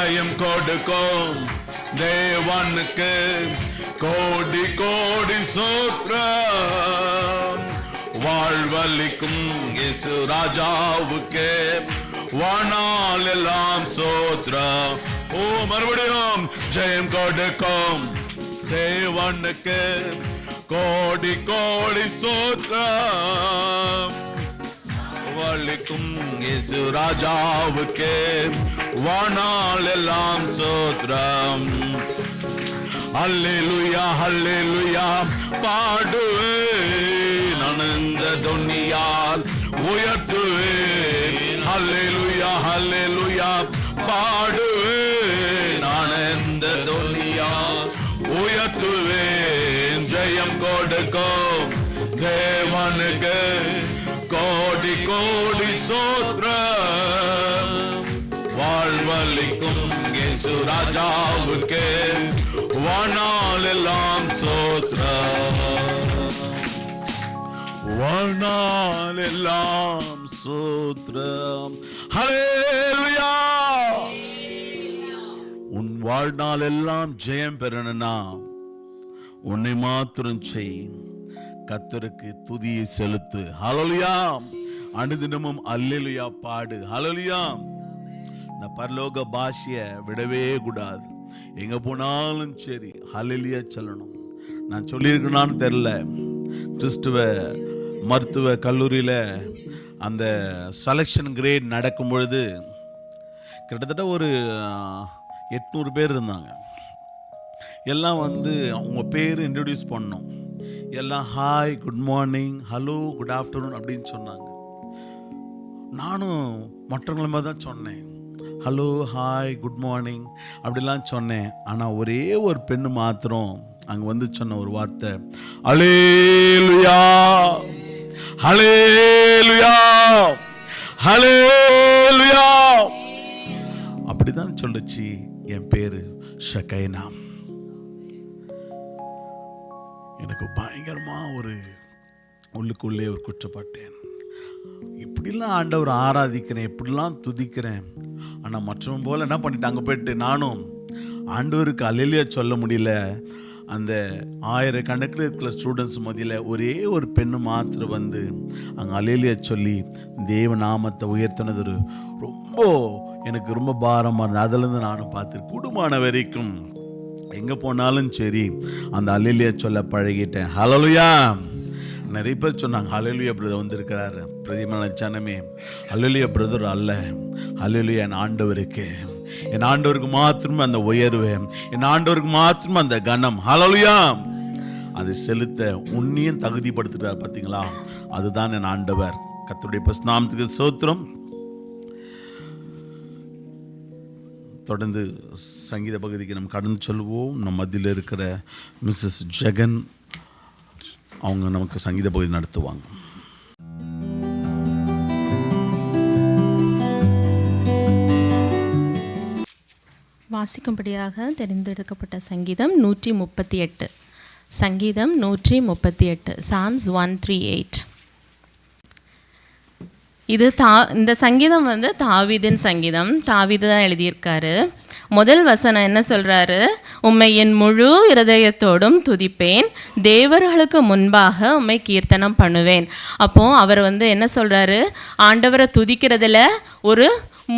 ஜெயம் கொடுக்கும் தேவனுக்கு கோடி கோடி சோத்திரம். வாழ்வளிக்கும் இயேசு ராஜாவுக்கு வானால் எல்லாம் சோத்திரம். ஓ மறுபடியும் ஜெயம் கொடுக்கும் தேவனுக்கு கோடி கோடி சோத்திரம். வலிக்கும் இயேசு ராஜாவுக்கு வானால் எல்லாம் சோத்திரம். அல்லேலூயா அல்லேலூயா பாடுவேன் ஆனந்த துனியால் உயர்த்துவேன். அல்லேலூயா அல்லேலூயா பாடுவேன் ஆனந்த துனியால் உயர்த்துவேன். ஜெயம் கொடுக்கும் தேவனுக்கு கோடி கோடி சோத்திரம். வாழ்வளிக்கும் இயேசு ராஜாவுக்கு வானால் எல்லாம் சோத்திரம். வானால் எல்லாம் சோத்திரம். ஹல்லேலூயா. உன் வாழ்நாள் எல்லாம் ஜெயம் பெறணும்னா உன்னை மாத்திரம் செய். கர்த்தருக்கு துதியை செலுத்து. ஹல்லேலூயா. அனுதினமும் அல்லேலூயா பாடு. ஹல்லேலூயா. இந்த பரலோக பாஷையை விடவே கூடாது. எங்க போனாலும் சரி ஹல்லேலூயா சொல்லணும். நான் சொல்லியிருக்கேனான்னு தெரியல, கிறிஸ்துவ மருத்துவ கல்லூரியில் அந்த செலெக்ஷன் கிரேட் நடக்கும் பொழுது கிட்டத்தட்ட ஒரு 800 பேர் இருந்தாங்க. எல்லாம் அவங்க பேர் இன்ட்ரடியூஸ் பண்ணோம். எல்லாம் hi, good morning, hello, good afternoon அப்படின்னு சொன்னாங்க. நானும் மற்றவங்கள மாதிரி தான் சொன்னேன், ஹலோ, ஹாய், குட் மார்னிங் அப்படிலாம் சொன்னேன். ஆனால் ஒரே ஒரு பெண்ணு மாத்திரம் அங்கே சொன்ன ஒரு வார்த்தை, ஹல்லேலூயா ஹல்லேலூயா ஹல்லேலூயா அப்படிதான் சொல்லுச்சு. என் பேரு ஷகைனா. எனக்கு பயங்கரமா ஒரு உள்ளுக்குள்ளே ஒரு குற்றப்பட்டேன். இப்படிலாம் ஆண்டவர் ஆராதிக்கிறேன், இப்படிலாம் துதிக்கிறேன். ஆனால் மற்றவங்க போல என்ன பண்ணிட்டாங்க, போயிட்டு நானும் ஆண்டவருக்கு அல்லேலூயா சொல்ல முடியல. அந்த 1000 கணக்கில் இருக்கிற ஸ்டூடெண்ட்ஸ் மத்தியில் ஒரே ஒரு பெண்ணு மாத்திரம் அங்கே அல்லேலூயா சொல்லி தேவ நாமத்தை உயர்த்தினது ரொம்ப எனக்கு ரொம்ப பாரமாக இருந்தது. அதிலேருந்து நானும் பார்த்து கூடுமான வரைக்கும் எங்கே போனாலும் சரி அந்த அல்லேலூயா சொல்ல பழகிட்டேன். ஹல்லேலூயா. நிறைய பேர் சொன்னாங்க, ஹல்லேலூயா பிரதர் வந்திருக்கிறாரு. பிரதிமான ஜனமே, ஹல்லேலூயா பிரதர் அல்ல, ஹல்லேலூயா என் ஆண்டவருக்கு, என் ஆண்டவருக்கு மாத்திரம் அந்த உயர்வு, என் ஆண்டவருக்கு மாத்திரம் அந்த கனம். ஹல்லேலூயா. அதை செலுத்த உன்னையும் தகுதிப்படுத்துகிறார். பார்த்தீங்களா, அதுதான் என் ஆண்டவர். கர்த்தருடைய பரிசுத்தநாமத்துக்கு ஸ்தோத்திரம். தொடர்ந்து சங்கீத பகுதிக்கு நம்ம கடந்து சொல்வோம். நம்ம மத்தியில் இருக்கிற மிஸ்ஸஸ் ஜெகன் அவங்க நமக்கு சங்கீத பகுதி நடத்துவாங்க. வாசிக்கும்படியாக தெரிந்தெடுக்கப்பட்ட சங்கீதம் 138. சங்கீதம் 138, Psalms 138. இந்த சங்கீதம் தாவீதின் சங்கீதம். தாவீது தான் எழுதியிருக்காரு. முதல் வசனம் என்ன சொல்கிறாரு, உம்மை என் முழு இருதயத்தோடும் துதிப்பேன், தேவர்களுக்கு முன்பாக உம்மை கீர்த்தனம் பண்ணுவேன். அப்போது அவர் என்ன சொல்கிறாரு, ஆண்டவரை துதிக்கிறதுல ஒரு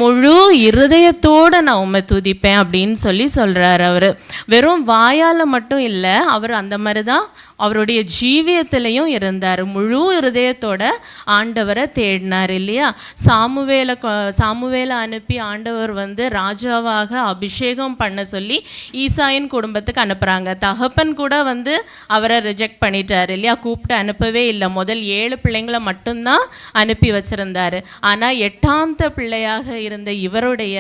முழு இருதயத்தோடு நான் உம்மை துதிப்பேன் அப்படின்னு சொல்கிறார். அவர் வெறும் வாயால் மட்டும் இல்லை, அவர் அந்த மாதிரி தான் அவருடைய ஜீவியத்திலையும் இருந்தார். முழு இருதயத்தோட ஆண்டவரை தேடினார் இல்லையா. சாமுவேலை அனுப்பி ஆண்டவர் ராஜாவாக அபிஷேகம் பண்ண சொல்லி ஈசாயின் குடும்பத்துக்கு அனுப்புகிறாங்க. தகப்பன் கூட அவரை ரிஜெக்ட் பண்ணிட்டார் இல்லையா, கூப்பிட்டு அனுப்பவே இல்லை. முதல் 7 பிள்ளைங்களை மட்டும்தான் அனுப்பி வச்சுருந்தார். ஆனால் 8ஆம் பிள்ளையாக இருந்த இவருடைய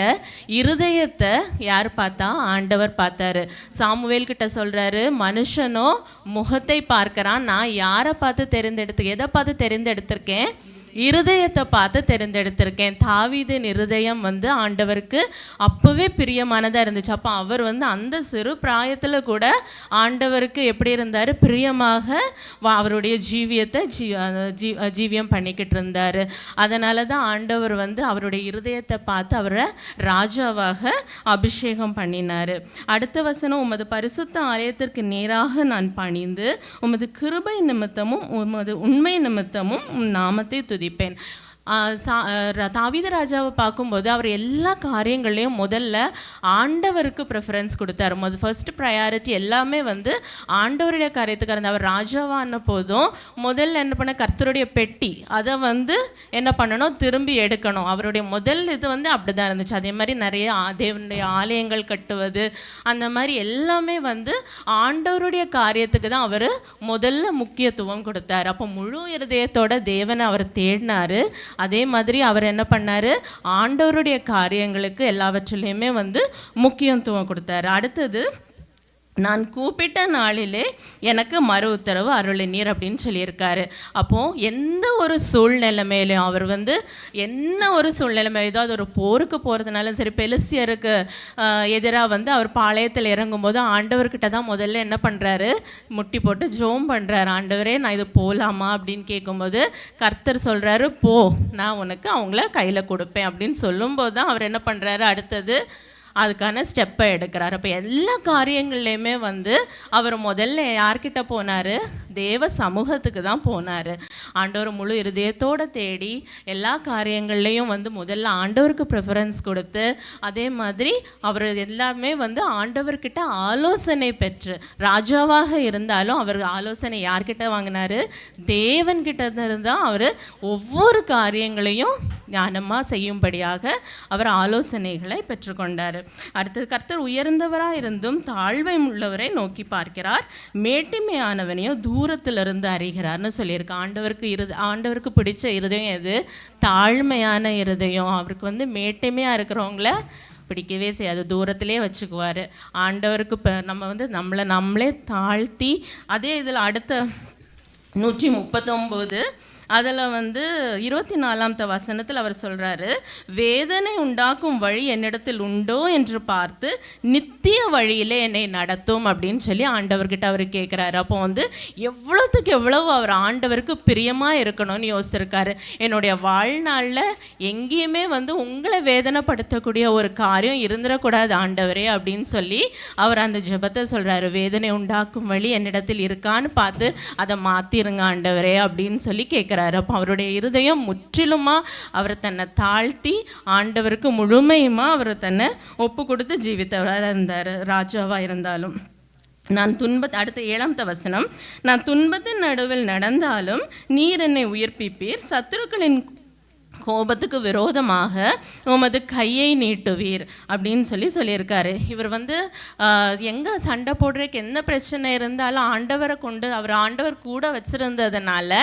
இருதயத்தை யார் பார்த்தா, ஆண்டவர் பார்த்தாரு. சாமுவேல் கிட்ட சொல்கிறாரு, மனுஷனோ முகத்தை பார்க்கிறான், நான் யாரை பார்த்து எதை பார்த்து தெரிந்தெடுத்திருக்கேன், இருதயத்தை பார்த்து தெரிந்தெடுத்திருக்கேன். தாவீதின் இருதயம் வந்து ஆண்டவருக்கு அப்போவே பிரியமானதாக இருந்துச்சு. அப்போ அவர் வந்து அந்த சிறு பிராயத்தில் கூட ஆண்டவருக்கு எப்படி இருந்தார், பிரியமாக அவருடைய ஜீவியத்தை ஜீவியம் பண்ணிக்கிட்டு இருந்தார். அதனால தான் ஆண்டவர் வந்து அவருடைய இருதயத்தை பார்த்து அவரை ராஜாவாக அபிஷேகம் பண்ணினார். அடுத்த வசனம், உமது பரிசுத்த ஆலயத்திற்கு நேராக நான் பணிந்து உமது கிருபை நிமித்தமும் உமது உண்மை நிமித்தமும் நாமத்தை துதிப்பேன். தாவீது ராஜாவை பார்க்கும்போது அவர் எல்லா காரியங்களையும் முதல்ல ஆண்டவருக்கு ப்ரிஃபரன்ஸ் கொடுத்தார். ஃபர்ஸ்ட் ப்ரையாரிட்டி எல்லாமே வந்து ஆண்டவருடைய காரியத்துக்கு இருந்த அவர் ராஜாவான போதும் முதல்ல என்ன பண்ண, கர்த்தருடைய பெட்டி அதை வந்து என்ன பண்ணணும், திரும்பி எடுக்கணும். அவருடைய முதல் இது வந்து அப்படி தான் இருந்துச்சு. அதே மாதிரி நிறைய தேவனுடைய ஆலயங்கள் கட்டுவது, அந்த மாதிரி எல்லாமே வந்து ஆண்டவருடைய காரியத்துக்கு தான் அவர் முதல்ல முக்கியத்துவம் கொடுத்தார். அப்போ முழு இருதயத்தோட தேவனை அவர் தேடினார். அதே மாதிரி அவர் என்ன பண்ணார், ஆண்டவருடைய காரியங்களுக்கு எல்லாவற்றிலையுமே வந்து முக்கியத்துவம் கொடுத்தாரு. அடுத்தது, நான் கூப்பிட்ட நாளிலே எனக்கு மறு உத்தரவு அருளினீர் அப்படின்னு சொல்லியிருக்காரு. அப்போது எந்த ஒரு சூழ்நிலை மேலேயும் அவர் வந்து என்ன ஒரு சூழ்நிலை மேலே, ஏதாவது ஒரு போருக்கு போகிறதுனால சரி, பெலிஸ்தியருக்கு எதிராக வந்து அவர் பாளையத்தில் இறங்கும்போது ஆண்டவர்கிட்ட தான் முதல்ல என்ன பண்ணுறாரு, முட்டி போட்டு ஜோம் பண்ணுறாரு. ஆண்டவரே நான் இது போகலாமா அப்படின்னு கேட்கும்போது கர்த்தர் சொல்கிறாரு, போ, நான் உனக்கு அவங்கள கையில் கொடுப்பேன் அப்படின்னு சொல்லும்போது தான் அவர் என்ன பண்ணுறாரு, அடுத்தது அதுக்கான ஸ்டெப்பை எடுக்கிறார். அப்போ எல்லா காரியங்கள்லையுமே வந்து அவர் முதல்ல யார்கிட்ட போனார், தேவ சமூகத்துக்கு தான் போனார். ஆண்டவர் முழு இருதயத்தோடு தேடி எல்லா காரியங்கள்லையும் வந்து முதல்ல ஆண்டவருக்கு ப்ரிஃபரன்ஸ் கொடுத்து, அதே மாதிரி அவர் எல்லாமே வந்து ஆண்டவர்கிட்ட ஆலோசனை பெற்று, ராஜாவாக இருந்தாலும் அவர் ஆலோசனை யார்கிட்ட வாங்கினார், தேவன்கிட்ட இருந்தால் அவர் ஒவ்வொரு காரியங்களையும் ஞானமாக செய்யும்படியாக அவர் ஆலோசனைகளை பெற்றுக்கொண்டார். அடுத்தது, கர்த்தர் உயர்ந்தவராக இருந்தும் தாழ்வை உள்ளவரை நோக்கி பார்க்கிறார், மேட்டிமையானவனையும் தூரத்திலிருந்து அறிகிறார்னு சொல்லியிருக்கு. ஆண்டவருக்கு பிடிச்ச இருதயம் எது, தாழ்மையான இருதயம். அவருக்கு வந்து மேட்டிமையாக இருக்கிறவங்கள பிடிக்கவே செய்யாது, தூரத்திலே வச்சுக்குவார். ஆண்டவருக்கு நம்ம வந்து நம்மளே தாழ்த்தி, அதே இதில் அடுத்த 139 அதில் வந்து 24ஆம் வசனத்தில் அவர் சொல்கிறாரு, வேதனை உண்டாக்கும் வழி என்னிடத்தில் உண்டோ என்று பார்த்து நித்திய வழியிலே என்னை நடத்தும் அப்படின்னு சொல்லி ஆண்டவர்கிட்ட அவர் கேட்குறாரு. அப்போ வந்து எவ்வளோத்துக்கு எவ்வளவு அவர் ஆண்டவருக்கு பிரியமாக இருக்கணும்னு யோசிச்சிருக்காரு. என்னுடைய வாழ்நாளில் எங்கேயுமே வந்து உங்களை வேதனைப்படுத்தக்கூடிய ஒரு காரியம் இருந்துடக்கூடாது ஆண்டவரே அப்படின்னு சொல்லி அவர் அந்த ஜெபத்தை சொல்கிறாரு. வேதனை உண்டாக்கும் வழி என்னிடத்தில் இருக்கான்னு பார்த்து அதை மாற்றிருங்க ஆண்டவரே அப்படின்னு சொல்லி கேட்குறாரு. அப்போ அவருடைய இருதயம் முற்றிலுமாக அவர் தன்னை தாழ்த்தி ஆண்டவருக்கு முழுமையுமா அவர் தன்னை ஒப்பு கொடுத்து ஜீவித்தவராக இருந்தார், ராஜாவாக இருந்தாலும். அடுத்த 7ஆம் வசனம், நான் துன்பத்தின் நடுவில் நடந்தாலும் நீர் என்னை உயிர்ப்பிப்பீர், சத்துருக்களின் கோபத்துக்கு விரோதமாக உமது கையை நீட்டுவீர் அப்படின்னு சொல்லியிருக்காரு. இவர் வந்து எங்கே சண்டை போடுறதுக்கு என்ன பிரச்சனை இருந்தாலும் ஆண்டவர் கூட வச்சுருந்ததுனால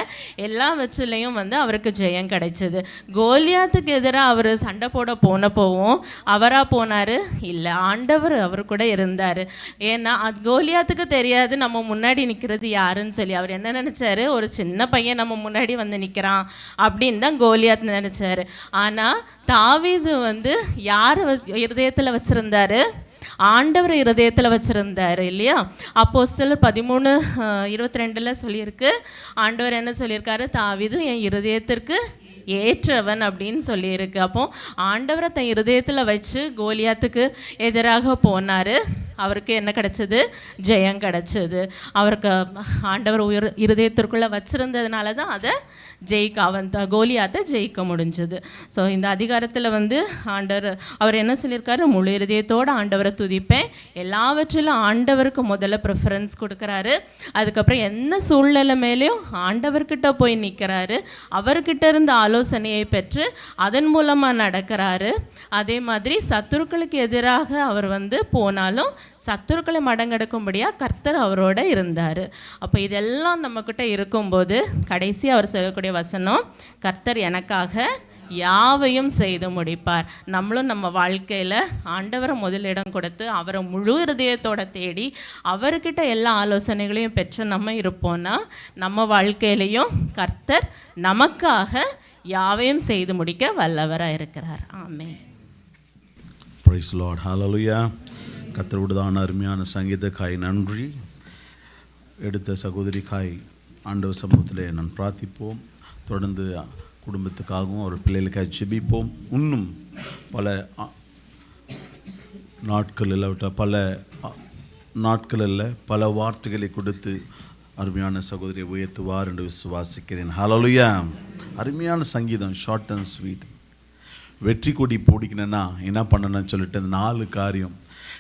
எல்லா வச்சுலையும் வந்து அவருக்கு ஜெயம் கிடைச்சிது. கோலியாத்துக்கு எதிராக அவர் சண்டை போட போனப்போவும் அவராக போனார், இல்லை, ஆண்டவர் அவர் கூட இருந்தார். ஏன்னா அது கோலியாத்துக்கு தெரியாது நம்ம முன்னாடி நிற்கிறது யாருன்னு சொல்லி. அவர் என்ன நினச்சாரு, ஒரு சின்ன பையன் நம்ம முன்னாடி வந்து நிற்கிறான் அப்படின்னு தான் கோலியாத் நினச்சாரு. ஆனால் தாவீது வந்து யார் இருதயத்தில் வச்சுருந்தாரு, ஆண்டவர் இருதயத்தில் வச்சுருந்தார் இல்லையா. அப்போஸ்தலர் 13:22 சொல்லியிருக்கு, ஆண்டவர் என்ன சொல்லியிருக்காரு, தாவீது என் இருதயத்திற்கு ஏற்றவன் அப்படின்னு சொல்லியிருக்கு. அப்போ ஆண்டவரை தன் இருதயத்தில் வச்சு கோலியாத்துக்கு எதிராக போனார். அவருக்கு என்ன கிடச்சிது, ஜெயம் கிடச்சிது. அவருக்கு ஆண்டவர் இருதயத்திற்குள்ளே வச்சுருந்ததுனால தான் அதை கோலியாத்தை ஜெயிக்க முடிஞ்சுது. ஸோ இந்த அதிகாரத்தில் வந்து அவர் என்ன சொல்லியிருக்காரு, முழு இருதயத்தோடு ஆண்டவரை துதிப்பேன், எல்லாவற்றிலும் ஆண்டவருக்கு முதல்ல ப்ரிஃபரன்ஸ் கொடுக்குறாரு. அதுக்கப்புறம் என்ன சூழ்நிலை மேலேயும் ஆண்டவர்கிட்ட போய் நிற்கிறாரு, அவர்கிட்ட இருந்த ஆலோசனையை பெற்று அதன் மூலமாக நடக்கிறாரு. அதே மாதிரி சத்துருக்களுக்கு எதிராக அவர் வந்து போனாலும் சத்துருக்களை மடங்கெடுக்கும்படியாக கர்த்தர் அவரோட இருந்தார். அப்போ இதெல்லாம் நம்மக்கிட்ட இருக்கும்போது கடைசி அவர் சொல்லக்கூடிய வசனம், கர்த்தர் எனக்காக யாவையும் செய்து முடிப்பார். நம்மளும் நம்ம வாழ்க்கையில் ஆண்டவரை முதலிடம் கொடுத்து அவரை முழு இருதயத்தோட தேடி அவர்கிட்ட எல்லா ஆலோசனைகளையும் பெற்று நம்ம இருப்போம்னா நம்ம வாழ்க்கையிலையும் கர்த்தர் நமக்காக யாவையும் செய்து முடிக்க வல்லவராக இருக்கிறார். ஆமென். Price Lord. ஹல்லேலூயா. கர்த்தருடையதான அருமையான சங்கீதக்காய் நன்றி. எடுத்த சகோதரிக்காய் ஆண்டவர் சமூகத்திலே நான் பிரார்த்திப்போம். தொடர்ந்து குடும்பத்துக்காகவும் அவர் பிள்ளைகளுக்காக ஜெபிப்போம். இன்னும் பல நாட்களில் பல வார்த்தைகளை கொடுத்து அருமையான சகோதரியை உயர்த்துவார் என்று விசுவாசிக்கிறேன். ஹல்லேலூயா. அருமையான சங்கீதம், ஷார்ட் அண்ட் ஸ்வீட். வெற்றி கொடி பிடிக்கணுன்னா என்ன பண்ணணும்னு சொல்லிட்டு அந்த 4 காரியம்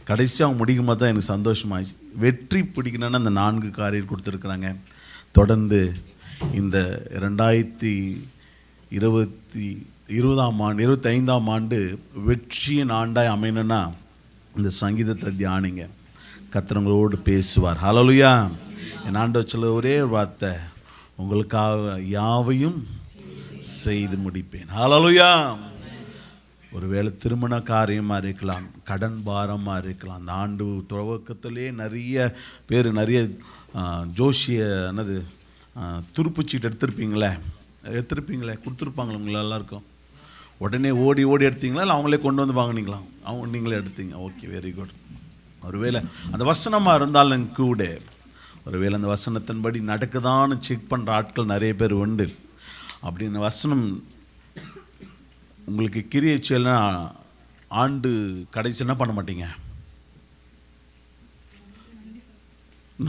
கடைசியாக அவங்க முடிக்கும் போது தான் எனக்கு சந்தோஷமாகிடுச்சு. வெற்றி பிடிக்கணுன்னா அந்த 4 காரியம் கொடுத்துருக்குறாங்க. தொடர்ந்து இந்த 2025ஆம் ஆண்டு வெற்றியின் ஆண்டாய் அமையணுன்னா இந்த சங்கீதத்தை தியானிங்க. கர்த்தர் பேசுவார். ஹல்லேலூயா. என் ஆண்டவர் சொல்ல ஒரே வார்த்தை, உங்களுக்காக யாவையும் செய்து முடிப்பேன். ஹல்லேலூயா. ஒருவேளை திருமண காரியமாக இருக்கலாம், கடன் பாரமாக இருக்கலாம். அந்த ஆண்டு துவக்கத்திலே நிறைய பேர் நிறைய ஜோஷிய துருப்புச்சீட்டு எடுத்திருப்பீங்களே கொடுத்துருப்பாங்களே உங்களை எல்லாருக்கும். உடனே ஓடி எடுத்தீங்களா இல்லை அவங்களே கொண்டு வந்து வாங்கினீங்களா? நீங்களே எடுத்தீங்க. Okay, very good. ஒருவேளை அந்த வசனமாக இருந்தாலும் கூட ஒருவேளை அந்த வசனத்தின்படி நடக்குதான்னு செக் பண்ணுற ஆட்கள் நிறைய பேர் உண்டு. அப்படின்னு வசனம் உங்களுக்கு கிரியை செய்யலைன்னா ஆண்டு கடைசி என்ன பண்ண மாட்டீங்க?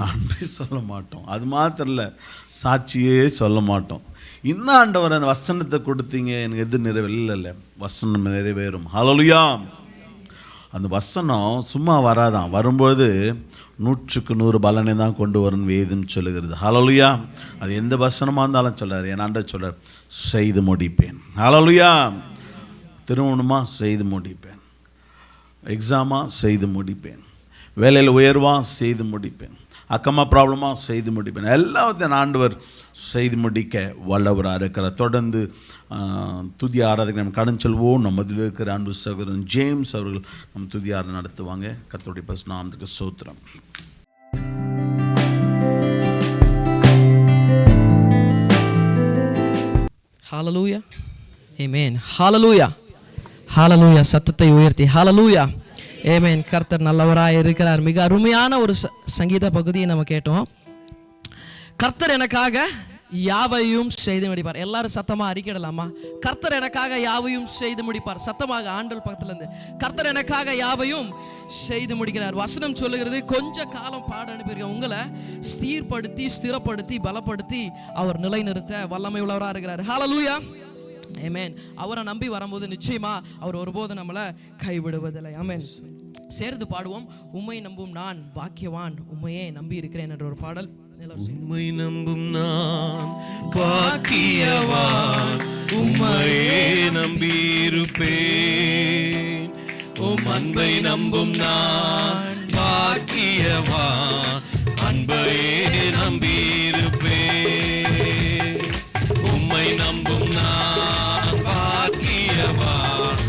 நன்றி சொல்ல மாட்டோம். அது மாத்திரம் இல்லை, சாட்சியே சொல்ல மாட்டோம். இன்னும் ஆண்டவர் அந்த வசனத்தை கொடுத்தீங்க, எனக்கு எது நிறைவேறல, வசனம் நிறைவேறும். ஹல்லேலூயா. அந்த வசனம் சும்மா வராதான், வரும்போது 100க்கு 100 பலனை தான் கொண்டு வரும் வேதம் சொல்லுகிறது. ஹல்லேலூயா. அது எந்த வசனமாக இருந்தாலும் சொல்கிறார். என் ஆண்டவர் சொல்கிறார், செய்து முடிப்பேன். ஹல்லேலூயா. திருமணமா செய்து முடிப்பேன், எக்ஸாமாக செய்து முடிப்பேன், வேலையில் உயர்வாக செய்து முடிப்பேன், அக்கம்மா ப்ராப்ளமாக செய்து முடிப்பேன். எல்லாத்தையும் ஆண்டவர் செய்து முடிக்க வல்லவராக இருக்கிறார். தொடர்ந்து துதி ஆராதனை நம்ம கடன் செல்வோம். நம்ம இதில் இருக்கிற அன்பு சகோதரன் ஜேம்ஸ் அவர்கள் நம்ம துதி ஆராதனை நடத்துவாங்க. கர்த்தருடைய பரிசுத்த நாமத்துக்கு ஸ்தோத்திரம். ஹல்லேலூயா. ஆமென். ஹல்லேலூயா. ஹல்லேலூயா. சத்தத்தை உயர்த்தி ஹல்லேலூயா. ஆமென். கர்த்தர் நல்லவராய் இருக்கிறார். மிக அருமையான ஒரு சங்கீத பகுதியை நம்ம கேட்டோம். கர்த்தர் எனக்காக யாவையும் செய்து முடிப்பார். எல்லாரும் சத்தமா அறிக்கையிடலாமா? கர்த்தர் எனக்காக யாவையும் செய்து முடிப்பார். சத்தமாக ஆண்டவர் பக்கத்துல இருந்து, கர்த்தர் எனக்காக யாவையும் செய்து முடிக்கிறார். வசனம் சொல்லுகிறது, கொஞ்ச காலம் பாட அனுப்பியிருக்க உங்களை சீர்படுத்தி ஸ்திரப்படுத்தி பலப்படுத்தி அவர் நிலைநிறுத்த வல்லமை உள்ளவராக இருக்கிறார். ஹல்லேலூயா. ஆமென். அவரை நம்பி வரும்போது நிச்சயமா அவர் ஒருபோது நம்மளை கைவிடுவதில்லை. ஆமென். சேர்ந்து பாடுவோம். உம்மை நம்பும் நான் பாக்கியவான், உம்மையே நம்பி இருக்கிறேன் என்ற ஒரு பாடல். உம்மை நம்பும் நான் பாக்கியவான், உம்மையே நம்பியிருப்பேன். உம் அன்பை நம்பும் நான் பாக்கியவான், அன்பையே நம்பியிருப்பேன். உம்மை நம்பும் நான் பாக்கியவான்,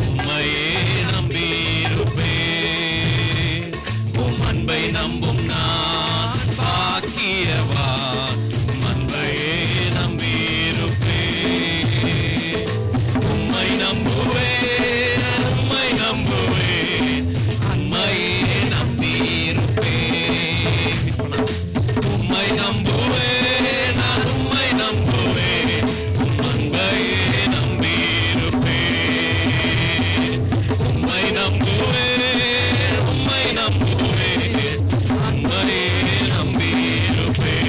உம்மையே நம்பியிருப்பேன். உம் அன்பை நம்பும் நான் பாக்கியவான், அன்பையே நம்பியிருப்பேன். உம்மை நம்புவேன், உம்மை நம்புவேன், அன்மையே நம்பியிருப்பேன். உம்மை நம்புவேன், நான் உம்மை நம்புவேன், உம் அன்பையே நம்பியிருப்பேன். உம்மை நம்புவேன், உம்மை நம்புவேன், அன்பையே நம்பியிருப்பேன்.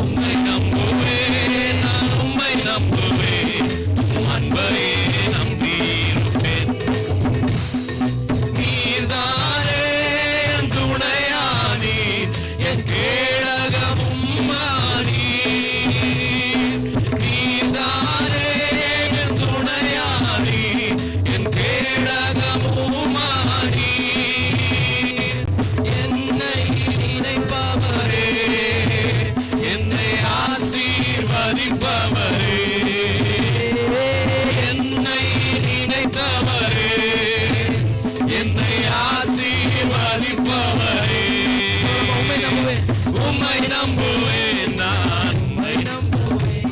உம்மை நம்புவேன், நான் உம்மை நம்புவேன், உம் அன்பையே நம்பியிருப்பேன். நீர்தானே என் துணையானீர், என் கேடகமும் ஆனீர். நீர்தானே என் துணையானீர், என் கேடகமும் ஆனீர். என்னை நினைப்பவரே, என்னை ஆசீர்வதிப்பவரே, என்னை நினைத்தவரே, என்னை ஆசீர்வதிப்பவரே. உம்மை நம்புவேன், உம்மை நம்புவேன், நான் உம்மை நம்புவேன்.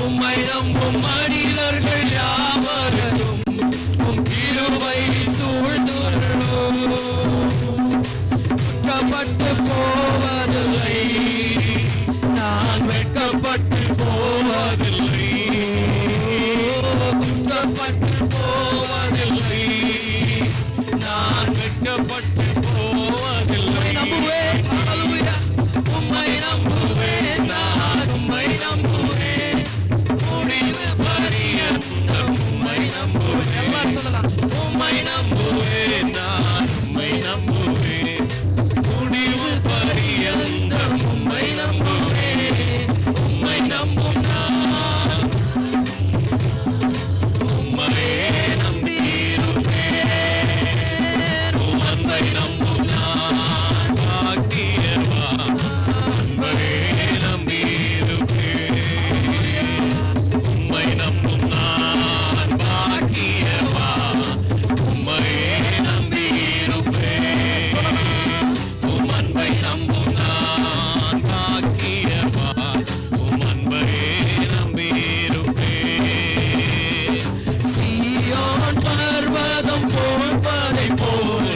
உம்மை நம்பும் மனிதர்கள் யாவரும் உம் கிருபை சூழ்ந்துள்ளோம். வெட்கப்பட்டு போவதில்லை, நான் வெட்கப்பட்டு போவதில்லை, வெட்கப்பட்டு போவதில்லை, நான் வெட்கப்பட்டு போவதில்லை. நம்புவேன். ஹalleluya. உம்மை நம்புவேன், நான் உம்மை நம்புவேன், முடிவு பரியந்தம் உம்மை நம்புவேன். எல்லாரும் சொல்லலாம். உம்மை நம்புவேன், நான் உம்மை நம்புவேன், முடிவு பரியந்தம் உம்மை நம்புவேன். உம்மை நம்பும் நான் உம்மையே நம்பியிருப்பேன். உம் அன்பை நம்பும் நான் பாக்கியவான், உம்மையே நம்பியிருப்பேன். உம்மை நம்பும் நான் பாக்கியவான், உம்மையே நம்பியிருப்பேன். உம் அன்பை நம்பும் நான் பாக்கியவான், உம் அன்பையே நம்பியிருப்பேன். சீயோன் பர்வதம் போவதைப் போல்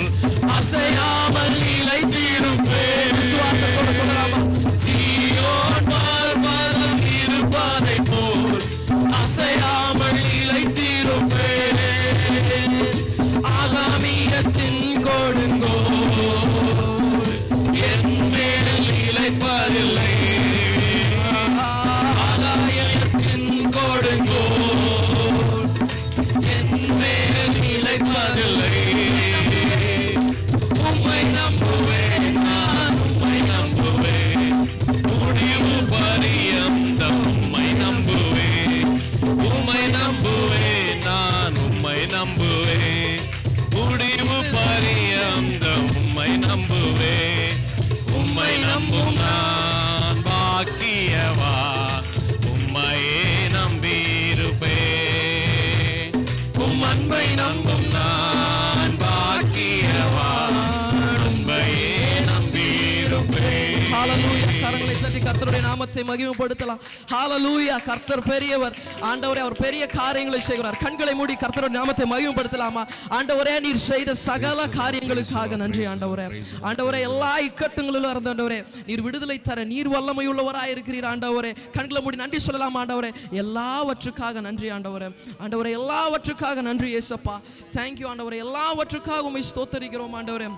அசையாமல் நிலைத்திருப்பேன். விசுவாசத்தோட சொல்லலாமா? சீயோன் பர்வதம் இருப்பதைப் போல் அசையாமல் நிலைத்திருப்பேன். ஆகாமியத்தின் கொடுங்கோல் என் மேல் நிலைப்பதில்லை, ஆகாயத்தின் கொடுங்கோல் என் மேல் நிலைப்பதில்லை. உம்மை நம்புவேன், நான் உம்மை நம்புவேன், முடிவு பரியந்தம் உம்மை நம்புவேன். உம்மை நம்புவேன், நான் உம்மை நம்புவேன், முடிவு பரியந்தம் உம்மை நம்புவேன். உம்மை நம்பும் நான் பாக்கியவான், உம்மையே நம்பியிருப்பேன். உம் அன்பை நம்பும் நான் பாக்கியவான், உம்மையே நம்பியிருப்பேன். ஹalleluya. கரங்களை தட்டி கர்த்தருடைய நாமத்தை மகிமைப்படுத்தலாம். ஹalleluya. கர்த்தர் பெரியவர். ஆண்டவரே, அவர் பெரிய காரியங்களை செய்கிறார். கண்களை மூடி கர்த்தருடைய நாமத்தை மகிமைப்படுத்தலாமா? ஆண்டவரே, நீர் செய்த சகல காரியங்களுக்காக நன்றி ஆண்டவரே. ஆண்டவரே, எல்லா இக்கட்டுகளிலும் இருந்த ஆண்டவரே நீர் விடுதலை தர நீர் வல்லமை உள்ளவராய் இருக்கிறீர் ஆண்டவரே. கண்களை மூடி நன்றி சொல்லலாம் ஆண்டவரே. எல்லாவற்றுக்காக நன்றி ஆண்டவரே. ஆண்டவரே, எல்லாவற்றுக்காக நன்றி இயேசப்பா. தேங்க்யூ ஆண்டவரே. எல்லாவற்றுக்காக உம்மை ஸ்தோத்திரிக்கிறோம் ஆண்டவரே.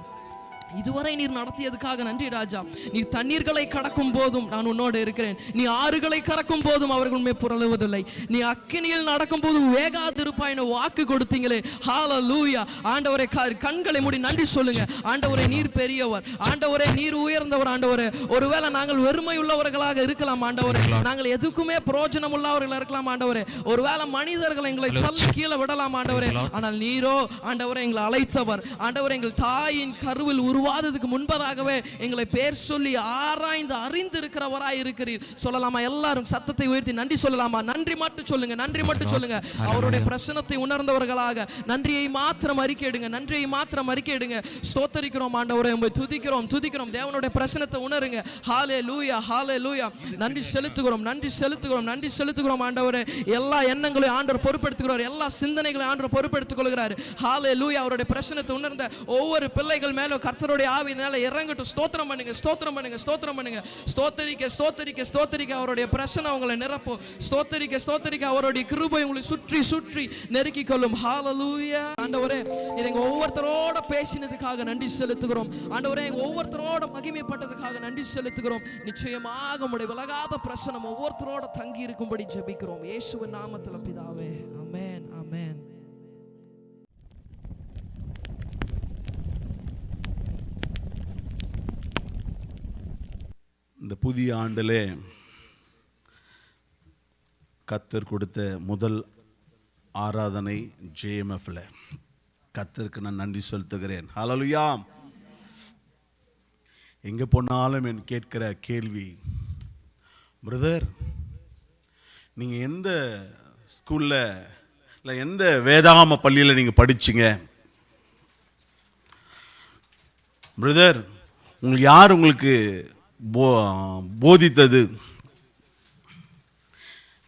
இதுவரை நீர் நடத்தியதுக்காக நன்றி ராஜா. நீர் தண்ணீர்களை கடக்கும் போதும் நான் உன்னோடு இருக்கிறேன், நீ ஆறுகளை கடக்கும் போதும் அவர்கள் உண்மை புரளுவதில்லை, நீ அக்கினியில் நடக்கும் போதும் வேகாதிருப்பாய் வாக்கு கொடுத்தீங்களே. ஹalleluya. ஆண்டவரே, கண்களை மூடி நன்றி சொல்லுங்க. ஆண்டவரே, நீர் பெரியவர். ஆண்டவரே, நீர் உயர்ந்தவர். ஆண்டவரே, ஒருவேளை நாங்கள் வெறுமை உள்ளவர்களாக இருக்கலாம் ஆண்டவரே, நாங்கள் எதுக்குமே பிரயோஜனம் உள்ளவர்கள் இருக்கலாம் ஆண்டவரே, ஒருவேளை மனிதர்கள் எங்களை தள்ளி கீழே விடலாம் ஆண்டவரே, ஆனால் நீரோ ஆண்டவரே எங்களை அழைத்தவர். ஆண்டவரே, எங்கள் தாயின் கருவில் உருவாததுக்கு முன்பதாகவே எங்களை பேர் சொல்லி ஆராய்ந்து அறிந்து இருக்கிறவராய் இருக்கிறீர். சொல்லலாமா? எல்லாரும் சத்தத்தை உயர்த்தி நன்றி சொல்லலாமா? நன்றி மட்டும் சொல்லுங்க, நன்றி மட்டும் சொல்லுங்க. அவருடைய பிரசன்னத்தை உணர்ந்தவர்களாக நன்றியை மாத்திரம் அறிக்கையிடுங்க, நன்றியை மாத்திரம் அறிக்கையிடுங்க. ஸ்தோத்தரிக்கிறோம் ஆண்டவரே, உம்மை துதிக்கிறோம், துதிக்கிறோம். தேவனுடைய பிரசன்னத்தை உணருங்க. ஹalleluya, ஹalleluya. நன்றி செலுத்துகிறோம், நன்றி செலுத்துகிறோம், நன்றி செலுத்துகிறோம் ஆண்டவரே. எல்லா எண்ணங்களையும் ஆண்டவர் பொறுப்பெடுத்துக்கிறார், எல்லா சிந்தனைகளையும் ஆண்டவர் பொறுப்பெடுத்துக் கொள்கிறார். ஹalleluya. அவருடைய பிரசன்னத்தை உணர்ந்த ஒவ்வொரு பிள்ளைகள் மேலும் கர்த்தருடைய ஆவியினால இறங்கட்டும். ஸ்தோத்திரம் பண்ணுங்க, ஸ்தோத்திரம் பண்ணுங்க, ஸ்தோத்திரம் பண்ணுங்க. ஸ்தோத்தரிக்க ஸ்தோத்தரிக்க ஸ்தோத்தரிக்க அவருடைய பிரசன்னம் உங்களை நிரப்பும். ஸ்தோத்தரிக்க ஸ்தோத்தரிக்க அவருடைய கிருபை உங்களை சுற்றி சுற்றி நெருக்கிக் கொள்ளும். ஹalleluya. ஆண்டவரே, எங்க ஒவ்வொருத்தரோட பேசினதுக்காக நன்றி செலுத்துகிறோம் ஆண்டவரே. எங்க ஒவ்வொருத்தரோட மகிமைப்பட்டதுக்காக நன்றி செலுத்துகிறோம். நிச்சயமாக உம்முடைய விலகாத பிரசன்னம் ஒவ்வொருத்தரோட தங்கி இருக்கும்படி ஜெபிக்கிறோம் இயேசுவின் நாமத்தில் பிதாவே. ஆமென், ஆமென். இந்த புதிய ஆண்டிலே கர்த்தர் கொடுத்த முதல் ஆராதனை ஜேஎம்எஃப்ல கர்த்தருக்கு நான் நன்றி செலுத்துகிறேன். ஹல்லேலூயா. எங்கே போனாலும் என் கேட்கிற கேள்வி, பிரதர் நீங்கள் எந்த ஸ்கூலில் இல்லை எந்த வேதாகம பள்ளியில் நீங்கள் படிச்சிங்க? பிரதர் உங்களுக்கு யார் உங்களுக்கு போதித்தது?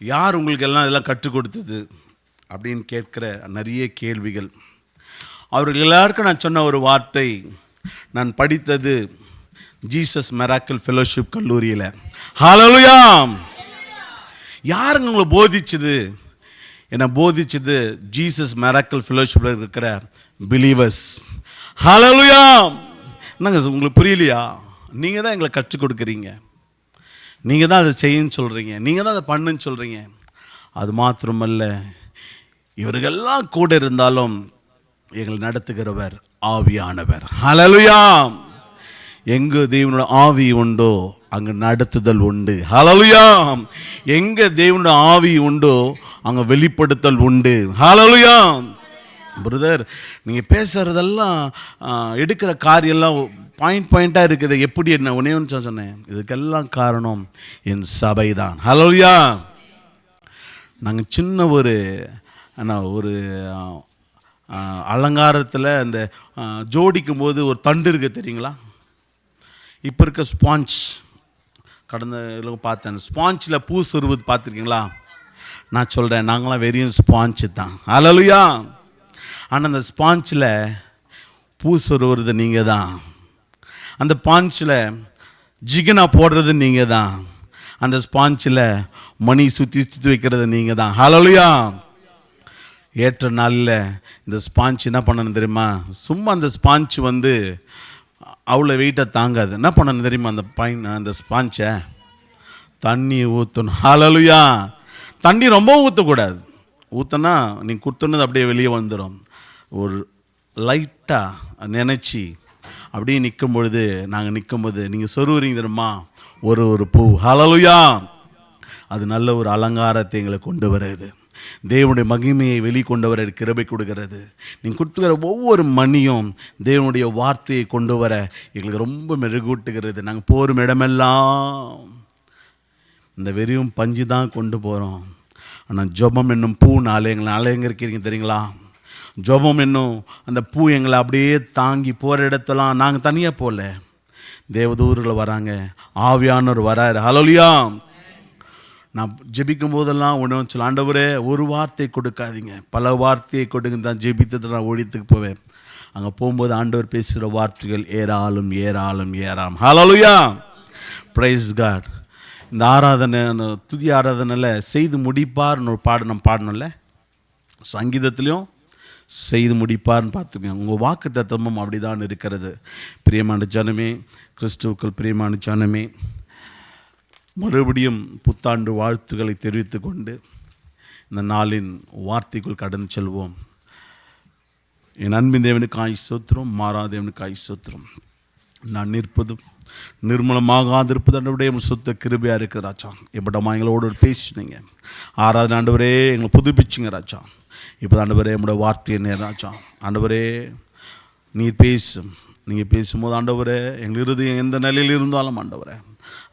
யார் உங்களுக்கு எல்லாம் இதெல்லாம் கற்றுக் கொடுத்தது அப்படின்னு கேட்குற நிறைய கேள்விகள். அவர்கள் எல்லாருக்கும் நான் சொன்ன ஒரு வார்த்தை, நான் படித்தது ஜீசஸ் மிராக்கிள் ஃபெலோஷிப் கல்லூரியில். ஹல்லேலூயா. யாருங்க உங்களை போதிச்சது? என்னை போதிச்சது ஜீசஸ் மிராக்கிள் ஃபெலோஷிப்பில் இருக்கிற பிலீவர்ஸ். ஹல்லேலூயா. என்னங்க உங்களுக்கு புரியலையா? நீங்கள் தான் எங்களை கற்றுக் கொடுக்குறீங்க, நீங்கள் தான் அதை செய்யுன்னு சொல்கிறீங்க, நீங்கள் தான் அதை பண்ணுன்னு சொல்கிறீங்க. அது மாத்திரமல்ல, இவர்களெல்லாம் கூட இருந்தாலும் எங்களை நடத்துகிறவர் ஆவியானவர். ஹல்லேலூயா. எங்கே தேவனோட ஆவி உண்டோ அங்கே நடத்துதல் உண்டு. ஹல்லேலூயா. எங்கே தேவனோட ஆவி உண்டோ அங்கே வெளிப்படுத்தல் உண்டு. ஹல்லேலூயா. பிரதர், நீங்கள் பேசுகிறதெல்லாம் எடுக்கிற காரியெல்லாம் பாயிண்டாக இருக்குது. எப்படி என்ன ஒன்றே ஒன்று சொன்னேன், இதுக்கெல்லாம் காரணம் என் சபை தான். ஹல்லேலூயா. நாங்கள் சின்ன ஒரு அலங்காரத்தில் அந்த ஜோடிக்கும் போது ஒரு தண்டு இருக்குது தெரியுங்களா? இப்போ இருக்க ஸ்பாஞ்ச், கடந்த பார்த்தேன், ஸ்பாஞ்சில் பூ சொருவது பார்த்துருக்கீங்களா? நான் சொல்கிறேன், நாங்களாம் வெறும் ஸ்பாஞ்சு தான். ஹல்லேலூயா. ஆனால் அந்த ஸ்பாஞ்சில் பூ சொருவது நீங்கள் தான், அந்த ஸ்பாஞ்சில் ஜிகினா போடுறது நீங்கள் தான், அந்த ஸ்பாஞ்சில் மணி சுற்றி சுற்றி வைக்கிறது நீங்கள் தான். ஹல்லேலூயா. ஏற்ற நாளில் இந்த ஸ்பாஞ்ச் என்ன பண்ணணும் தெரியுமா? சும்மா அந்த ஸ்பாஞ்ச் அவ்வளோ வெயிட்டை தாங்காது. என்ன பண்ணணும் தெரியுமா? அந்த ஸ்பாஞ்சை தண்ணி ஊற்றணும். ஹல்லேலூயா. தண்ணி ரொம்ப ஊற்றக்கூடாது. ஊற்றினா நீங்கள் குத்துனது அப்படியே வெளியே வந்துடும். ஒரு லைட்டாக நினச்சி அப்படியே நிற்கும் பொழுது, நாங்கள் நிற்கும்போது நீங்கள் சொருவுறீங்க தெரியுமா? ஒரு பூ. ஹல்லேலூயா. அது நல்ல ஒரு அலங்காரத்தை எங்களை கொண்டு வருது. தேவனுடைய மகிமையை வெளிக்கொண்டு வர கிருபை கொடுக்கிறது. நீங்கள் கொடுத்துக்கிற ஒவ்வொரு மணியும் தேவனுடைய வார்த்தையை கொண்டு வர எங்களுக்கு ரொம்ப மெருகூட்டுகிறது. நாங்கள் போகிற இடமெல்லாம் இந்த வெறியும் பஞ்சு தான் கொண்டு போகிறோம். ஆனால் ஜெபம் என்னும் பூ எங்களை அலங்கரிக்கிறீங்க தெரியுங்களா? ஜெபம் என்னும் அந்த பூ எங்களை அப்படியே தாங்கி போகிற இடத்தெல்லாம் நாங்கள் தனியாக போகல, தேவதூர்கள் வராங்க, ஆவியானவர் வராரு. ஹல்லேலூயா. நான் ஜெபிக்கும் போதெல்லாம் ஒன்று சொல்ல, ஆண்டவரே ஒரு வார்த்தை கொடுக்காதீங்க, பல வார்த்தையை கொடுங்க தான் ஜெபித்துட்டு நான் ஒழித்துக்கு போவேன். அங்கே போகும்போது ஆண்டவர் பேசுகிற வார்த்தைகள் ஏராளம் ஏராளம் ஏராளம். ஹல்லேலூயா. Praise God. இந்த ஆராதனை, துதி ஆராதனையில் செய்து முடிப்பார்னு ஒரு பாடு நம்ம பாடணும்ல, சங்கீதத்துலேயும் செய்து முடிப்பார்னு பார்த்துக்கோங்க. உங்கள் வாக்கு தத்துவமும் அப்படி தான் இருக்கிறது. பிரியமான ஜனமே, கிறிஸ்துவுக்குள் பிரியமான ஜனமே, மறுபடியும் புத்தாண்டு வாழ்த்துக்களை தெரிவித்து கொண்டு இந்த நாளின் வார்த்தைக்குள் கடந்து செல்வோம். என் அன்பின் தேவனுக்கு ஆய் சோத்திரம், மாறாதேவனுக்கு ஆய் சோத்திரம். நான் நிற்பதும் நிர்மலமாகாதிருப்பது ஆண்டவரே உங்கள் சுத்த கிருபையாக இருக்குது ராஜா. எப்படமா எங்களோடு பேசினீங்க, ஆராதனை ஆண்டவரே எங்களை புதுப்பிச்சிங்க ராஜா. இப்போ ஆண்டவரே நம்முடைய வார்த்தையை நேர் ராஜா. ஆண்டவரே நீர் பேசும், நீங்கள் பேசும்போது ஆண்டவரே எங்கள் இருதயம் எந்த நிலையில் இருந்தாலும் ஆண்டவரே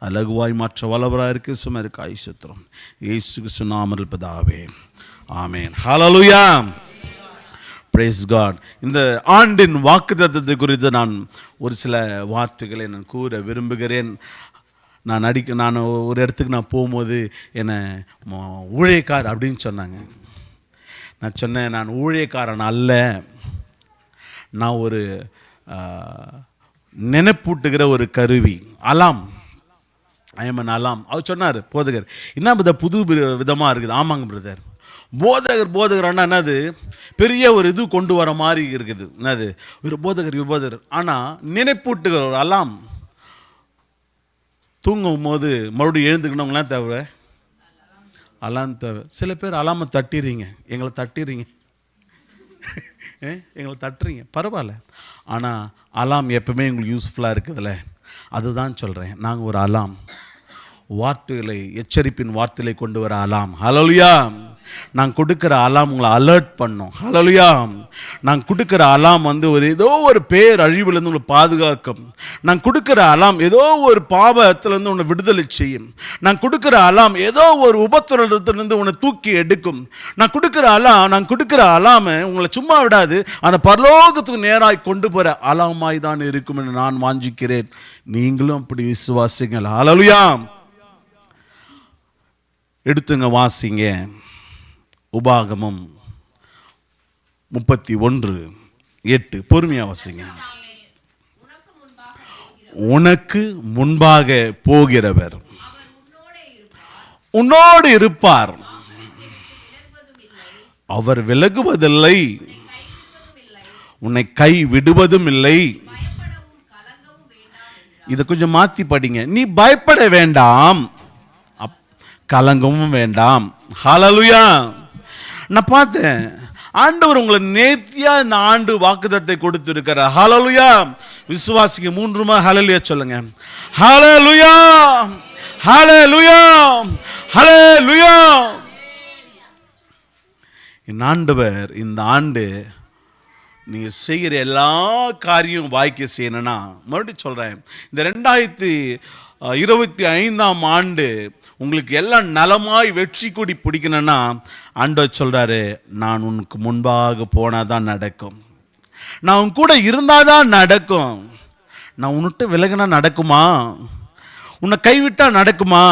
அலகுவாய் மாற்ற வல்லவராக இருக்கு சும்மா இருக்கு ஆய் சோத்திரம். இயேசு கிறிஸ்து நாமத்தில் பிதாவே, ஆமென். ஹல்லேலூயா. Praise God. இந்த ஆண்டின் வாக்குத்தத்தத்தை குறித்து நான் ஒரு சில வார்த்தைகளை நான் கூற விரும்புகிறேன். நான் ஒரு இடத்துக்கு நான் போகும்போது என்னை ஊழியக்கார் அப்படின்னு சொன்னாங்க. நான் சொன்னேன், நான் ஊழியக்காரன் அல்ல, நான் ஒரு நினைப்பூட்டுகிற ஒரு கருவி, அலாம். ஐயமன் அலாம். அவர் சொன்னார், போதகர் என்ன புது விதமாக இருக்குது. ஆமாங்க பிரதர், போதகர் ஆனால் என்னது பெரிய ஒரு இது கொண்டு வர மாதிரி இருக்குது. என்னது ஒரு போதகர். ஆனால் நினைப்பூட்டுகிற ஒரு அலாம். தூங்கும் போது மறுபடியும் எழுந்துக்கணுங்களாம் தேவை, அலாம் தேவை. சில பேர் அலாமை தட்டிடுறீங்க, எங்களை தட்டுறீங்க, பரவாயில்ல. ஆனால் அலாம் எப்பவுமே உங்களுக்கு யூஸ்ஃபுல்லாக இருக்குதுல்ல, அதுதான் சொல்கிறேன். நாங்கள் ஒரு அலாம், வார்த்தைகளை, எச்சரிப்பின் வார்த்தைகளை கொண்டு வர அலாம். ஹல்லேலூயா. நான் கொடுக்குற அலாம் உங்களை அலர்ட் பண்ணும். ஹல்லேலூயா. நான் கொடுக்குற அலாம் ஏதோ ஒரு பேர் அழிவுலேருந்து உங்களை பாதுகாக்கும். நான் கொடுக்குற அலாம் ஏதோ ஒரு பாவத்திலேருந்து உன்னை விடுதலை செய்யும். நான் கொடுக்குற அலாம் ஏதோ ஒரு உபத்திரத்திலிருந்து உன்னை தூக்கி எடுக்கும். நான் கொடுக்குற அலாமை உங்களை சும்மா விடாது, அந்த பரலோகத்துக்கு நேராய் கொண்டு போகிற அலாமாய் தான் இருக்கும் என்று நான் வாஞ்சிக்கிறேன். நீங்களும் அப்படி விசுவாசிங்கள். ஹல்லேலூயா. எடுத்துங்க வாசிங்க. உபாகமம் 31:8. பொறுமையா வாசிங்க. உனக்கு முன்பாக போகிறவர் உன்னோடு இருப்பார், அவர் விலகுவதில்லை, உன்னை கை விடுவதும் இல்லை. இதை கொஞ்சம் மாத்தி படிங்க. நீ பயப்பட வேண்டாம், கலங்கவும் வேண்டாம். ஹல்லேலூயா. நான் பார்த்தேன், ஆண்டவர் உங்களை நேர்த்தியா இந்த ஆண்டு வாக்குத்தத்தத்தை கொடுத்து இருக்கிறார். ஹல்லேலூயா. விசுவாசிங்க 3 ஹல்லேலூயா சொல்லுங்க. ஹல்லேலூயா, ஹல்லேலூயா, ஹல்லேலூயா. என் ஆண்டவர் இந்த ஆண்டு நீங்க செய்கிற எல்லா காரியம் வாய்க்க செய்யணும்னா, மறுபடியும் சொல்றேன், இந்த 2025ஆம் ஆண்டு உங்களுக்கு எல்லாம் நலமாய் வெற்றி கொடி பிடிக்கணும்னா ஆண்டவர் சொல்றாரு, நான் உனக்கு முன்பாக போனாதான் நடக்கும், நான் உன் கூட இருந்தாதான் நடக்கும். நான் உன்னிட்ட விலகினா நடக்குமா? உன்னை கைவிட்டா நடக்குமா?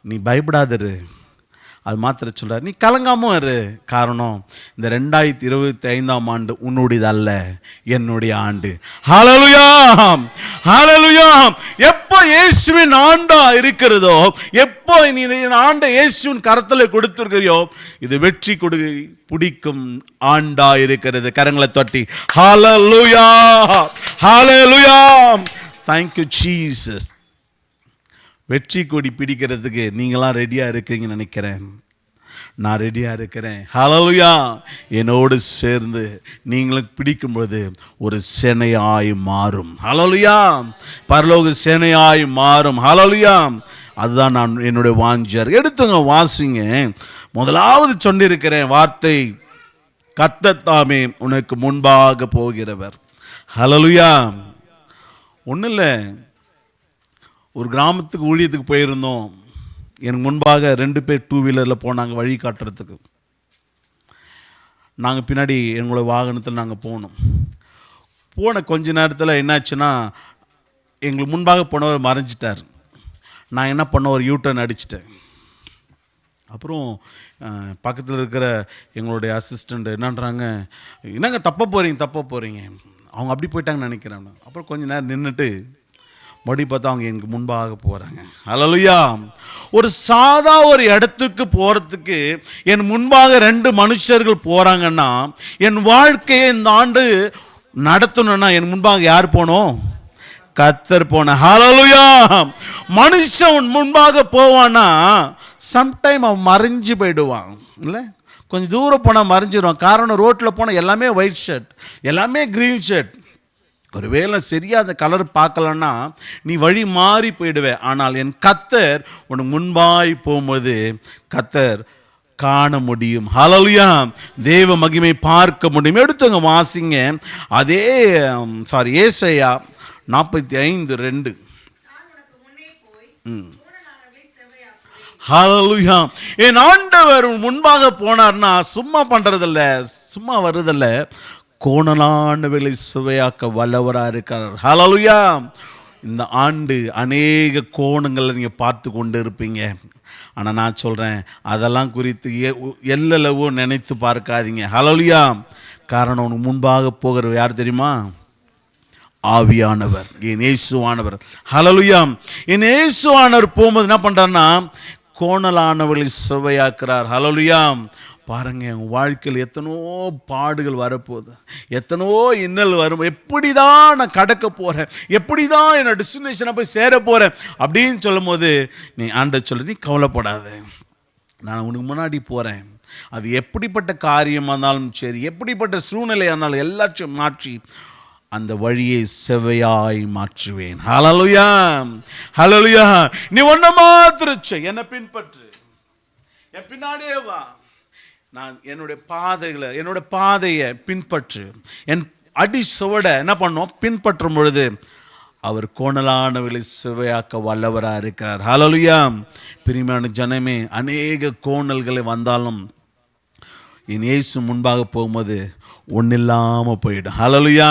நீ பயப்படாதரு. அது மாத்திர சொல்றாரு, நீ கலங்காம இரு. காரணம், இந்த 2025ஆம் ஆண்டு உன்னுடையது அல்ல, என்னுடைய ஆண்டு. ஹல்லேலூயா, ஹல்லேலூயா. எப்போ இயேசுவின் ஆண்டா இருக்கிறதோ, எப்போ நீ இந்த ஆண்டை இயேசுவின் கரத்தில் கொடுத்திருக்கிறியோ, இது வெற்றி பிடிக்கும் ஆண்டா இருக்கிறது. கரங்களை தட்டி ஹல்லேலூயா, ஹல்லேலூயா. Thank you Jesus. வெற்றி கொடி பிடிக்கிறதுக்கு நீங்களாம் ரெடியாக இருக்கிறீங்கன்னு நினைக்கிறேன். நான் ரெடியாக இருக்கிறேன். ஹல்லேலூயா. என்னோடு சேர்ந்து நீங்களும் பிடிக்கும்போது ஒரு சேனையாய் மாறும். ஹல்லேலூயா. பரலோக சேனையாய் மாறும். ஹல்லேலூயா. அதுதான் நான் என்னுடைய வாஞ்சர். எடுத்துங்க வாசிங்க. முதலாவது சொல்லியிருக்கிறேன் வார்த்தை, கர்த்தர் தாமே உனக்கு முன்பாக போகிறவர். ஹல்லேலூயா. ஒன்றும் இல்லை, ஒரு கிராமத்துக்கு ஊழியத்துக்கு போயிருந்தோம். எனக்கு முன்பாக 2 பேர் 2 வீலரில் போனாங்க வழி காட்டுறதுக்கு. நாங்கள் பின்னாடி எங்களோட வாகனத்தில் நாங்கள் போனோம். போன கொஞ்ச நேரத்தில் என்னாச்சுன்னா, எங்களுக்கு முன்பாக போனவர் மறைஞ்சிட்டார். நான் என்ன பண்ண, ஒரு யூட்டர்ன் அடிச்சிட்டேன். அப்புறம் பக்கத்தில் இருக்கிற எங்களுடைய அசிஸ்டண்ட் என்னன்றாங்க, என்னங்க தப்ப போகிறீங்க. அவங்க அப்படி போயிட்டாங்கன்னு நினைக்கிறேன். அப்புறம் கொஞ்ச நேரம் நின்றுட்டு மறுபடி பார்த்தா அவங்க எனக்கு முன்பாக போகிறாங்க. ஹல்லேலூயா. ஒரு சாதா ஒரு இடத்துக்கு போகிறதுக்கு என் முன்பாக 2 மனுஷர்கள் போகிறாங்கன்னா, என் வாழ்க்கையை இந்த ஆண்டு நடத்தணும்னா என் முன்பாக யார் போனோம்? கர்த்தர் போன. ஹல்லேலூயா. மனுஷன் உன் முன்பாக போவானா, சம்டைம் அவன் மறைஞ்சு போயிடுவான். இல்லை, கொஞ்சம் தூரம் போனால் மறைஞ்சிடுவான். காரணம், ரோட்டில் போனால் எல்லாமே ஒயிட் ஷர்ட், எல்லாமே க்ரீன் ஷர்ட். ஒருவேளை சரியா அந்த கலர் பார்க்கலன்னா நீ வழி மாறி போயிடுவே. ஆனால் என் கர்த்தர் உனக்கு முன்பாய் போகும்போது கர்த்தர் காண முடியும். ஹல்லேலூயா. தேவ மகிமை பார்க்க முடியும். எடுத்துங்க வாசிங்க. அதே ஏசாயா 45:2. ஹல்லேலூயா. என் ஆண்டவர் முன்பாக போனார்னா சும்மா பண்றதில்ல, சும்மா வருதில்ல, கோணலானவைகளை சுவையாக்க வல்லவராக இருக்கிறார். ஹல்லேலூயா. இந்த ஆண்டு அநேக கோணங்களை நீங்கள் பார்த்து கொண்டு இருப்பீங்க. ஆனால் நான் சொல்கிறேன், அதெல்லாம் குறித்து எல்லளவோ நினைத்து பார்க்காதீங்க. ஹல்லேலூயா. காரணம், உனக்கு முன்பாக போகிற யார் தெரியுமா? ஆவியானவர், என் இயேசுவானவர். ஹல்லேலூயா. என் இயேசுவானவர் போகும்போது என்ன பண்ணுறாருன்னா, கோணலானவர்களை சுவையாக்குறார். ஹல்லேலூயா. பாருங்க, உங்கள் வாழ்க்கையில் எத்தனோ பாடுகள் வரப்போகுது, எத்தனோ இன்னல் வரும். எப்படி தான் நான் கடக்க போகிறேன், எப்படி தான் என்னோட டெஸ்டினேஷனை போய் சேர போகிறேன் அப்படின்னு சொல்லும் போது நீ ஆண்டவர் சொல்லு, நீ கவலைப்படாத, நான் உனக்கு முன்னாடி போகிறேன். அது எப்படிப்பட்ட காரியமாக இருந்தாலும் சரி, எப்படிப்பட்ட சூழ்நிலையாக இருந்தாலும் எல்லாத்தையும் மாற்றி அந்த வழியை செவ்வையாய் மாற்றுவேன். ஹல்லேலூயா, ஹல்லேலூயா. நீ ஒன்றை மாத்திரம் செய், என்னை பின்பற்று, என் பின்னாடியே வா. நான் என்னோட பாதையை பின்பற்று. என் அடி சுவடை என்ன பண்ணோம்? பின்பற்றும் பொழுது அவர் கோணலானவர்களை சுவையாக்க வல்லவராக இருக்கிறார். ஹல்லேலூயா. பிரியமான ஜனமே, அநேக கோணல்களை வந்தாலும் என் இயேசு முன்பாக போகும்போது ஒன்றில்லாமல் போயிடும். ஹல்லேலூயா.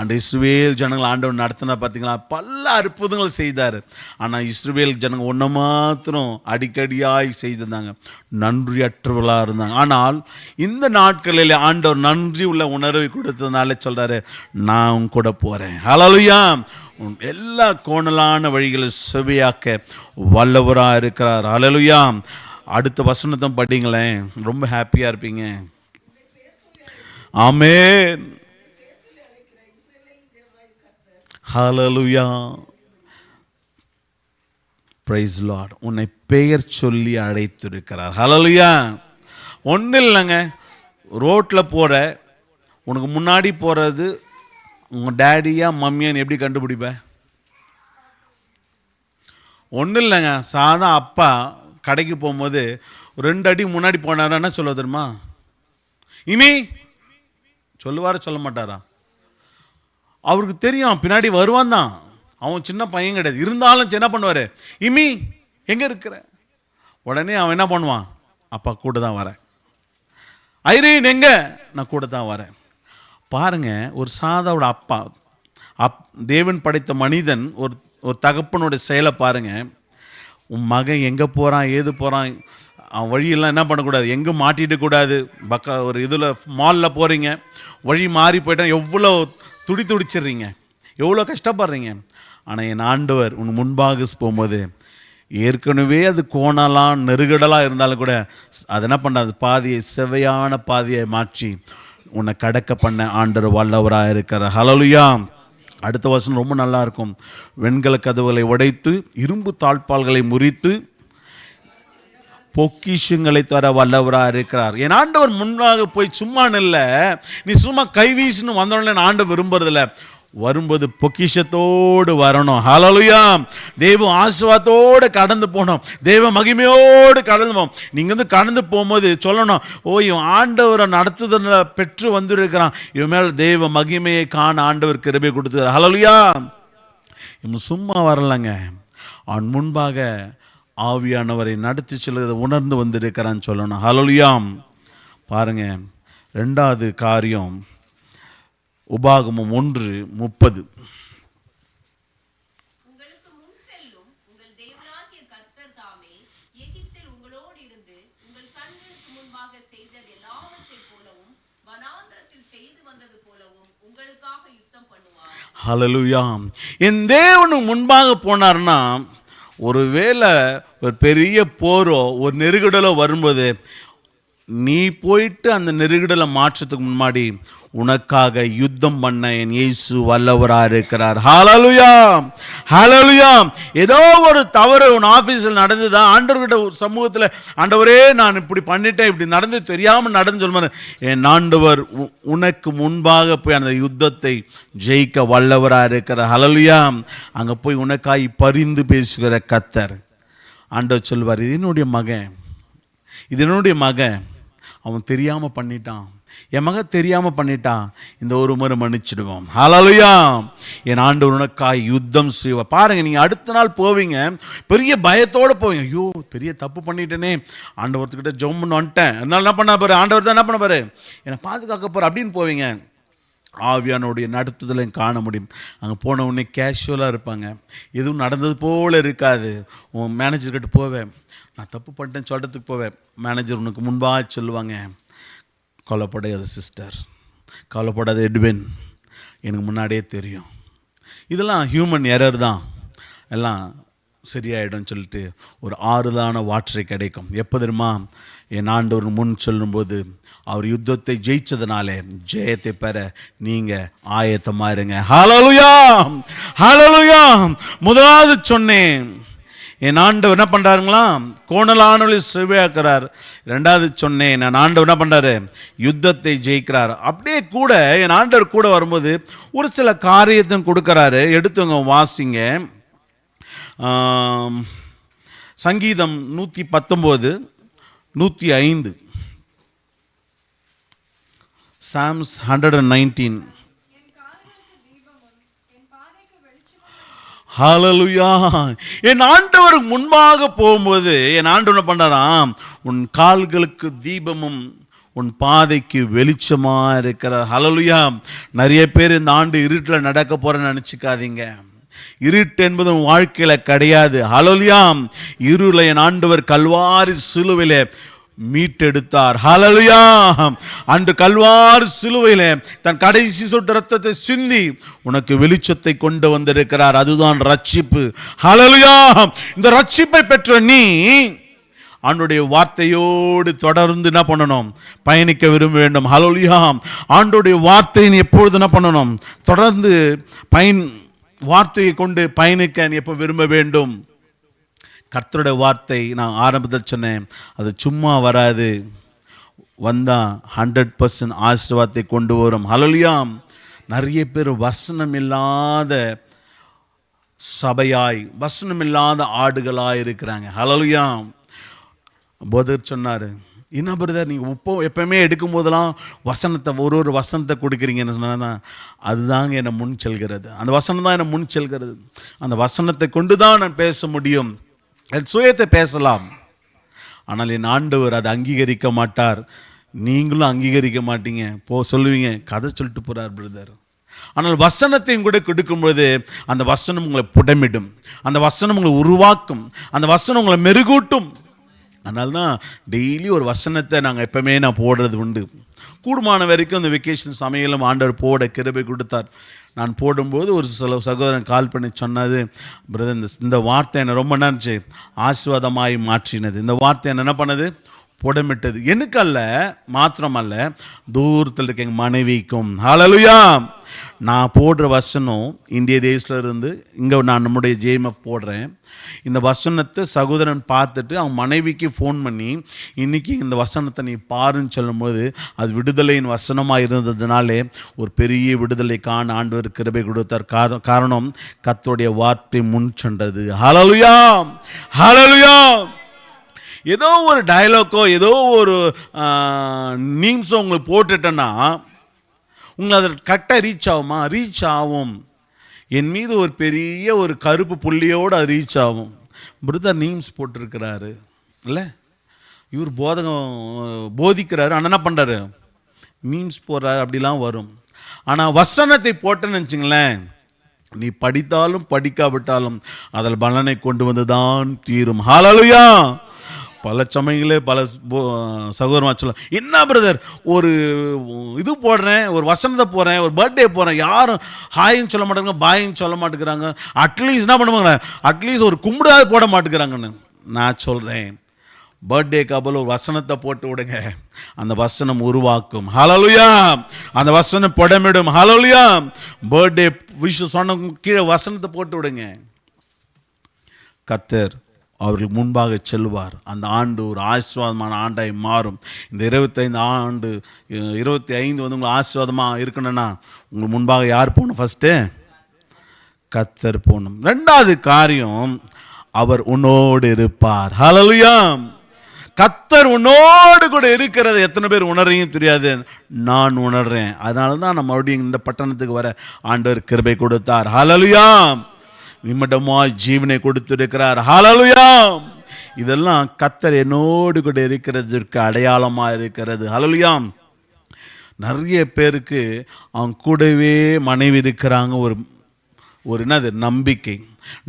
அந்த இஸ்ரவேல் ஜனங்கள் ஆண்டவர் நடத்தினா பார்த்தீங்களா, பல அற்புதங்கள் செய்தார். ஆனால் இஸ்ரவேல் ஜனங்கள் ஒன்று மாத்திரம் அடிக்கடியாய் செய்திருந்தாங்க, நன்றியற்றவர்களாக இருந்தாங்க. ஆனால் இந்த நாட்களில் ஆண்டவர் நன்றி உள்ள உணர்வை கொடுத்ததுனால சொல்கிறாரு, நான் உன் கூட போகிறேன். ஹல்லேலூயா. எல்லா கோணலான வழிகளை செவியாக்க வல்லவராக இருக்கிறார். ஹல்லேலூயா. அடுத்த வசனத்தை படிங்களேன், ரொம்ப ஹாப்பியாக இருப்பீங்க. ஆமென். ஹல்லேலூயா. Praise Lord. உன்னை பெயர் சொல்லி அழைத்திருக்கிறார். ஹல்லேலூயா. ஒன்றும் இல்லைங்க, ரோட்டில் போகிற உனக்கு முன்னாடி போகிறது உங்கள் டேடியா மம்மியான்னு எப்படி கண்டுபிடிப்ப? ஒன்றும் இல்லைங்க, சாதா அப்பா கடைக்கு போகும்போது 2 அடி முன்னாடி போனாரா என்ன சொல்ல தெரியுமா? இமி சொல்லுவார சொல்ல மாட்டாரா? அவருக்கு தெரியும் பின்னாடி வருவான் தான், அவன் சின்ன பையன் கிடையாது. இருந்தாலும் என்ன பண்ணுவார்? இமி எங்கே இருக்கிற? உடனே அவன் என்ன பண்ணுவான்? அப்பா கூட தான் வரேன். ஐரீன் எங்கே? நான் கூட தான் வரேன். பாருங்க, ஒரு சாதாவோட அப்பா, தேவன் படைத்த மனிதன், ஒரு தகப்பனுடைய செயலை பாருங்க. உன் மகன் எங்கே போகிறான், ஏது போகிறான், அவன் வழியெல்லாம் என்ன பண்ணக்கூடாது, எங்கே மாட்டிட்டு கூடாது. ஒரு இதில் மாலில் போகிறீங்க, வழி மாறி போயிட்டான், எவ்வளோ துடிச்சிடுறீங்க, எவ்வளோ கஷ்டப்படுறீங்க. ஆனால் என் ஆண்டவர் உன் முன்பாக போகும்போது ஏற்கனவே அது கோணலாம் நெருகடலாக இருந்தாலும் கூட அது என்ன பண்ணாது, பாதியை செவையான பாதியை மாற்றி உன்னை கடக்க பண்ண ஆண்டவர் வல்லவராக இருக்கிறார். ஹல்லேலூயா. அடுத்த வசனம் ரொம்ப நல்லா இருக்கும். வெண்கல கதவுகளை உடைத்து இரும்பு தாழ்பால்களை முறித்து பொக்கிஷங்களை தர வல்லவராக இருக்கிறார். என் ஆண்டவர் முன்னாக போய் சும்மா இல்லை, நீ சும்மா கைவீசுன்னு வந்தோடனே ஆண்டவர் விரும்புறதில்ல. வரும்போது பொக்கிஷத்தோடு வரணும். ஹல்லேலூயா. தெய்வ ஆசீர்வாதத்தோடு கடந்து போகணும், தெய்வ மகிமையோடு கடந்து போகணும். நீங்கள் வந்து கடந்து போகும்போது சொல்லணும், ஓ இவன் ஆண்டவரை நடத்துதல பெற்று வந்திருக்கிறான், இவன் மேலே தெய்வ மகிமையை காண ஆண்டவர் கிருபை கொடுத்துக்கிறார். ஹல்லேலூயா. இவன் சும்மா வரலைங்க, அவன் முன்பாக ஆவியானவரை நடத்தி செல்வதை உணர்ந்து வந்திருக்கிறான்னு சொல்லணும். ஹல்லேலூயா. பாருங்க, 2வது காரியம் உபாகமம் 1:30. உங்களுக்கு முன் செல்லும் உங்கள் தேவனாகிய கர்த்தர் தாமே எகிப்தில் உங்களோடு இருந்து உங்கள் கண்களுக்கு முன்பாக செய்தது எல்லாவற்றைப் போலவும் வனாந்தரத்தில் செய்து வந்தது போலவும் உங்களுக்காக யுத்தம் பண்ணுவார். ஹல்லேலூயா. என் தேவனுக்கு முன்பாக போனார்னா, ஒருவேளை ஒரு பெரிய போரோ ஒரு நெருக்கடலோ வரும்போது நீ போயிட்டு அந்த நெருக்கடலை மாற்றத்துக்கு முன்னாடி உனக்காக யுத்தம் பண்ண என் இயேசு வல்லவராக இருக்கிறார். ஹல்லேலூயா. ஹல்லேலூயா. ஏதோ ஒரு தவறு உன் ஆஃபீஸில் நடந்துதான் ஆண்டவர்கிட்ட சமூகத்தில், ஆண்டவரே நான் இப்படி பண்ணிட்டேன், இப்படி நடந்து தெரியாமல் நடந்து சொல்லுவார். என் ஆண்டவர் உனக்கு முன்பாக போய் அந்த யுத்தத்தை ஜெயிக்க வல்லவராக இருக்கிறார். ஹல்லேலூயா. அங்கே போய் உனக்காய் பரிந்து பேசுகிற கர்த்தர். ஆண்டவர் சொல்வார், இது என்னுடைய மகன், இது என்னுடைய மகன், அவன் தெரியாமல் பண்ணிட்டான், என் மகன் தெரியாமல் பண்ணிட்டான், இந்த ஒரு முறை மன்னிச்சிடுவோம். ஹல்லேலூயா. என் ஆண்டவர் உனக்காய் யுத்தம் செய்வா. பாருங்கள், நீங்கள் அடுத்த நாள் போவீங்க, பெரிய பயத்தோடு போவீங்க. ஐயோ பெரிய தப்பு பண்ணிட்டேனே, ஆண்டவர்கிட்ட ஜெபம் பண்ண வந்துட்டேன், என்னால் என்ன பண்ண பாரு, ஆண்டவர் தான் என்ன பண்ண பாரு, என்னை பாதுகாக்க போகிற அப்படின்னு போவீங்க. ஆவியானுடைய நடத்துதலையும் காண முடியும். அங்கே போன உடனே கேஷுவலாக இருப்பாங்க, எதுவும் நடந்தது போல் இருக்காது. உன் மேனேஜர்கிட்ட போவேன், நான் தப்பு பண்ணிட்டேன்னு சொல்கிறதுக்கு போவேன். மேனேஜர் உனக்கு முன்பாக சொல்லுவாங்க, கவலைப்படாத சிஸ்டர், கவலைப்படாத எட்வின், எனக்கு முன்னாடியே தெரியும், இதெல்லாம் ஹியூமன் எரர் தான், எல்லாம் சரியாயிடும் சொல்லிட்டு ஒரு ஆறுதலான வார்த்தை கிடைக்கும். எப்போ தெரியுமா? என் ஆண்டவர் முன் சொல்லும்போது அவர் யுத்தத்தை ஜெயிச்சதுனாலே ஜெயத்தை பெற நீங்கள் ஆயத்தமாக இருங்க. ஹல்லேலூயா. ஹல்லேலூயா. முதலாவது சொன்னேன், என் ஆண்டவர் என்ன பண்ணுறாருங்களா, கோணலானவளை செவ்வையாக்குறார். 2வது சொன்னேன், என் ஆண்டவர் என்ன பண்ணுறாரு, யுத்தத்தை ஜெயிக்கிறார். அப்படியே கூட என் ஆண்டவர் கூட வரும்போது ஒரு சில காரியத்தையும் கொடுக்குறாரு. எடுத்துங்க வாசிங்க. சங்கீதம் 119, 105. Psalms 119. ஹல்லேலூயா. என் ஆண்டவருக்கு முன்பாக போகும்போது என் ஆண்டவர் என்ன பண்ணுறாராம், உன் கால்களுக்கு தீபமும் உன் பாதைக்கு வெளிச்சமா இருக்கிறார். ஹல்லேலூயா. நிறைய பேர் இந்த ஆண்டு இருட்டில் நடக்க போறேன்னு நினச்சிக்காதீங்க. இருட்டு என்பது உன் வாழ்க்கையில கிடையாது. ஹல்லேலூயா. இருளை என் ஆண்டவர் கல்வாரி சிலுவையிலே மீட்டெடுத்தார். ஹல்லேலூயா. அன்று கல்வாரி சிலுவையிலே தன் கடைசி சொட்டு ரத்தத்தை சிந்தி உனக்கு வெளிச்சத்தை கொண்டு வந்திருக்கிறார். அதுதான் ரட்சிப்பு. ஹல்லேலூயா. இந்த ரட்சிப்பை பெற்ற நீ ஆண்டுடைய வார்த்தையோடு தொடர்ந்து என்ன பண்ணணும்? பயணிக்க விரும்ப வேண்டும். ஹல்லேலூயா. ஆண்டுடைய வார்த்தையை நீ எப்பொழுது என்ன பண்ணணும்? தொடர்ந்து வார்த்தையை கொண்டு பயணிக்க நீ எப்போ விரும்ப வேண்டும்? கர்த்தருடைய வார்த்தை நான் ஆரம்பத்தில் சொன்னேன், அது சும்மா வராது, வந்தால் 100% ஆசீர்வாதத்தை கொண்டு வரும். ஹல்லேலூயா. நிறைய பேர் வசனம் இல்லாத சபையாய், வசனம் இல்லாத ஆடுகளாய் இருக்கிறாங்க. ஹல்லேலூயா. போதர் சொன்னார், என்ன பிரதர் நீங்கள் எப்பவுமே எடுக்கும் போதெல்லாம் வசனத்தை ஒரு வசனத்தை கொடுக்குறீங்கன்னு சொன்னால் அதுதாங்க என்னை முன் செல்கிறது. அந்த வசனம் தான் என்னை முன் செல்கிறது. அந்த வசனத்தை கொண்டு தான் நான் பேச முடியும். என் சுயத்தை பேசலாம், ஆனால் என் ஆண்டவர் அதை அங்கீகரிக்க மாட்டார். நீங்களும் அங்கீகரிக்க மாட்டீங்க. சொல்லுவீங்க கதை சொல்லிட்டு போகிறார் பிரதர். ஆனால் வசனத்தையும் கூட கொடுக்கும்பொழுது அந்த வசனம் உங்களை புடமிடும், அந்த வசனம் உங்களை உருவாக்கும், அந்த வசனம் உங்களை மெருகூட்டும். அதனால தான் டெய்லி ஒரு வசனத்தை நாங்கள் எப்பவுமே நான் போடுறது உண்டு. கூடுமான வரைக்கும் இந்த வெக்கேஷன் சமையலும் ஆண்டவர் போட கிருபை கொடுத்தார். நான் போடும்போது ஒரு சில சகோதரன் கால் பண்ணி சொன்னது, பிரதர் இந்த வார்த்தை என்னை ரொம்ப நினச்சி ஆசீர்வாதமாய் மாற்றினது. இந்த வார்த்தை என்ன பண்ணது? புடமிட்டது. எனக்கு அல்ல, மாத்திரமல்ல, தூரத்தில் இருக்க எங்கள் மனைவிக்கும். ஹல்லேலூயா. நான் போடுற வசனம் இந்திய தேசத்தில் இருந்து இங்கே நான் நம்முடைய ஜேஎம்எஃப் போடுறேன். இந்த வசனத்தை சகோதரன் பார்த்துட்டு அவன் மனைவிக்கு ஃபோன் பண்ணி, இன்றைக்கி இந்த வசனத்தை நீ பாருன்னு சொல்லும்போது அது விடுதலையின் வசனமாக இருந்ததுனாலே ஒரு பெரிய விடுதலை காண ஆண்டவர் கிருபை கொடுத்தார். காரணம் கர்த்தருடைய வார்த்தை முன் சென்றது. ஹல்லேலூயா. ஹல்லேலூயா. ஏதோ ஒரு டயலாக்கோ ஏதோ ஒரு நீம்ஸோ உங்களுக்கு போட்டுட்டேன்னா உங்களை அது கரெக்டாக ரீச் ஆகுமா? ரீச் ஆகும். என் மீது ஒரு பெரிய ஒரு கருப்பு புள்ளியோடு அது ரீச் ஆகும். பிரதர் நீம்ஸ் போட்டிருக்கிறாரு இல்லை, இவர் போதிக்கிறாரு, ஆனால் என்ன பண்ணுறாரு? மீம்ஸ் போடுறாரு, அப்படிலாம் வரும். ஆனால் வசனத்தை போட்டேன்னு வச்சுங்களேன், நீ படித்தாலும் படிக்காவிட்டாலும் அதில் பலனை கொண்டு வந்து தான் தீரும். ஹல்லேலூயா. பல சமயங்களே பல சகோதரமாக சொல்ல, என்ன பிரதர் ஒரு இது போடுறேன், ஒரு வசனத்தை போடுறேன், ஒரு பர்த்டே போடுறேன், யாரும் ஹாயின்னு சொல்ல மாட்டேங்க, பாயின்னு சொல்ல மாட்டேங்கிறாங்க, அட்லீஸ்ட் என்ன பண்ணுவாங்க, அட்லீஸ்ட் ஒரு கும்பிடாது போட மாட்டேங்கிறாங்கன்னு. நான் சொல்கிறேன், பர்த்டே கபல் ஒரு வசனத்தை போட்டு விடுங்க, அந்த வசனம் உருவாக்கும். ஹல்லேலூயா. அந்த வசனம் புடமிடும். ஹல்லேலூயா. பர்த்டே விஷ் சொன்ன கீழே வசனத்தை போட்டு விடுங்க. கர்த்தர் அவர்களுக்கு முன்பாக செல்வார். அந்த ஆண்டு ஒரு ஆசீர்வாதமான ஆண்டாய் மாறும். இந்த 25 வந்து உங்களுக்கு ஆசீர்வாதமாக இருக்கணும்னா உங்களுக்கு முன்பாக யார் போகணும்? ஃபஸ்ட்டு கர்த்தர் போகணும். ரெண்டாவது காரியம், அவர் உன்னோடு இருப்பார். ஹல்லேலூயா. கர்த்தர் உன்னோடு கூட இருக்கிறது எத்தனை பேர் உணர்றீங்க தெரியாது, நான் உணர்றேன். அதனால தான் நம்ம மறுபடியும் இந்த பட்டணத்துக்கு வர ஆண்டவர் கிருபை கொடுத்தார். ஹல்லேலூயா. விமடமாய் ஜீவனை கொடுத்திருக்கிறார். ஹல்லேலூயா. இதெல்லாம் கர்த்தர் என்னோடு கூட இருக்கிறதுக்கு அடையாளமாக இருக்கிறது. ஹல்லேலூயா. நிறைய பேருக்கு அவங்க கூடவே மனைவி இருக்கிறாங்க, ஒரு என்னது நம்பிக்கை.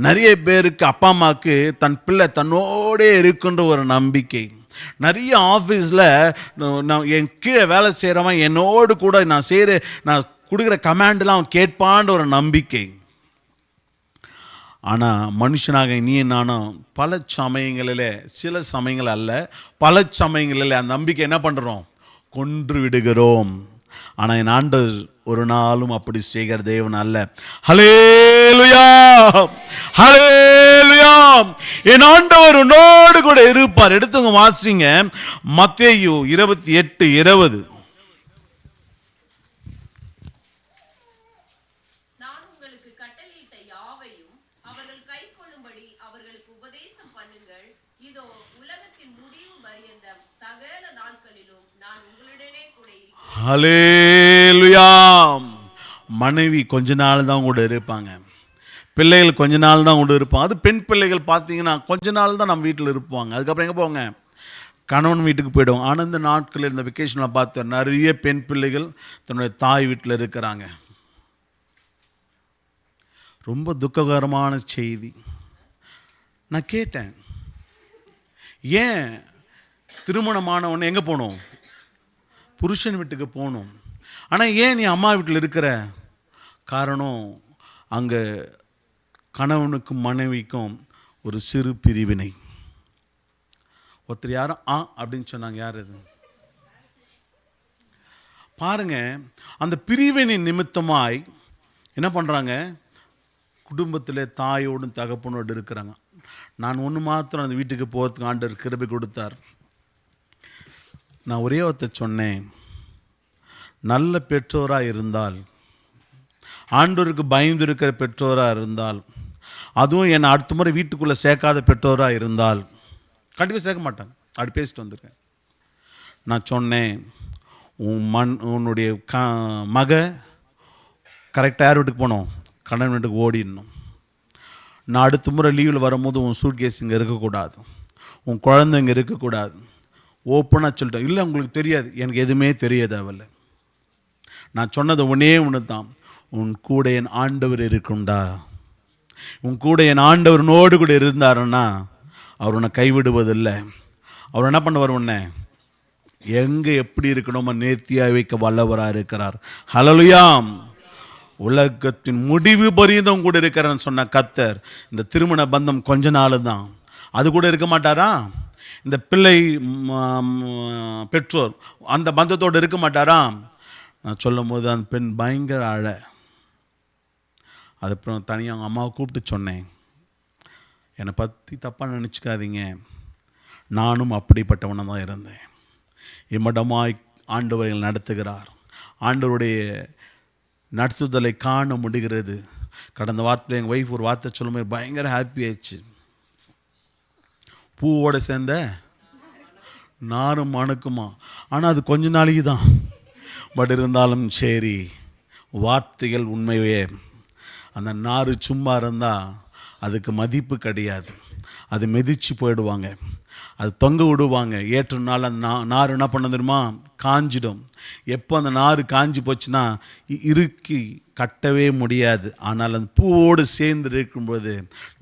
நிறைய பேருக்கு அப்பா அம்மாவுக்கு தன் பிள்ளை தன்னோடே இருக்குன்ற ஒரு நம்பிக்கை. நிறைய ஆஃபீஸில் என் கீழே வேலை செய்கிறவன் என்னோடு கூட நான் கொடுக்குற கமாண்டெலாம் அவன் கேட்பான்ற ஒரு நம்பிக்கை. ஆனால் மனுஷனாக நீ நானும் பல சமயங்களில், சில சமயங்கள் அல்ல, பல சமயங்களில் அந்த நம்பிக்கை என்ன பண்ணுறோம்? கொன்று விடுகிறோம். ஆனால் என் ஆண்டவர் ஒரு நாளும் அப்படி செய்கிற தேவன் அல்ல. ஹல்லேலூயா. ஹல்லேலூயா. என் ஆண்டவர் உன்னோடு கூட இருப்பார். எடுத்துங்க வாசிங்க, மத்தேயு 28:20. ஹல்லேலூயா. மனைவி கொஞ்ச நாள் தான் கூட இருப்பாங்க, பிள்ளைகள் கொஞ்ச நாள் தான் கூட இருப்பாங்க. அது பெண் பிள்ளைகள் பார்த்தீங்கன்னா கொஞ்ச நாள் தான் நம்ம வீட்டில் இருப்பாங்க. அதுக்கப்புறம் எங்கே போவாங்க? கணவன் வீட்டுக்கு போயிடுவாங்க. ஆனால் இந்த நாட்களில் இந்த வெக்கேஷனில் பார்த்தேன் நிறைய பெண் பிள்ளைகள் தன்னுடைய தாய் வீட்டில் இருக்கிறாங்க. ரொம்ப துக்ககரமான செய்தி. நான் கேட்டேன், ஏன் திருமணமானவன் எங்கே போகணும்? புருஷன் வீட்டுக்கு போகணும். ஆனால் ஏன் நீ அம்மா வீட்டில் இருக்கிற? காரணம், அங்கே கணவனுக்கும் மனைவிக்கும் ஒரு சிறு பிரிவினை. ஒருத்தர் யாரும் அப்படின்னு சொன்னாங்க. யார் அது பாருங்க. அந்த பிரிவினை நிமித்தமாய் என்ன பண்ணுறாங்க? குடும்பத்தில் தாயோடும் தகப்பனோடு இருக்கிறாங்க. நான் ஒன்று மாத்திரம் அந்த வீட்டுக்கு போகிறதுக்கு ஆண்டவர் கிருபை கொடுத்தார். நான் ஒரே ஒருத்தர் சொன்னேன், நல்ல பெற்றோராக இருந்தால், ஆண்டவருக்கு பயந்து இருக்கிற பெற்றோராக இருந்தால், அதுவும் என்னை அடுத்த முறை வீட்டுக்குள்ளே சேர்க்காத பெற்றோராக இருந்தால் கண்டிப்பாக சேர்க்க மாட்டாங்க. அப்படி பேசிட்டு வந்திருக்கேன். நான் சொன்னேன், உன்னுடைய மக கரெக்டாக யார் வீட்டுக்கு போனோம்? கணவன் வீட்டுக்கு ஓடிடணும். நான் அடுத்த முறை லீவில் வரும்போது உன் சூட்கேஸ் இங்கே இருக்கக்கூடாது, உன் குழந்தை இங்கே இருக்கக்கூடாது. ஓப்பனாக சொல்லிட்டேன். இல்லை உங்களுக்கு தெரியாது. எனக்கு எதுவுமே தெரியாது அவள். நான் சொன்னது ஒன்று தான், உன் கூட என் ஆண்டவர் இருக்குண்டா. உன் கூட என் ஆண்டவர்னோடு கூட இருந்தாருன்னா அவர் உன்னை கைவிடுவதில்லை. அவர் என்ன பண்ணுவார்? உன்னை எங்கே எப்படி இருக்கணுமோ நேர்த்தியாக வைக்க வல்லவராக இருக்கிறார். ஹல்லேலூயா. உலகத்தின் முடிவு பரியந்தம் கூட இருக்கிறான்னு சொன்ன கர்த்தர், இந்த திருமண பந்தம் கொஞ்ச நாள் தான், அது கூட இருக்க மாட்டாரா? இந்த பிள்ளை பெற்றோர் அந்த பந்தத்தோடு இருக்க மாட்டாரா? நான் சொல்லும் போது அந்த பெண் பயங்கர அழ. அதுக்கப்புறம் தனியாக அவங்க அம்மாவை கூப்பிட்டு சொன்னேன், என்னை பற்றி தப்பாக நினச்சிக்காதீங்க, நானும் அப்படிப்பட்டவனாக தான் இருந்தேன். இம்மடமாய் ஆண்டவர்கள் நடத்துகிறார். ஆண்டவருடைய நடத்துதலை காண முடிகிறது. கடந்த வாரத்தில் எங்கள் ஒய்ஃப் ஒரு வார்த்தை சொல்லும்போது பயங்கர ஹாப்பி ஆயிடுச்சு. பூவோடு சேர்ந்த நாரும் மணக்குமா. ஆனால் அது கொஞ்ச நாளைக்கு தான். பட் இருந்தாலும் சரி, வார்த்தைகள் உண்மையே. அந்த நாறு சும்மா இருந்தால் அதுக்கு மதிப்பு கிடையாது. அது மிதிச்சு போயிடுவாங்க, அது தொங்க விடுவாங்க. ஏற்ற நாள் அந்த நார் என்ன பண்ண தெரியுமா? காஞ்சிடும். எப்போ அந்த நார் காஞ்சி போச்சுன்னா இறுக்கி கட்டவே முடியாது. ஆனால் அந்த பூவோடு சேர்ந்து இருக்கும்போது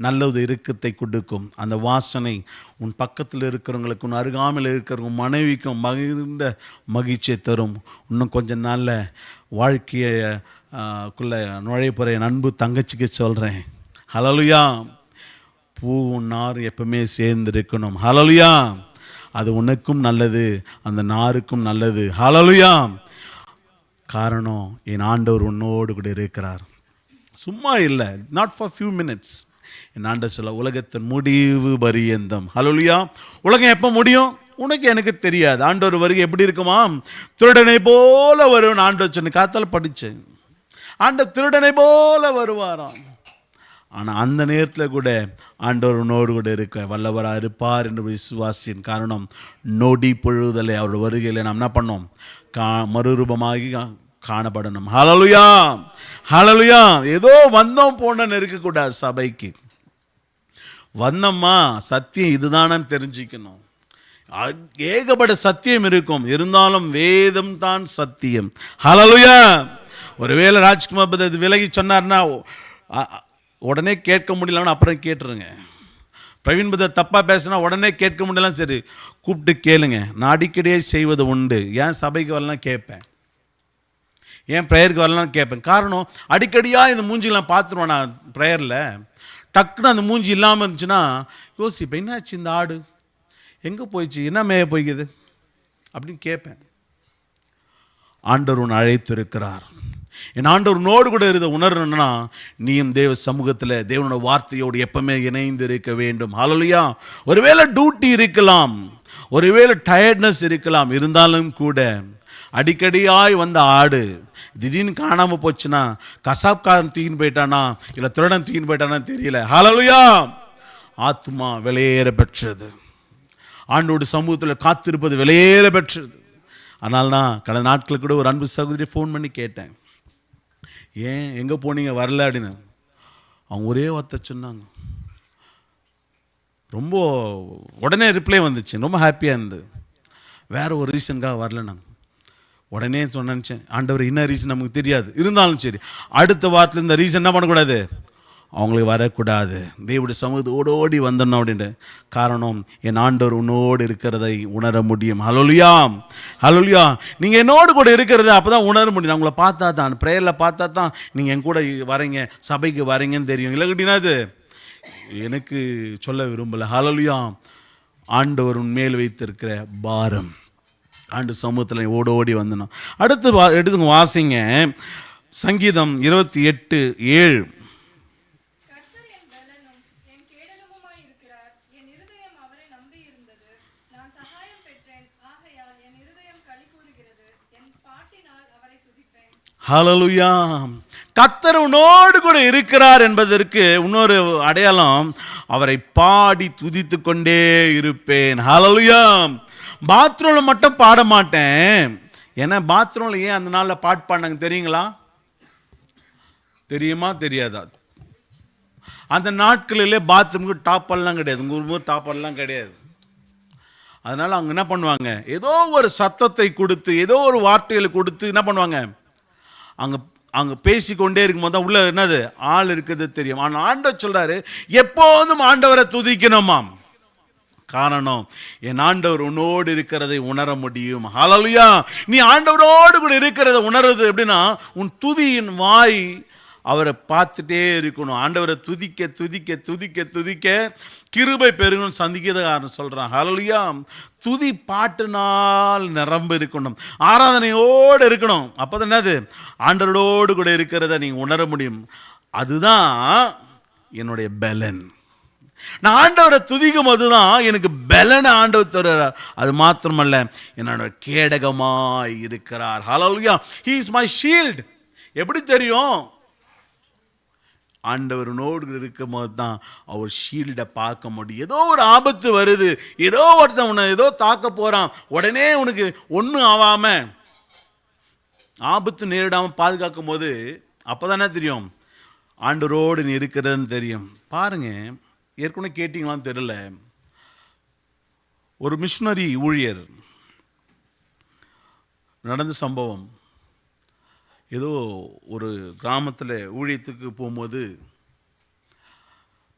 நல்லது இறுக்கத்தை கொடுக்கும். அந்த வாசனை உன் பக்கத்தில் இருக்கிறவங்களுக்கு, உன் அருகாமையில் இருக்கிறவங்க மனைவிக்கும் மகிழ்ந்த மகிழ்ச்சியை தரும். இன்னும் கொஞ்சம் நாளில் வாழ்க்கைக்குள்ளே நுழைப்புற என் அன்பு தங்கச்சிக்கு சொல்கிறேன், ஹல்லேலூயா, பூவும் நாரும் எப்பவுமே சேர்ந்து இருக்கணும். ஹல்லேலூயா. அது உனக்கும் நல்லது, அந்த நாருக்கும் நல்லது. ஹல்லேலூயா. காரணம், என் ஆண்டவர் உன்னோடு கூட இருக்கிறார். சும்மா இல்லை, நாட் ஃபார் ஃபியூ மினிட்ஸ். என் ஆண்டவர் சொல்ல, உலகத்தின் முடிவு பரியந்தம். ஹல்லேலூயா. உலகம் எப்போ முடியும் உனக்கு எனக்கு தெரியாது. ஆண்டவர் வருகை எப்படி இருக்குமா? திருடனை போல வருவன். ஆண்டவர் சொன்ன காத்தால் படித்தேன், ஆண்டவர் திருடனை போல வருவாராம். ஆனால் அந்த நேரத்தில் கூட ஆண்டவர் உன்னோடு கூட இருக்க வல்லவராக இருப்பார் என்று விசுவாசின் காரணம், நொடி பொழுதலை அவருடைய வருகையில் நாம் என்ன பண்ணோம்? மறுரூபமாகி காணப்படணும். ஹல்லேலூயா, ஹல்லேலூயா. ஏதோ வந்தோம் போனன்னு இருக்கக்கூடாது. சபைக்கு வந்தோம்மா, சத்தியம் இதுதானு தெரிஞ்சுக்கணும். ஏகப்பட்ட சத்தியம் இருக்கும், இருந்தாலும் வேதம் தான் சத்தியம். ஹல்லேலூயா. ஒருவேளை ராஜ்குமார் பத்தி விலகி சொன்னார்னா உடனே கேட்க முடியலன்னு அப்புறம் கேட்டுருங்க. பிரவீன் பதர் தப்பாக பேசினா உடனே கேட்க முடியலாம், சரி கூப்பிட்டு கேளுங்க. நான் அடிக்கடியே செய்வது உண்டு. ஏன் சபைக்கு வரலாம் கேட்பேன், ஏன் ப்ரேயருக்கு வரலான்னு கேட்பேன். காரணம், அடிக்கடியாக இந்த மூஞ்சிலாம் பார்த்துருவேன் நான் ப்ரேயரில். டக்குன்னு அந்த மூஞ்சி இல்லாமல் இருந்துச்சுன்னா யோசிப்பேன், என்னாச்சு இந்த ஆடு, எங்கே போயிடுச்சு, என்ன மேய போய்க்குது அப்படின்னு கேட்பேன். ஆண்டவர் உன்னை அழைத்திருக்கிறார். என் ஆண்டவனோடு கூட இருந்த உணரணும்னா நீயும் தேவ சமூகத்தில் தேவனோட வார்த்தையோடு எப்பவுமே இணைந்து இருக்க வேண்டும். ஹல்லேலூயா. ஒருவேளை டியூட்டி இருக்கலாம், ஒருவேளை டயர்ட்னஸ் இருக்கலாம், இருந்தாலும் கூட அடிக்கடியாய் வந்த ஆடு திடீர்னு காணாமல் போச்சுன்னா கசாப்காரன் தூக்கின்னு போயிட்டானா இல்லை திருடன் தூக்கின்னு போயிட்டானா தெரியல. ஹல்லேலூயா. ஆத்மா விலையேற பெற்றது. ஆண்டோட சமூகத்தில் காத்திருப்பது விலையேற பெற்றது. அதனால தான் கடந்த நாட்களுக்கு கூட ஒரு அன்பு சகோதரி ஃபோன் பண்ணி கேட்டேன், ஏன் எங்கே போனீங்க வரல அப்படின்னு. அவங்க ஒரே வார்த்தை சொன்னாங்க, ரொம்ப உடனே ரிப்ளை வந்துச்சு, ரொம்ப ஹாப்பியாக இருந்தது. வேறு ஒரு ரீசனுக்காக வரல. நாங்கள் உடனே நினச்சேன், ஆண்டவர் என்ன ரீசன் நமக்கு தெரியாது, இருந்தாலும் சரி அடுத்த வாரத்தில் இந்த ரீசன் என்ன பண்ணக்கூடாது, அவங்களுக்கு வரக்கூடாது, தேவனுடைய சமூகத்தை ஓடோடி வந்துடணும் அப்படின்ட்டு. காரணம், என் ஆண்டவர் உன்னோடு இருக்கிறதை உணர முடியும். ஹல்லேலூயா, ஹல்லேலூயா. நீங்கள் என்னோடு கூட இருக்கிறத அப்போ தான் உணர முடியும். உங்களை பார்த்தா தான், ப்ரேயரில் பார்த்தா தான் நீங்கள் என் கூட வரீங்க, சபைக்கு வரீங்கன்னு தெரியும். இல்லை கேட்டீங்கன்னா எனக்கு சொல்ல விரும்பலை. ஹல்லேலூயா. ஆண்டவர் உன்மேல் வைத்திருக்கிற பாரம், ஆண்டு சமூகத்தில் ஓடோடி வந்துடணும். அடுத்து எடுத்துங்க, வாசிங்க சங்கீதம் 28:7. ஹல்லேலூயா. கர்த்தர் உன்னோடு கூட இருக்கிறார் என்பதற்கு இன்னொரு அடையாளம், அவரை பாடி துதித்து கொண்டே இருப்பேன். ஹல்லேலூயா. பாத்ரூமில் மட்டும் பாட மாட்டேன். ஏன்னா பாத்ரூமில் ஏன் அந்த நாளில் பாட்டு பாடினாங்க தெரியுங்களா? தெரியுமா தெரியாதா? அந்த நாட்களிலே பாத்ரூமுக்கு டாப்பெல்லாம் கிடையாது, உங்கள் ஊர் டாப்பெல்லாம் கிடையாது. அதனால் அவங்க என்ன பண்ணுவாங்க, ஏதோ ஒரு சத்தத்தை கொடுத்து, ஏதோ ஒரு வார்த்தைகளை கொடுத்து என்ன பண்ணுவாங்க, அங்கே பேசிக்கொண்டே இருக்கும்போது தான் உள்ள என்னது ஆள் இருக்குது தெரியும். ஆனால் ஆண்டவர் சொல்றாரு, எப்போதும் ஆண்டவரை துதிக்கணுமாம். காரணம், என் ஆண்டவர் உன்னோடு இருக்கிறதை உணர முடியும். ஹல்லேலூயா. நீ ஆண்டவரோடு கூட இருக்கிறத உணர்றது எப்படின்னா, உன் துதியின் வாய் அவரை பார்த்துட்டே இருக்கணும். ஆண்டவரை துதிக்க துதிக்க துதிக்க துதிக்க கிருபை பெருகும் சங்கீதக்காரன் சொல்றான். ஹல்லேலூயா. துதி பாட்டுனால் நிரம்ப இருக்கணும், ஆராதனையோடு இருக்கணும். அப்போ என்னது, ஆண்டவரோடு கூட இருக்கிறத நீங்கள் உணர முடியும். அதுதான் என்னுடைய பலன். நான் ஆண்டவரை துதிக்கும் போதுதான் எனக்கு பலனை ஆண்டவர் தருகிறார். அது மாத்திரமல்ல, என்னோட கேடகமாய் இருக்கிறார். Hallelujah. He is my shield. எப்படி தெரியும்? ஆண்டவரோடு இருக்கும் போது தான் அவர் ஷீல்டை பார்க்க முடியும். ஏதோ ஒரு ஆபத்து வருது, ஏதோ ஒருத்தன் உன்னை ஏதோ தாக்க போகிறான், உடனே உனக்கு ஒன்றும் ஆகாமல் ஆபத்து நேரிடாமல் பாதுகாக்கும் போது அப்போ தானே தெரியும் ஆண்டவரோடு நீ இருக்கிறதுன்னு தெரியும். பாருங்க, ஏற்கனவே கேட்டிங்களான்னு தெரியல, ஒரு மிஷனரி ஊழியர் நடந்த சம்பவம். ஏதோ ஒரு கிராமத்தில் ஊழியத்துக்கு போகும்போது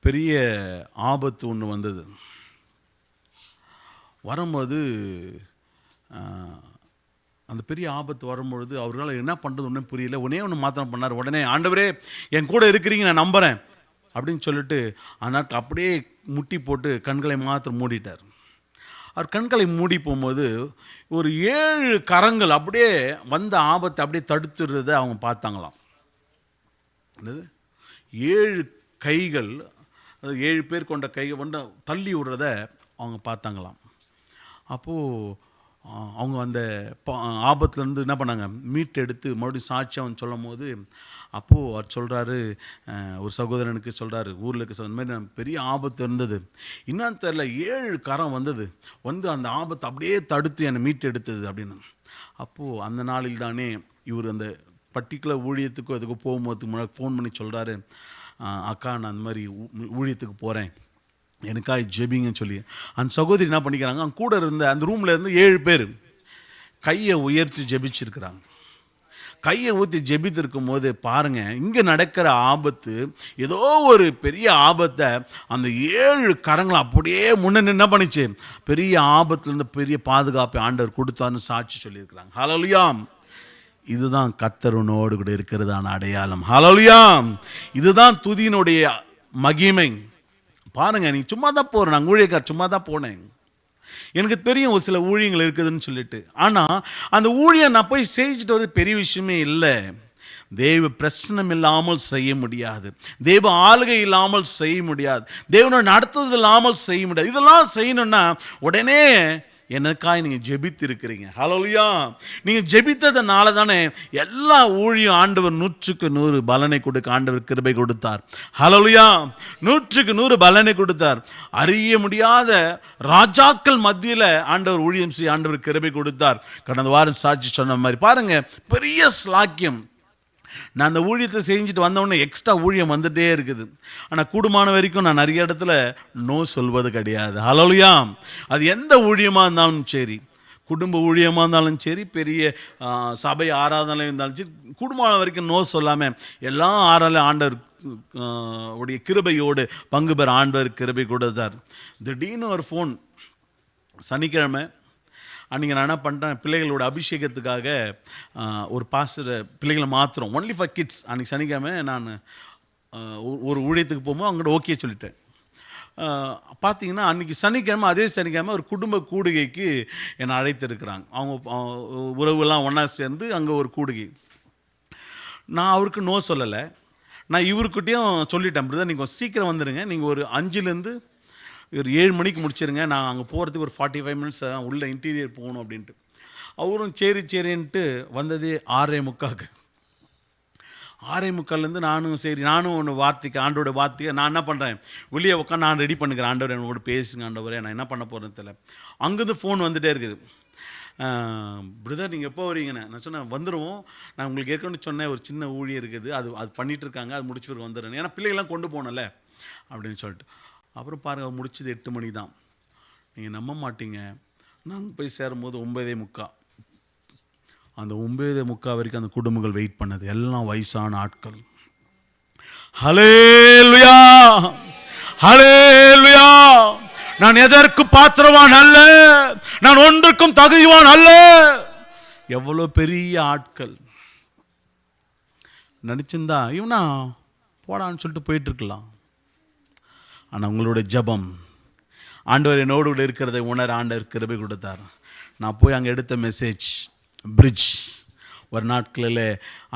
பெரிய ஆபத்து ஒன்று வந்தது. வரும்போது அந்த பெரிய ஆபத்து வரும்பொழுது அவர்களால் என்ன பண்ணுறது ஒன்றும் புரியல. ஒன்று மாத்திரம் பண்ணார். உடனே, ஆண்டவரே என் கூட இருக்கிறீங்க, நான் நம்புகிறேன் அப்படின்னு சொல்லிட்டு அந்த அப்படியே முட்டி போட்டு கண்களை மாத்திரம் மூடிட்டார். அவர் கண்களை மூடி போகும்போது ஒரு 7 கரங்கள் அப்படியே வந்த ஆபத்தை அப்படியே தடுத்துறத அவங்க பார்த்தாங்களாம். 7 கைகள், அது 7 பேர் கொண்ட கைகள் வந்து தள்ளி விடுறத அவங்க பார்த்தாங்களாம். அப்போது அவங்க அந்த ஆபத்துலேருந்து என்ன பண்ணாங்க, மீட்டெடுத்து மறுபடியும் சாட்சி அவன் சொல்லும் போது, அப்போது அவர் சொல்கிறாரு, ஒரு சகோதரனுக்கு சொல்கிறாரு, ஊரில் இருக்க இந்த மாதிரி பெரிய ஆபத்து இருந்தது, என்னன்னு தெரில 7 கரம் வந்தது, வந்து அந்த ஆபத்தை அப்படியே தடுத்து என்னை மீட்டெடுத்தது அப்படின்னு. அப்போது அந்த நாளில் தானே இவர் அந்த பர்டிகுலர் ஊழியத்துக்கு அதுக்கு போகும்போதுக்கு முன்னாடி ஃபோன் பண்ணி சொல்கிறாரு, அக்கா நான் அந்த மாதிரி ஊழியத்துக்கு போகிறேன், எனக்காக ஜெபிங்கன்னு சொல்லி. அந்த சகோதரி என்ன பண்ணிக்கிறாங்க, அவங்க கூட இருந்த அந்த ரூமில் இருந்து 7 பேர் கையை உயர்த்தி ஜெபிச்சிருக்கிறாங்க. கையை ஊற்றி ஜெபித்திருக்கும் போது பாருங்கள், இங்கே நடக்கிற ஆபத்து ஏதோ ஒரு பெரிய ஆபத்தை அந்த 7 கரங்களை அப்படியே முன்னே என்ன பண்ணிச்சு, பெரிய ஆபத்துலேருந்து பெரிய பாதுகாப்பை ஆண்டவர் கொடுத்தான்னு சாட்சி சொல்லியிருக்கிறாங்க. ஹல்லேலூயா. இதுதான் கர்த்தரோடு கூட இருக்கிறதான அடையாளம். ஹல்லேலூயா. இதுதான் துதியினுடைய மகிமை. பாருங்க, நீ சும்மா தான் போகிறேன், நான் ஊழியக்கார் சும்மா தான் போனேன், எனக்கு தெரியும் ஒரு சில ஊழியங்கள் இருக்குதுன்னு சொல்லிட்டு. ஆனால் அந்த ஊழியம் நான் போய் செஞ்சுட்டு வந்து பெரிய விஷயமே இல்லை. தேவ பிரச்சனை இல்லாமல் செய்ய முடியாது, தேவ ஆளுகை இல்லாமல் செய்ய முடியாது, தேவனோட நடத்துதல் இல்லாமல் செய்ய முடியாது. இதெல்லாம் செய்யணும்னா உடனே எனக்காக நீங்கள் ஜெபித்து இருக்கிறீங்க. ஹல்லேலூயா. நீங்கள் ஜெபித்ததுனால தானே எல்லா ஊழியம் ஆண்டவர் 100க்கு 100 பலனை கொடுக்க ஆண்டவர் கிருபை கொடுத்தார். ஹல்லேலூயா. 100க்கு 100 பலனை கொடுத்தார். அறிய முடியாத ராஜாக்கள் மத்தியில் ஆண்டவர் ஊழியம் செய்ய ஆண்டவர் கிருபை கொடுத்தார். கடந்த வாரம் சாட்சி சொன்ன மாதிரி பாருங்க, பெரிய ஸ்லாக்கியம். நான் அந்த ஊழியத்தை செஞ்சுட்டு வந்தவொடனே எக்ஸ்ட்ரா ஊழியம் வந்துகிட்டே இருக்குது. ஆனால் கூடுமான வரைக்கும் நான் நிறைய இடத்துல நோ சொல்வது கிடையாது. ஹல்லேலூயா. அது எந்த ஊழியமாக இருந்தாலும் சரி, குடும்ப ஊழியமாக இருந்தாலும் சரி, பெரிய சபை ஆராதனை இருந்தாலும் சரி, கூடுமான வரைக்கும் நோ சொல்லாமல் எல்லா ஆண்டவர் உடைய கிருபையோடு பங்கு பெற ஆண்டவர் கிருபை கொடுத்தார். திடீர்னு ஒரு ஃபோன் சனிக்கிழமை அன்றைக்கி நான் என்ன பண்ணிட்டேன், பிள்ளைகளோட அபிஷேகத்துக்காக ஒரு பாஸ்டர் பிள்ளைகளை மாத்திரம் ஒன்லி ஃபார் கிட்ஸ். அன்றைக்கி சனிக்கிழமை நான் ஒரு ஊழியத்துக்கு போகும்போது அங்கிட்ட ஓகே சொல்லிட்டேன். பார்த்தீங்கன்னா அன்றைக்கி சனிக்கிழமை, அதே சனிக்கிழமை ஒரு குடும்ப கூடுகைக்கு என்னை அழைத்திருக்கிறாங்க. அவங்க உறவுலாம் ஒன்றா சேர்ந்து அங்கே ஒரு கூடுகை. நான் அவருக்கு நோ சொல்லலை. நான் இவருக்கிட்டையும் சொல்லிட்டேன், பிரதர் நீங்கள் சீக்கிரம் வந்துடுங்க, நீங்கள் ஒரு 5லேருந்து ஒரு 7 மணிக்கு முடிச்சிருங்க, நான் அங்கே போகிறதுக்கு ஒரு 45 மினிட்ஸ் உள்ள இன்டீரியர் போகணும் அப்படின்ட்டு. அவரும் சரின்ட்டு வந்ததே 6:45. 6:45 நானும் ஒன்று வார்த்தைக்கு ஆண்டோட வார்த்தைக்கு நான் என்ன பண்ணுறேன், வெளியே உட்காந்து நான் ரெடி பண்ணுக்கிறேன். ஆண்டவர் என்னோட பேசுங்க ஆண்டவரே, நான் என்ன பண்ண போகிறேன்னு தெரியல. அங்கேருந்து ஃபோன் வந்துகிட்டே இருக்குது. பிரதர் நீங்கள் எப்போ வரீங்கண்ணே? நான் சொன்னேன் வந்துடுவோம், நான் உங்களுக்கு ஏற்கனவே சொன்னேன் ஒரு சின்ன ஊழியம் இருக்குது, அது பண்ணிகிட்ருக்காங்க, அது முடிச்சு பிறகு வந்துடுறேன், ஏன்னா பிள்ளைகள்லாம் கொண்டு போகணும்ல அப்படின்னு சொல்லிட்டு. அப்புறம் பாருங்கள், முடிச்சது 8 மணி தான். நீங்கள் நம்ப மாட்டீங்க, நாங்கள் போய் சேரும்போது 9:45. அந்த 9:45 வரைக்கும் அந்த குடும்பங்கள் வெயிட் பண்ணது, எல்லாம் வயசான ஆட்கள். ஹல்லேலூயா, ஹல்லேலூயா. நான் எதற்கு பாத்திரவான் அல்ல, நான் ஒன்றுக்கும் தகுதிவான் அல்ல. எவ்வளோ பெரிய ஆட்கள். நடிச்சிருந்தா இவனா போடான்னு சொல்லிட்டு போயிட்டு இருக்கலாம். ஆனால் உங்களுடைய ஜெபம், ஆண்டவர் என்னோடு கூட இருக்கிறதை உணர ஆண்டவர் கிருபை கொடுத்தார். நான் போய் அங்கே எடுத்த மெசேஜ் பிரிட்ஜ். ஒரு நாட்களில்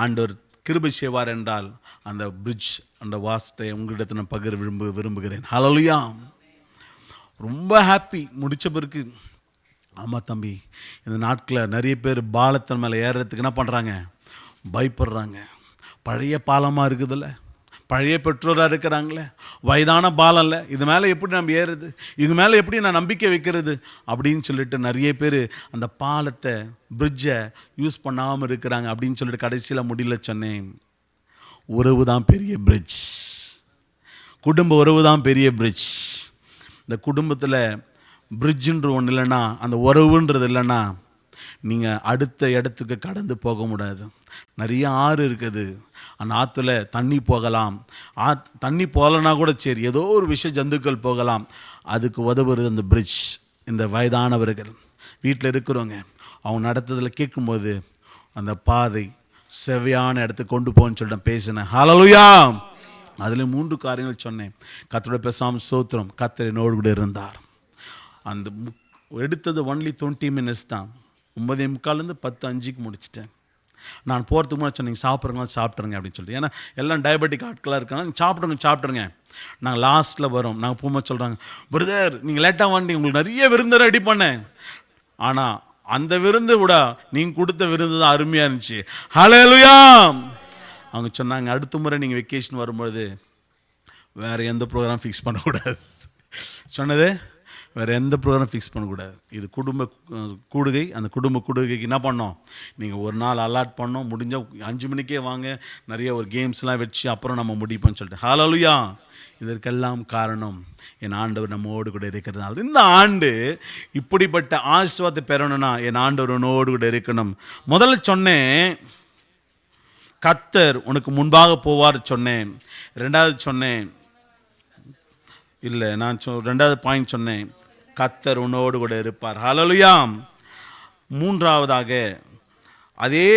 ஆண்டவர் கிருபை செய்வார் என்றால் அந்த பிரிட்ஜ், அந்த வாஸ்தை உங்களிடத்தை நான் பகிர விரும்புகிறேன். ஹல்லேலூயா. ரொம்ப ஹாப்பி. முடித்த பிறகு ஆமாம் தம்பி, இந்த நாட்களில் நிறைய பேர் பாலத்தின் மேலே ஏறுறதுக்கு என்ன பண்ணுறாங்க, பயப்படுறாங்க. பழைய பாலமாக இருக்குதுல்ல, பழைய பெற்றோராக இருக்கிறாங்களே, வயதான பாலம் இல்லை, இது மேலே எப்படி நம்ம ஏறுறது, இது மேலே எப்படி நான் நம்பிக்கை வைக்கிறது அப்படின்னு சொல்லிட்டு நிறைய பேர் அந்த பாலத்தை, பிரிட்ஜை யூஸ் பண்ணாமல் இருக்கிறாங்க. அப்படின்னு சொல்லிட்டு கடைசியில் முடியல சொன்னேன், உறவு தான் பெரிய பிரிட்ஜ், குடும்ப உறவு தான் பெரிய பிரிட்ஜ். இந்த குடும்பத்தில் பிரிட்ஜுன்ற ஒன்று இல்லைன்னா, அந்த உறவுன்றது இல்லைன்னா நீங்கள் அடுத்த இடத்துக்கு கடந்து போக முடியாது. நிறைய ஆறு இருக்குது, அந்த ஆற்றுல தண்ணி போகலாம், தண்ணி போகலன்னா கூட சரி, ஏதோ ஒரு விஷ ஜந்துக்கள் போகலாம். அதுக்கு உதவுறது அந்த பிரிட்ஜ். இந்த வயதானவர்கள் வீட்டில் இருக்கிறவங்க அவங்க நடத்துறதில் கேட்கும்போது அந்த பாதை செவ்வையான இடத்துக்கு கொண்டு போகணும்னு சொல்லிட்டு பேசினேன். ஹல்லேலூயா. அதில் 3 காரியங்கள் சொன்னேன். கர்த்தருடைய பேசாமல் ஸ்தோத்திரம், கர்த்தர் என்னோடு கூட இருந்தார். அந்த எடுத்தது ஒன்லி 20 மினிட்ஸ் தான். 9:45 10:05 முடிச்சிட்டேன். நான் போகிறதுக்கு முன்னாடி சொன்னீங்க சாப்பிட்றவங்களாம் சாப்பிட்ருங்க அப்படின்னு சொல்லிட்டு, ஏன்னா எல்லாம் டயபெட்டிக் ஆட்களாக இருக்காங்க, சாப்பிட்ருங்க. நாங்கள் லாஸ்ட்டில் வரோம். நாங்கள் போகும்போது சொல்கிறாங்க, பிரதர் நீங்கள் லேட்டாக வாண்டி, உங்களுக்கு நிறைய விருந்து ரெடி பண்ணேன், ஆனால் அந்த விருந்து விட நீங்கள் கொடுத்த விருந்து தான் அருமையாக இருந்துச்சு. ஹல்லேலூயா. அவங்க சொன்னாங்க, அடுத்த முறை நீங்கள் வெக்கேஷன் வரும்போது வேறு எந்த ப்ரோக்ராம் ஃபிக்ஸ் பண்ணக்கூடாது. சொன்னது வேறு எந்த ப்ரோக்ராம் ஃபிக்ஸ் பண்ணக்கூடாது. இது குடும்ப கூடுகை. அந்த குடும்ப கூடுகைக்கு என்ன பண்ணோம், நீங்கள் ஒரு நாள் அலாட் பண்ணோம், முடிஞ்சால் 5 மணிக்கே வாங்க, நிறைய ஒரு கேம்ஸ்லாம் வச்சு அப்புறம் நம்ம முடிப்போம்னு சொல்லிட்டு. ஹல்லேலூயா. இதற்கெல்லாம் காரணம் என் ஆண்டவர் நம்மோடு கூட இருக்கிறதுனால. இந்த ஆண்டு இப்படிப்பட்ட ஆசீர்வாதத்தை பெறணும்னா என் ஆண்டவர் உன்னோடு கூட இருக்கணும். முதல்ல சொன்னேன், கர்த்தர் உனக்கு முன்பாக போவார் சொன்னேன். 2வது சொன்னேன், இல்லை நான் 2வது பாயிண்ட் சொன்னேன், கர்த்தர் உன்னோடு கூட இருப்பார். ஹல்லேலூயா. 3வதாக அதே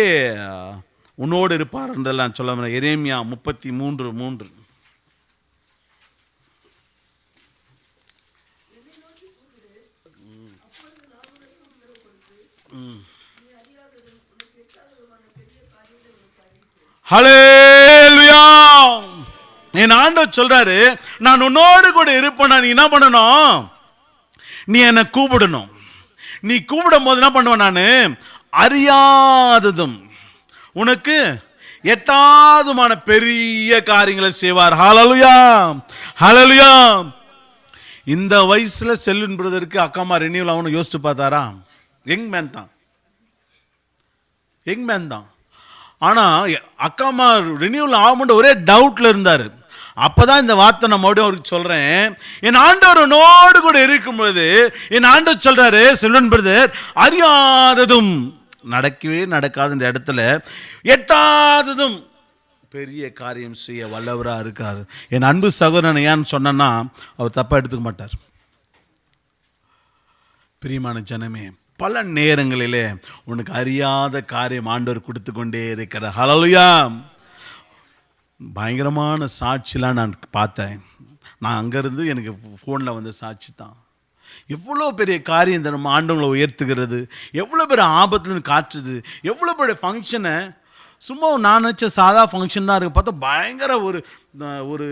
உன்னோடு இருப்பார் என்றெல்லாம் நான் சொல்ல முடியும். எரேமியா 33:3. ஹல்லேலூயா. என் ஆண்டவர் சொல்றாரு, நான் உன்னோடு கூட இருப்பேன். நீ என்ன பண்ணணும், நீ என்னை கூப்பிடணும். நீ கூப்பிடும் போது என்ன பண்ணுவேன், நான் அறியாததும் உனக்கு எட்டாவதுமான பெரிய காரியங்களை செய்வார். ஹல்லேலூயா, ஹல்லேலூயா. இந்த வயசுல செல்வின் பிரதருக்கு அக்காமா ரெனியூல் ஆகணும் யோசிச்சு பார்த்தாரா? யங் மேன் தான். ஆனால் அக்கா அம்மா ரினியூவல் ஆகும்போது ஒரே டவுட்டில் இருந்தார். அப்போதான் இந்த வார்த்தை நான் மறுபடியும் அவருக்கு சொல்கிறேன். என் ஆண்டவர் உன்னோடு கூட இருக்கும்போது என் ஆண்டவர் சொல்கிறாரு, செல்வன் பிரதர், அறியாததும் நடக்கவே நடக்காத இந்த இடத்துல எட்டாததும் பெரிய காரியம் செய்ய வல்லவராக இருக்கார். என் அன்பு சகோதரன் ஏன்னு சொன்னா அவர் தப்பாக எடுத்துக்க மாட்டார். பிரியமான ஜனமே, பல நேரங்களிலே உனக்கு அறியாத காரியம் ஆண்டவர் கொடுத்து கொண்டே இருக்கிறார். ஹல்லேலூயா. பயங்கரமான சாட்சிலாம் நான் பார்த்தேன். நான் அங்கேருந்து எனக்கு ஃபோனில் வந்த சாட்சி தான். எவ்வளோ பெரிய காரியம் இந்த நம்ம ஆண்டவங்களை உயர்த்துகிறது, எவ்வளோ பெரிய ஆபத்துன்னு காட்டுறது, எவ்வளோ பெரிய ஃபங்க்ஷனை சும்மா நான் நினச்ச சாதா ஃபங்க்ஷன் தான் இருக்குது. பார்த்தா பயங்கர ஒரு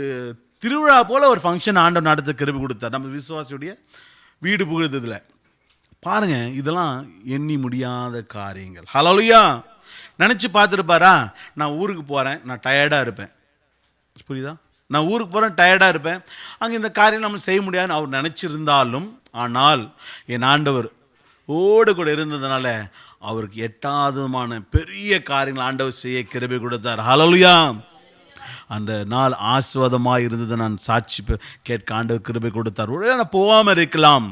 திருவிழா போல் ஒரு ஃபங்க்ஷன் ஆண்டவர் நடத்த கிருபை கொடுத்தார் நம்ம விசுவாசியுடைய வீடு புகுறதுல. பாருங்கள், இதெல்லாம் எண்ணி முடியாத காரியங்கள். ஹல்லேலூயா. நினச்சி பார்த்துருப்பாரா, நான் ஊருக்கு போகிறேன், நான் டயர்டாக இருப்பேன். புரியுதா? நான் ஊருக்கு போகிறேன், டயர்டாக இருப்பேன், அங்கே இந்த காரியம் நம்ம செய்ய முடியாதுன்னு அவர் நினச்சிருந்தாலும், ஆனால் என் ஆண்டவர் ஓடு கூட இருந்ததுனால அவருக்கு எட்டாததுமான பெரிய காரியங்கள் ஆண்டவர் செய்ய கிருபை கொடுத்தார். ஹல்லேலூயா. அந்த நாள் ஆசீர்வாதமாக இருந்தது. நான் சாட்சி கேட்க ஆண்டவர் கிருபை கொடுத்தார். உடனே நான் போகாமல் இருக்கலாம்,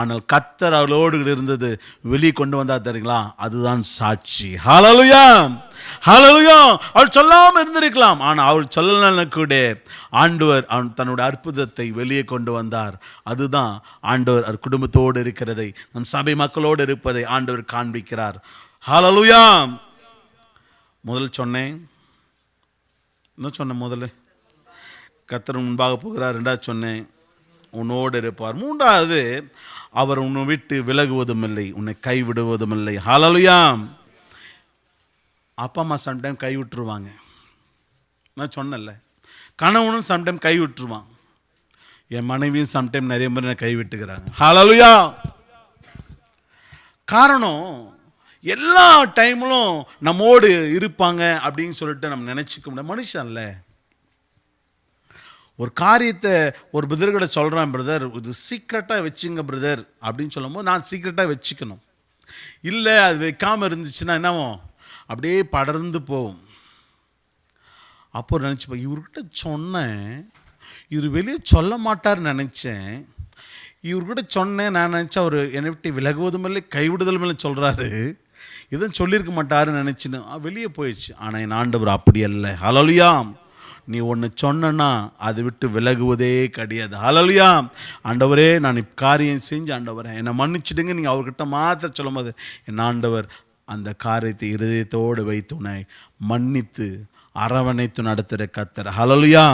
ஆனால் கர்த்தர் அவளோடு இருந்தது வெளியே கொண்டு வந்தார் தெரியுங்களா, அதுதான் சாட்சி. ஹல்லேலூயா. ஹல்லேலூயா. அவள் சொல்லாமல் இருந்திருக்கலாம், ஆனால் அவள் சொல்லலன்னு கூட ஆண்டவர் தன்னுடைய அற்புதத்தை வெளியே கொண்டு வந்தார். அதுதான் ஆண்டவர் குடும்பத்தோடு இருக்கிறதை, நம் சபை மக்களோடு இருப்பதை ஆண்டவர் காண்பிக்கிறார். ஹல்லேலூயா. முதல் சொன்னேன், என்ன சொன்னேன்? முதல்ல கர்த்தர் முன்பாக போகிறார். ரெண்டாவது சொன்னேன், உன்னோடு இருப்பார். மூன்றாவது, அவர் உன்னை விட்டு விலகுவதும் இல்லை, உன்னை கைவிடுவதும் இல்லை. ஹல்லேலூயா. அப்பா அம்மா சம்டைம் கை விட்டுருவாங்க. நான் சொன்னேன்ல, கணவனும் சம்டைம் கை விட்டுருவான். என் மனைவியும் சம்டைம் நிறைய முறை கை விட்டுக்கிறாங்க. ஹல்லேலூயா. காரணம், எல்லா டைம்லும் நம்மோடு இருப்பாங்க அப்படின்னு சொல்லிட்டு நம்ம நினச்சிக்க முடியாது. மனுஷன்ல ஒரு காரியத்தை ஒரு பிரதர்கிட்ட சொல்கிறேன், பிரதர் இது சீக்ரெட்டாக வச்சுங்க பிரதர் அப்படின்னு சொல்லும் போது நான் சீக்ரெட்டாக வச்சுக்கணும். இல்லை அது வைக்காமல் இருந்துச்சுன்னா என்னவும் அப்படியே படர்ந்து போகும். அப்போ நினச்சிப்பேன், இவர்கிட்ட சொன்னேன், இவர் வெளியே சொல்ல மாட்டார்னு நினச்சேன். இவர்கிட்ட சொன்னேன், நான் நினச்சேன் அவர் என்னை விட்டு விலகுவதும் இல்லை கைவிடுதலும் இல்லை சொல்கிறாரு, எதுவும் சொல்லியிருக்க மாட்டாருன்னு நினச்சின்னு வெளியே போயிடுச்சு. ஆனால் என் ஆண்டவர் அப்படி அல்ல. ஹல்லேலூயா. நீ ஒன்று சொன்னா அதை விட்டு விலகுவதே கிடையாது. ஹல்லேலூயா. ஆண்டவரே, நான் காரியம் செஞ்சு ஆண்டவரே என்னை மன்னிச்சிடுங்க நீங்கள் அவர்கிட்ட மாத்திர சொல்லும் போது என் ஆண்டவர் அந்த காரியத்தை இருதயத்தோடு வைத்து உன்னை மன்னித்து அரவணைத்து நடத்துகிற கர்த்தர். ஹல்லேலூயா.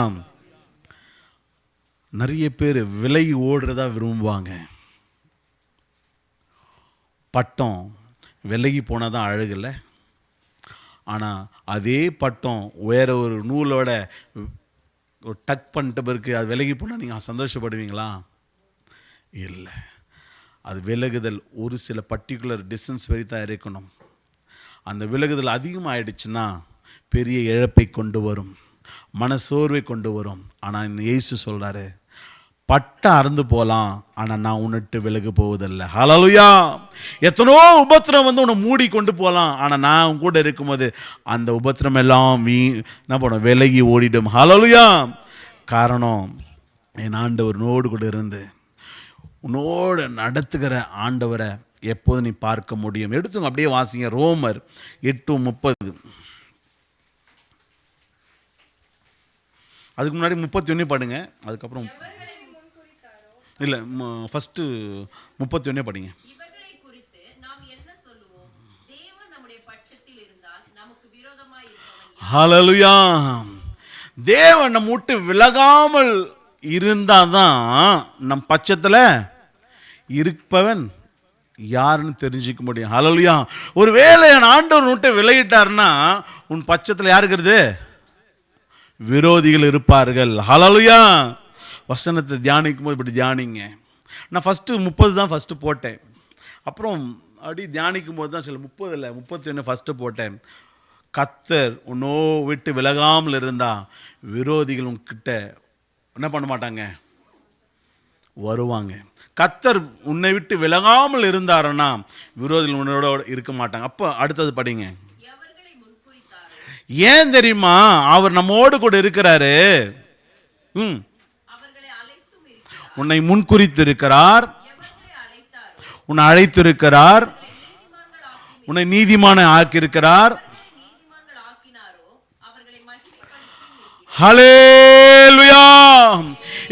நிறைய பேர் விலகி ஓடுறதா விரும்புவாங்க. பட்டம் விலகி போனால் தான் அழகில்லை. ஆனால் அதே பட்டம் வேற ஒரு நூலோட டக் பண்ணிட்ட பிறகு அது விலகி போனால் நீங்கள் சந்தோஷப்படுவீங்களா? இல்லை. அது விலகுதல் ஒரு சில பர்டிகுலர் டிஸ்டன்ஸ் வரைத்தான் இருக்கணும். அந்த விலகுதல் அதிகமாகிடுச்சுன்னா பெரிய இழப்பை கொண்டு வரும், மனசோர்வை கொண்டு வரும். ஆனால் இயேசு சொல்கிறாரு, பட்டை அறந்து போகலாம், ஆனால் நான் உன்னிட்டு விலகு போவதில்லை. ஹல்லேலூயா. எத்தனோ உபத்திரம் உன்னை மூடி கொண்டு போகலாம், ஆனால் நான் உன் கூட இருக்கும்போது அந்த உபத்திரம் எல்லாம் என்ன பண்ணும், விலகி ஓடிடும். ஹல்லேலூயா. காரணம், என் ஆண்டவர் உன்னோடு கூட இருந்து உன்னோடு நடத்துகிற ஆண்டவரை எப்போது நீ பார்க்க முடியும். எடுத்துங்க அப்படியே வாசிங்க, ரோமர் 8:30. அதுக்கு முன்னாடி 31 பாடுங்க, அதுக்கப்புறம் இல்லை ஃபஸ்ட்டு 31 படிங்க. ஹல்லேலூயா. தேவன் நம்ம விட்டு விலகாமல் இருந்தால் தான் நம் பட்சத்தில் இருப்பவன் யாருன்னு தெரிஞ்சிக்க முடியும். ஹல்லேலூயா. ஒரு வேளை என் ஆண்டவர் விட்டு விலகிட்டார்னா உன் பட்சத்தில் யாருக்கிறது? விரோதிகள் இருப்பார்கள். ஹல்லேலூயா. வசனத்தை தியானிக்கும் போது இப்படி தியானிங்க. நான் ஃபஸ்ட்டு 30 தான் ஃபஸ்ட்டு போட்டேன். அப்புறம் அப்படி தியானிக்கும் போது தான் சில 30 இல்லை 31 ஃபஸ்ட்டு போட்டேன். கர்த்தர் உன்னோ விட்டு விலகாமல் இருந்தால் விரோதிகள் உன்கிட்ட என்ன பண்ண மாட்டாங்க, வருவாங்க. கர்த்தர் உன்னை விட்டு விலகாமல் இருந்தாருன்னா விரோதிகள் உன்னோட இருக்க மாட்டாங்க. அப்போ அடுத்தது படிங்க. ஏன் தெரியுமா? அவர் நம்மோடு கூட இருக்கிறாரு. உன்னை முன்குறித்து இருக்கிறார், உன்னை அழைத்திருக்கிறார், உன்னை நீதிமான ஆக்கியிருக்கிறார். ஹல்லேலூயா!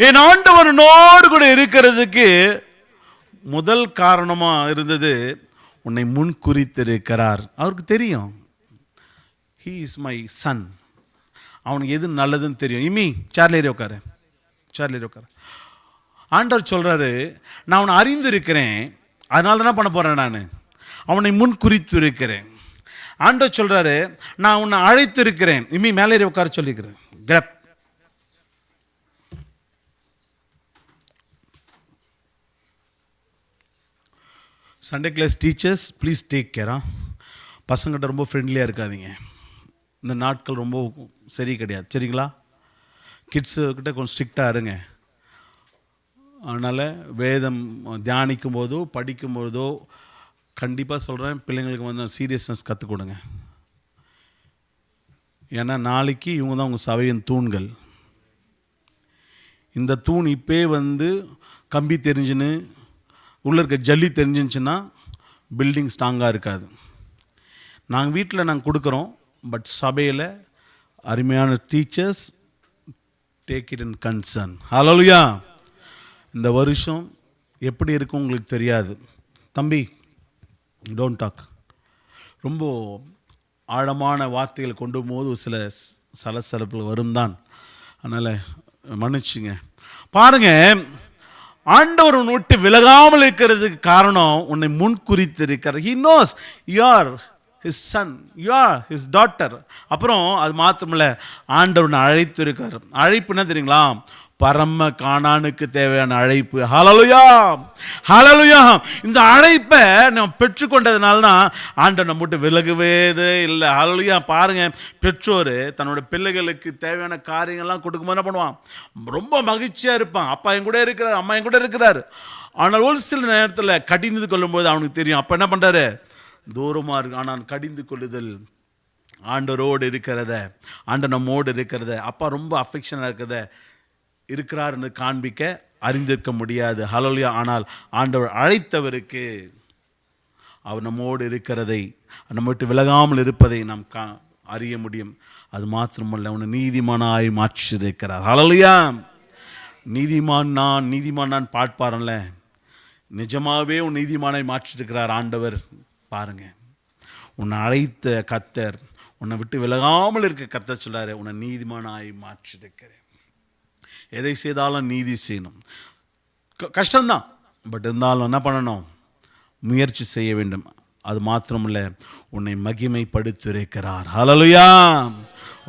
என் ஆண்டவர் உன்னோடு கூட இருக்கிறதுக்கு முதல் காரணமா இருந்தது, உன்னை முன்குறித்திருக்கிறார். அவருக்கு தெரியும், he is my son. அவனுக்கு எது நல்லதுன்னு தெரியும். இமி சேர்ல ஏறி உட்காரு, சேர்ல ஏறி உட்காரு. ஆண்டவர் சொல்றாரு, நான் அவனை அறிந்திருக்கிறேன், அதனால என்ன பண்ண போறேன், நான் அவனை முன் குறித்து இருக்கிறேன். ஆண்டவர் சொல்றாரு, நான் உன்னை அழைத்து இருக்கிறேன். இம்மி மேலே ஏறி உட்கார சொல்லிக்கிறேன். கிரப். Sunday class teachers please take care. பசங்கிட்ட ரொம்ப ஃப்ரெண்ட்லியாக இருக்காதீங்க. இந்த நாட்கள் ரொம்ப சரி கிடையாது, சரிங்களா? கிட்ஸுக்கிட்ட கொஞ்சம் ஸ்ட்ரிக்டாக இருங்க. அதனால் வேதம் தியானிக்கும் போதோ படிக்கும்போதோ கண்டிப்பாக சொல்கிறேன், பிள்ளைங்களுக்கு வந்து சீரியஸ்னஸ் கற்றுக் கொடுங்க. ஏன்னா நாளைக்கு இவங்க தான் உங்கள் சபையின் தூண்கள். இந்த தூண் இப்போ வந்து கம்பி தெரிஞ்சுன்னு உள்ளே இருக்க ஜல்லி தெரிஞ்சிருந்துச்சுன்னா பில்டிங் ஸ்ட்ராங்காக இருக்காது. நாங்கள் வீட்டில் நாங்கள் கொடுக்குறோம், பட் சபையில் அருமையான teachers take it in concern. Hallelujah! இந்த வருஷம் எப்படி இருக்கும் உங்களுக்கு தெரியாது. தம்பி, டோன்ட் டாக். ரொம்ப ஆழமான வார்த்தைகள் கொண்டு போது சில சலசலப்புகள் வரும் தான், அதனால் மன்னிச்சுங்க. பாருங்க, ஆண்டவர் உன்னை விட்டு விலகாமல் இருக்கிறதுக்கு காரணம் உன்னை முன்குறித்து இருக்கிறார். He knows you are his son, you are his daughter. அப்புறம் அது மாத்திரமில்ல, ஆண்டவர் உன்னை அழைத்து இருக்கார். அழைப்பு என்ன தெரியுங்களா? பரம கானானுக்கு தேவையான அழைப்பு. ஹல்லேலூயா! ஹல்லேலூயா! இந்த அழைப்பை நாம் பெற்றுக்கொண்டதுனால தான் ஆண்டவர் நம்ம விட்டு விலகுவேதே இல்லை. ஹல்லேலூயா! பாருங்க, பெற்றோர் தன்னோட பிள்ளைகளுக்கு தேவையான காரியங்கள்லாம் கொடுக்கும்போது என்ன பண்ணுவான்? ரொம்ப மகிழ்ச்சியாக இருப்பான். அப்பா என் கூட இருக்கிறார், அம்மா என் கூட இருக்கிறார். ஆனால் ஒரு சில நேரத்தில் கடிந்து கொள்ளும்போது அவனுக்கு தெரியும், அப்போ என்ன பண்ணுறாரு? தூரமாக இருக்கு. ஆனால் கடிந்து கொள்ளுதல் ஆண்டவரோடு இருக்கிறத, ஆண்டவர் நம்மோடு இருக்கிறத, அப்பா ரொம்ப அஃபெக்ஷனாக இருக்கிறார் என்று காண்பிக்க அறிந்திருக்க முடியாது. ஹல்லேலூயா! ஆனால் ஆண்டவர் அழைத்தவருக்கு அவர் நம்மோடு இருக்கிறதை, நம்ம விட்டு விலகாமல் இருப்பதை நாம் அறிய முடியும். அது மாத்திரமல்ல, உன்னை நீதிமானாய் மாற்றியிருக்கிறார். ஹல்லேலூயா! நீதிமான் நான் பாட்பாரன்ல, நிஜமாகவே உன் நீதிமானாய் மாற்றிருக்கிறார் ஆண்டவர். பாருங்க, உன்னை அழைத்த கர்த்தர், உன்னை விட்டு விலகாமல் இருக்க கர்த்தர் சொல்றாரு, உன்னை நீதிமானாய் மாற்றிருக்கிறேன். எதை செய்தாலும் நீதி செய்யணும். கஷ்டம்தான், பட் இருந்தாலும் என்ன பண்ணணும்? முயற்சி செய்ய வேண்டும். அது மாத்திரமில்ல, உன்னை மகிமைப்படுத்தியிருக்கிறார். ஹல்லேலூயா!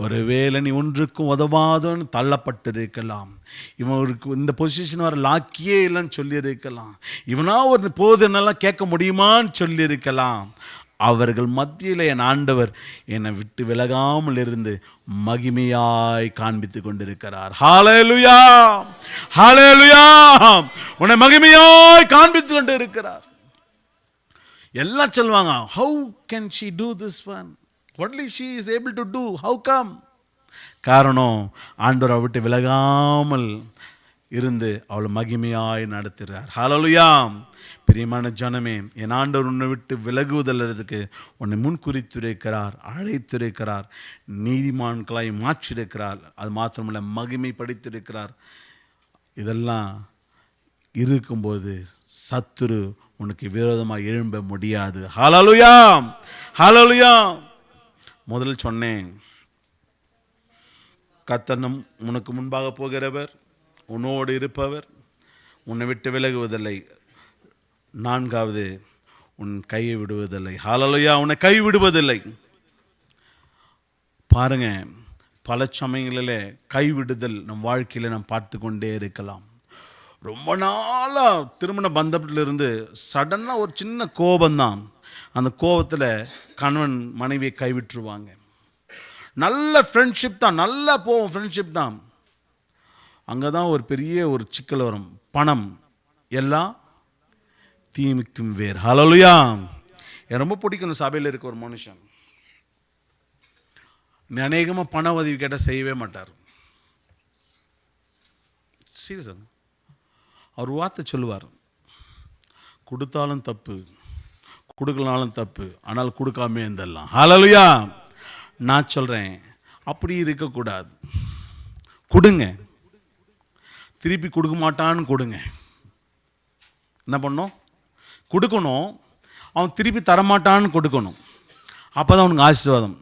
ஒருவேளை நீ ஒன்றுக்கும் உதவாதன்னு தள்ளப்பட்டிருக்கலாம், இவனுக்கு இந்த பொசிஷன் வர லாக்கியே இல்லைன்னு சொல்லியிருக்கலாம், இவனா ஒரு போதுன்னெல்லாம் கேட்க முடியுமான்னு சொல்லியிருக்கலாம். அவர்கள் மத்தியில் என் ஆண்டவர் என்னை விட்டு விலகாமல் இருந்து மகிமையாய் காண்பித்து கொண்டிருக்கிறார். ஹல்லேலூயா! ஹல்லேலூயா! உன்னை மகிமையாய் காண்பித்து கொண்டு இருக்கிறார். எல்லாம் சொல்லுவாங்க, how can she do this one? Only she is able to do. How come? காரணம், ஆண்டவரை விட்டு விலகாமல் இருந்து அவளை மகிமையாய் நடத்துகிறார். ஹல்லேலூயா! பிரியமான ஜனமே, என் ஆண்டவர் உன்னை விட்டு விலகுவதற்கு உன்னை முன்குறித்திருக்கிறார், அழைத்திருக்கிறார், நீதிமான்களாய் மாற்றிருக்கிறார். அது மாத்திரமல்ல, மகிமைப்படுத்தியிருக்கிறார். இதெல்லாம் இருக்கும்போது சத்துரு உனக்கு விரோதமாக எழும்ப முடியாது. ஹல்லேலூயா! ஹல்லேலூயா! முதல் சொன்னேன், கர்த்தர் உனக்கு முன்பாக போகிறவர், உன்னோடு இருப்பவர், உன்னை விட்டு விலகுவதில்லை. நான்காவது, உன் கையை விடுவதில்லை. ஹல்லேலூயா! உன்னை கை விடுவதில்லை. பாருங்க, பல சமயங்களில் கைவிடுதல் நம் வாழ்க்கையில் நாம் பார்த்து கொண்டே இருக்கலாம். ரொம்ப நாளாக திருமண பந்தத்திலிருந்து சடனாக ஒரு சின்ன கோபம்தான், அந்த கோபத்தில் கணவன் மனைவியை கைவிட்டுருவாங்க. நல்ல ஃப்ரெண்ட்ஷிப் தான், நல்லா போகும் ஃப்ரெண்ட்ஷிப் தான், அங்கே தான் ஒரு பெரிய ஒரு சிக்கல் வரும். பணம் எல்லாம் தீமைக்கும் வேர். ஹல்லேலூயா! எனக்கு ரொம்ப பிடிக்கும் இந்த சபையில் இருக்க ஒரு மனுஷன். நீ அநேகமாக பண உதவி கேட்டால் செய்யவே மாட்டார். சீரியஸா அவர் வார்த்தை சொல்லுவார், கொடுத்தாலும் தப்பு, கொடுக்கலனாலும் தப்பு, ஆனால் கொடுக்காமே இருந்தெல்லாம். ஹல்லேலூயா. நான் சொல்கிறேன், அப்படி இருக்கக்கூடாது. கொடுங்க, திருப்பி கொடுக்க மாட்டான்னு கொடுங்க. என்ன பண்ணணும்? கொடுக்கணும். அவன் திருப்பி தரமாட்டான்னு கொடுக்கணும். அப்போ தான் அவனுக்கு ஆசீர்வாதம்.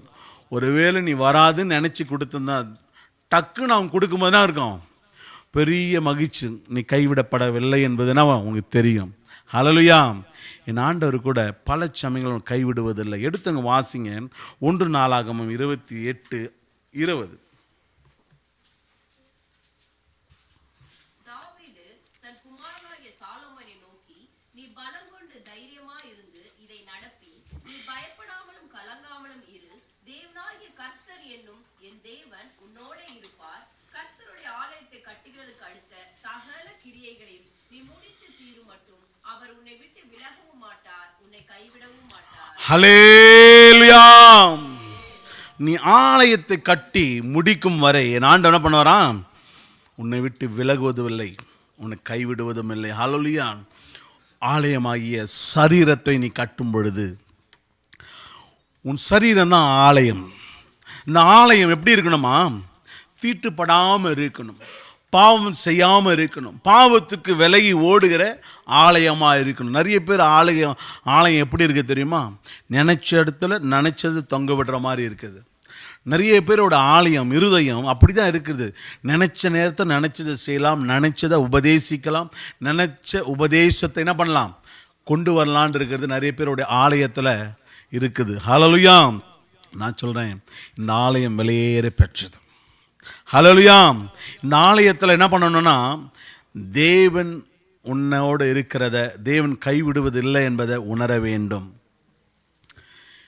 ஒருவேளை நீ வராதுன்னு நினச்சி கொடுத்துருந்தா டக்குன்னு அவன் கொடுக்கும்போது தான் இருக்கும் பெரிய மகிழ்ச்சி, நீ கைவிடப்படவில்லை என்பதுனா உங்களுக்கு தெரியும். ஹல்லேலூயா. என் ஆண்டவர் கூட பல சமயங்களும் கைவிடுவதில்லை. எடுத்துங்க வாசிங்க 1 நாளாகமம் 28:20. தாவீது தன் குமாரனாகிய சாலொமோனை நோக்கி, நீ பலங்கொண்டு தைரியமாய் இருந்து இதை நடப்பி, நீ பயப்படாமலும் கலங்காமலும் இரு. தேவனாகிய கர்த்தர் என்னும் என் தேவன் உன்னோட இருப்பார். கர்த்தருடைய ஆலயத்தை கட்டுகிறதுக்கு அடுத்த சகல கிரியைகளையும் நீ முடித்து தீரும் மட்டும் அவர் உன்னை விட்டு விலகவும் மாட்டார், உன்னை கைவிடவும் மாட்டார். ஹல்லேலூயா. நீ ஆலயத்தை கட்டி முடிக்கும் வரை என் ஆண்டவர் என்ன பண்ணுவாராம்? உன்னை விட்டு விலகுவதும் இல்லை, உன்னை கைவிடுவதும் இல்லை. ஹல்லேலூயா. ஆலயமாகிய சரீரத்தை நீ கட்டும் பொழுது, உன் சரீரம் தான் ஆலயம். இந்த ஆலயம் எப்படி இருக்கணுமா? தீட்டுப்படாமல் இருக்கணும், பாவம் செய்யாமல் இருக்கணும், பாவத்துக்கு விலகி ஓடுகிற ஆலயமாக இருக்கணும். நிறைய பேர் ஆலயம் எப்படி இருக்குது தெரியுமா? நினைச்ச இடத்துல நினைச்சது தொங்க விடுற மாதிரி இருக்குது. நிறைய பேரோட ஆலயம் இருதயம் அப்படி தான் இருக்குது. நினச்ச நேரத்தை நினச்சதை செய்யலாம், நினச்சதை உபதேசிக்கலாம், நினச்ச உபதேசத்தை என்ன பண்ணலாம், கொண்டு வரலான் இருக்கிறது நிறைய பேருடைய ஆலயத்தில் இருக்குது. ஹல்லேலூயா. நான் சொல்கிறேன், இந்த ஆலயம் விலையேற பெற்றது. ஹல்லேலூயா. இந்த ஆலயத்தில் என்ன பண்ணணும்னா, தேவன் உன்னோடு இருக்கிறத, தேவன் கைவிடுவதில்லை என்பதை உணர வேண்டும்.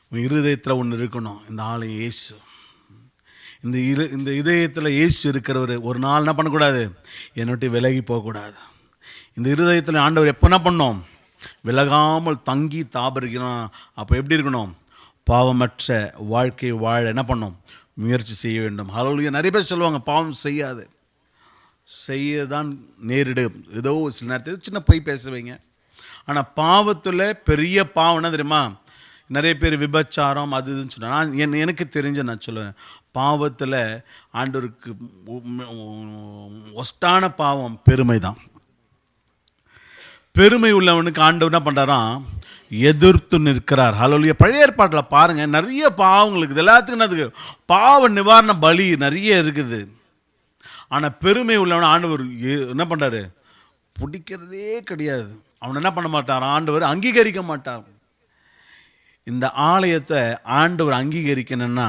உன் இருதயத்தில் ஒன்று இருக்கணும், இந்த ஆலயம் இயேசு. இந்த இதயத்தில் இயேசு இருக்கிறவர் ஒரு நாள் என்ன பண்ணக்கூடாது, என்னை விலகி போகக்கூடாது. இந்த இருதயத்தில் ஆண்டவர் எப்போ என்ன பண்ணோம், விலகாமல் தங்கி தாபரிக்கணும். அப்போ எப்படி இருக்கணும்? பாவமற்ற வாழ்க்கை வாழ என்ன பண்ணோம், முயற்சி செய்ய வேண்டும். ஹல்லேலூயா. நிறைய பேர் சொல்லுவாங்க, பாவம் செய்யாது, செய்யதான் நேரிடும். ஏதோ சில நேரத்தில் சின்ன பொய் பேசுவீங்க. ஆனால் பாவத்தில் பெரிய பாவம் என்ன தெரியுமா? நிறைய பேர் விபச்சாரம் அது இதுன்னு சொன்னால், எனக்கு தெரிஞ்ச நான் சொல்லுவேன், பாவத்தில் ஆண்டவருக்கு ஒஸ்டான பாவம் பெருமை தான். பெருமை உள்ளவனுக்கு ஆண்டவர் என்ன பண்ணுறாராம், எதிர்த்து நிற்கிறார். ஹல்லேலூயா. பழைய ஏற்பாட்டில் பாருங்கள், நிறைய பாவங்களுக்கு எல்லாத்துக்கும் என்னதுக்கு பாவ நிவாரண பலி நிறைய இருக்குது. ஆனால் பெருமை உள்ளவன் ஆண்டவர் என்ன பண்ணுறாரு, பிடிக்கிறதே கிடையாது. அவன் என்ன பண்ண மாட்டார், ஆண்டவர் அங்கீகரிக்க மாட்டார். இந்த ஆலயத்தை ஆண்டவர் அங்கீகரிக்கணும்னா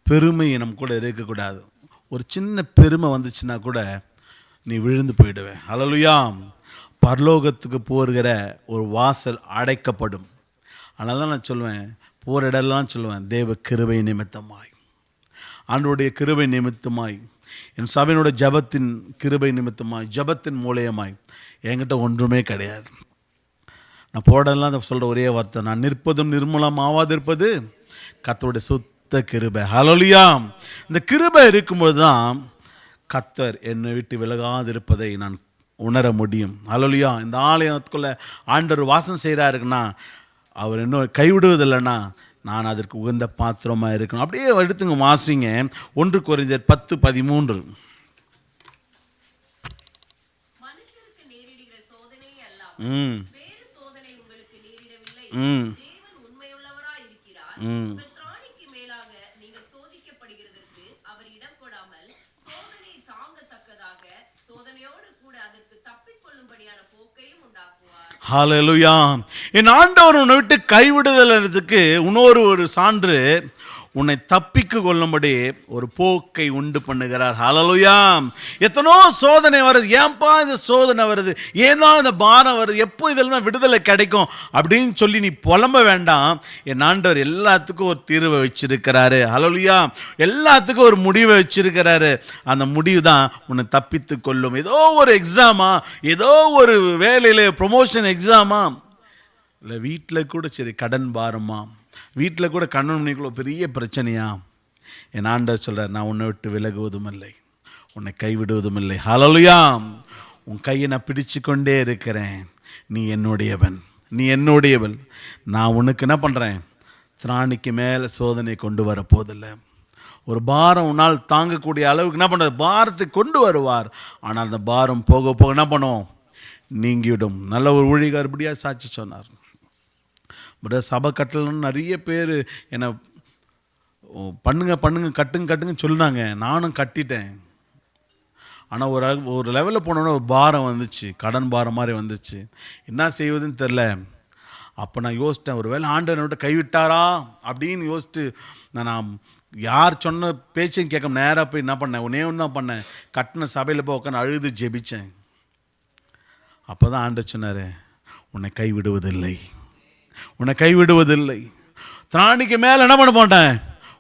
பெருமை நம்ம கூட இருக்கக்கூடாது. ஒரு சின்ன பெருமை வந்துச்சுன்னா கூட நீ விழுந்து போயிடுவேன். ஹல்லேலூயா. பரலோகத்துக்கு போகிற ஒரு வாசல் அடைக்கப்படும். அதனால தான் நான் சொல்லுவேன், போகிற இடம்லாம் சொல்லுவேன், தேவ கிருபை நிமித்தமாய், ஆண்டவருடைய கிருபை நிமித்தமாய், என் சபையினோட ஜபத்தின் கிருபை நிமித்தமாய், ஜபத்தின் மூலியமாய் என்கிட்ட ஒன்றுமே கிடையாது. நான் போடலாம் சொல்கிற ஒரே வார்த்தை, நான் நிற்பதும் நிர்மூலமாவாது இருப்பது கர்த்தருடைய சுத்த கிருபை. ஹல்லேலூயா. இந்த கிருபை இருக்கும்போது தான் கர்த்தர் என்னை விட்டு விலகாது இருப்பதை நான் உணர முடியும். ஹல்லேலூயா. இந்த ஆலயத்துக்குள்ளே ஆண்டவர் வாசம் செய்கிறாருக்குன்னா, அவர் இன்னும் கைவிடுவதில்லைன்னா நான் அதற்கு உகந்த பாத்திரமாக இருக்கணும். அப்படியே எடுத்துங்க வாசிங்க 1 கொரிந்தியர் 10:13. மனுஷருக்கு நேரிடுகிற சோதனை அல்லாமல் ம் வேறு சோதனை உங்களுக்கு நேரிடவில்லை. ம் தேவன் உண்மையுள்ளவராய் இருக்கிறார். உங்கள் திராணிக்கு மேலாக நீங்கள் சோதிக்கப்படுகிறதற்கு அவர் இடம் கொடாமல் சோதனை தாங்கத்தக்கதாக சோதனையோடு கூட அதற்கு தப்பிக்கொள்ளும்படியான போக்கையும் உண்டாக்குவார். ஹல்லேலூயா. என் ஆண்டவர் உன்னை விட்டு கைவிடுதலுக்கு இன்னொரு சான்று, உன்னை தப்பிக்கு கொள்ளும்படி ஒரு போக்கை உண்டு பண்ணுகிறார். ஹல்லேலூயா. எத்தனோ சோதனை வருது, ஏன்பா இந்த சோதனை வருது, ஏன் தான் இந்த பாரம் வருது, எப்போ இதில் தான் விடுதலை கிடைக்கும் அப்படின்னு சொல்லி நீ புலம்ப வேண்டாம். என் ஆண்டவர் எல்லாத்துக்கும் ஒரு தீர்வை வச்சிருக்கிறாரு. ஹல்லேலூயா. எல்லாத்துக்கும் ஒரு முடிவை வச்சிருக்கிறாரு. அந்த முடிவு தான் உன்னை தப்பித்து கொள்ளும். ஏதோ ஒரு எக்ஸாமா, ஏதோ ஒரு வேலையில் ப்ரொமோஷன் எக்ஸாமா, இல்லை வீட்டில் கூட சரி கடன் பாரமா, வீட்டில் கூட கண்ணன் மணிக்குள்ள பெரிய பிரச்சனையா, என் ஆண்டவர் சொல்கிறார், நான் உன்னை விட்டு விலகுவதும் இல்லை, உன்னை கைவிடுவதும் இல்லை. ஹல்லேலூயா. உன் கையை நான் பிடிச்சு கொண்டே இருக்கிறேன். நீ என்னுடையவன், நீ என்னுடையவன். நான் உனக்கு என்ன பண்ணுறேன்? திராணிக்கு மேலே சோதனை கொண்டு வர போதில்லை. ஒரு பாரம் உன்னால் தாங்கக்கூடிய அளவுக்கு என்ன பண்ணுறது? பாரத்தை கொண்டு வருவார். ஆனால் அந்த பாரம் போக போக என்ன பண்ணுவோம்? நீங்கிவிடும். நல்ல ஒரு ஊழியர் இப்படியாக சாட்சி சொன்னார். சபை கட்டலன்னு நிறைய பேர் என்னை பண்ணுங்க பண்ணுங்க கட்டுங்க கட்டுங்க சொன்னாங்க. நானும் கட்டிட்டேன். ஆனால் ஒரு லெவலில் போனோன்னா ஒரு பாரம் வந்துச்சு, கடன் பாரம் மாதிரி வந்துச்சு. என்ன செய்வதுன்னு தெரில. அப்போ நான் யோசித்தேன், ஒரு வேளை ஆண்டவனை விட்டு கைவிட்டாரா அப்படின்னு யோசித்து நான் யார் சொன்ன பேச்சையும் கேட்க நேராக போய் என்ன பண்ணேன்? ஒன்றே ஒன்று தான் பண்ணேன். கட்டின சபையில் போய் உட்காந்து அழுது ஜெபிச்சேன். அப்போ தான் ஆண்டவர் சொன்னார், உன்னை கைவிடுவதில்லை, உன்னை கைவிடுவதில்லை. திராணிக்கு மேலே என்ன பண்ண மாட்டேன்?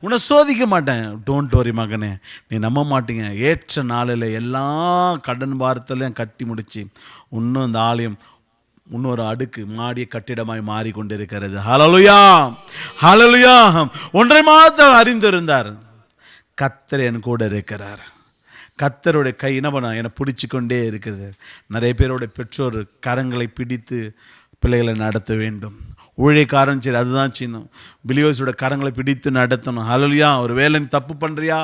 உன்னை சோதிக்க மாட்டேன். டோன்ட் வரி மகனே, நீ நம்ப மாட்டீங்க, ஏற்ற நாளில் எல்லா கடன் பாரத்திலையும் கட்டி முடிச்சு இன்னும் இந்த ஆலயம் இன்னொரு அடுக்கு மாடிய கட்டிடமாய் மாறிக்கொண்டிருக்கிறது. ஹல்லேலூயா, ஹல்லேலூயா. ஒன்றை மாத்திரம் அறிந்திருந்தார், கர்த்தர் என் கூட இருக்கிறார். கர்த்தருடைய கை என்ன பண்ண என்னை பிடிச்சி கொண்டே இருக்குது. நிறைய பேருடைய பெற்றோர் கரங்களை பிடித்து பிள்ளைகளை நடத்த வேண்டும். ஊழியக்காரன் சரி, அதுதான் சின்னம். பிலியோஸோட கரங்களை பிடித்து நடத்தணும். ஹல்லேலூயா. ஒரு வேளை நீ தப்பு பண்ணுறியா,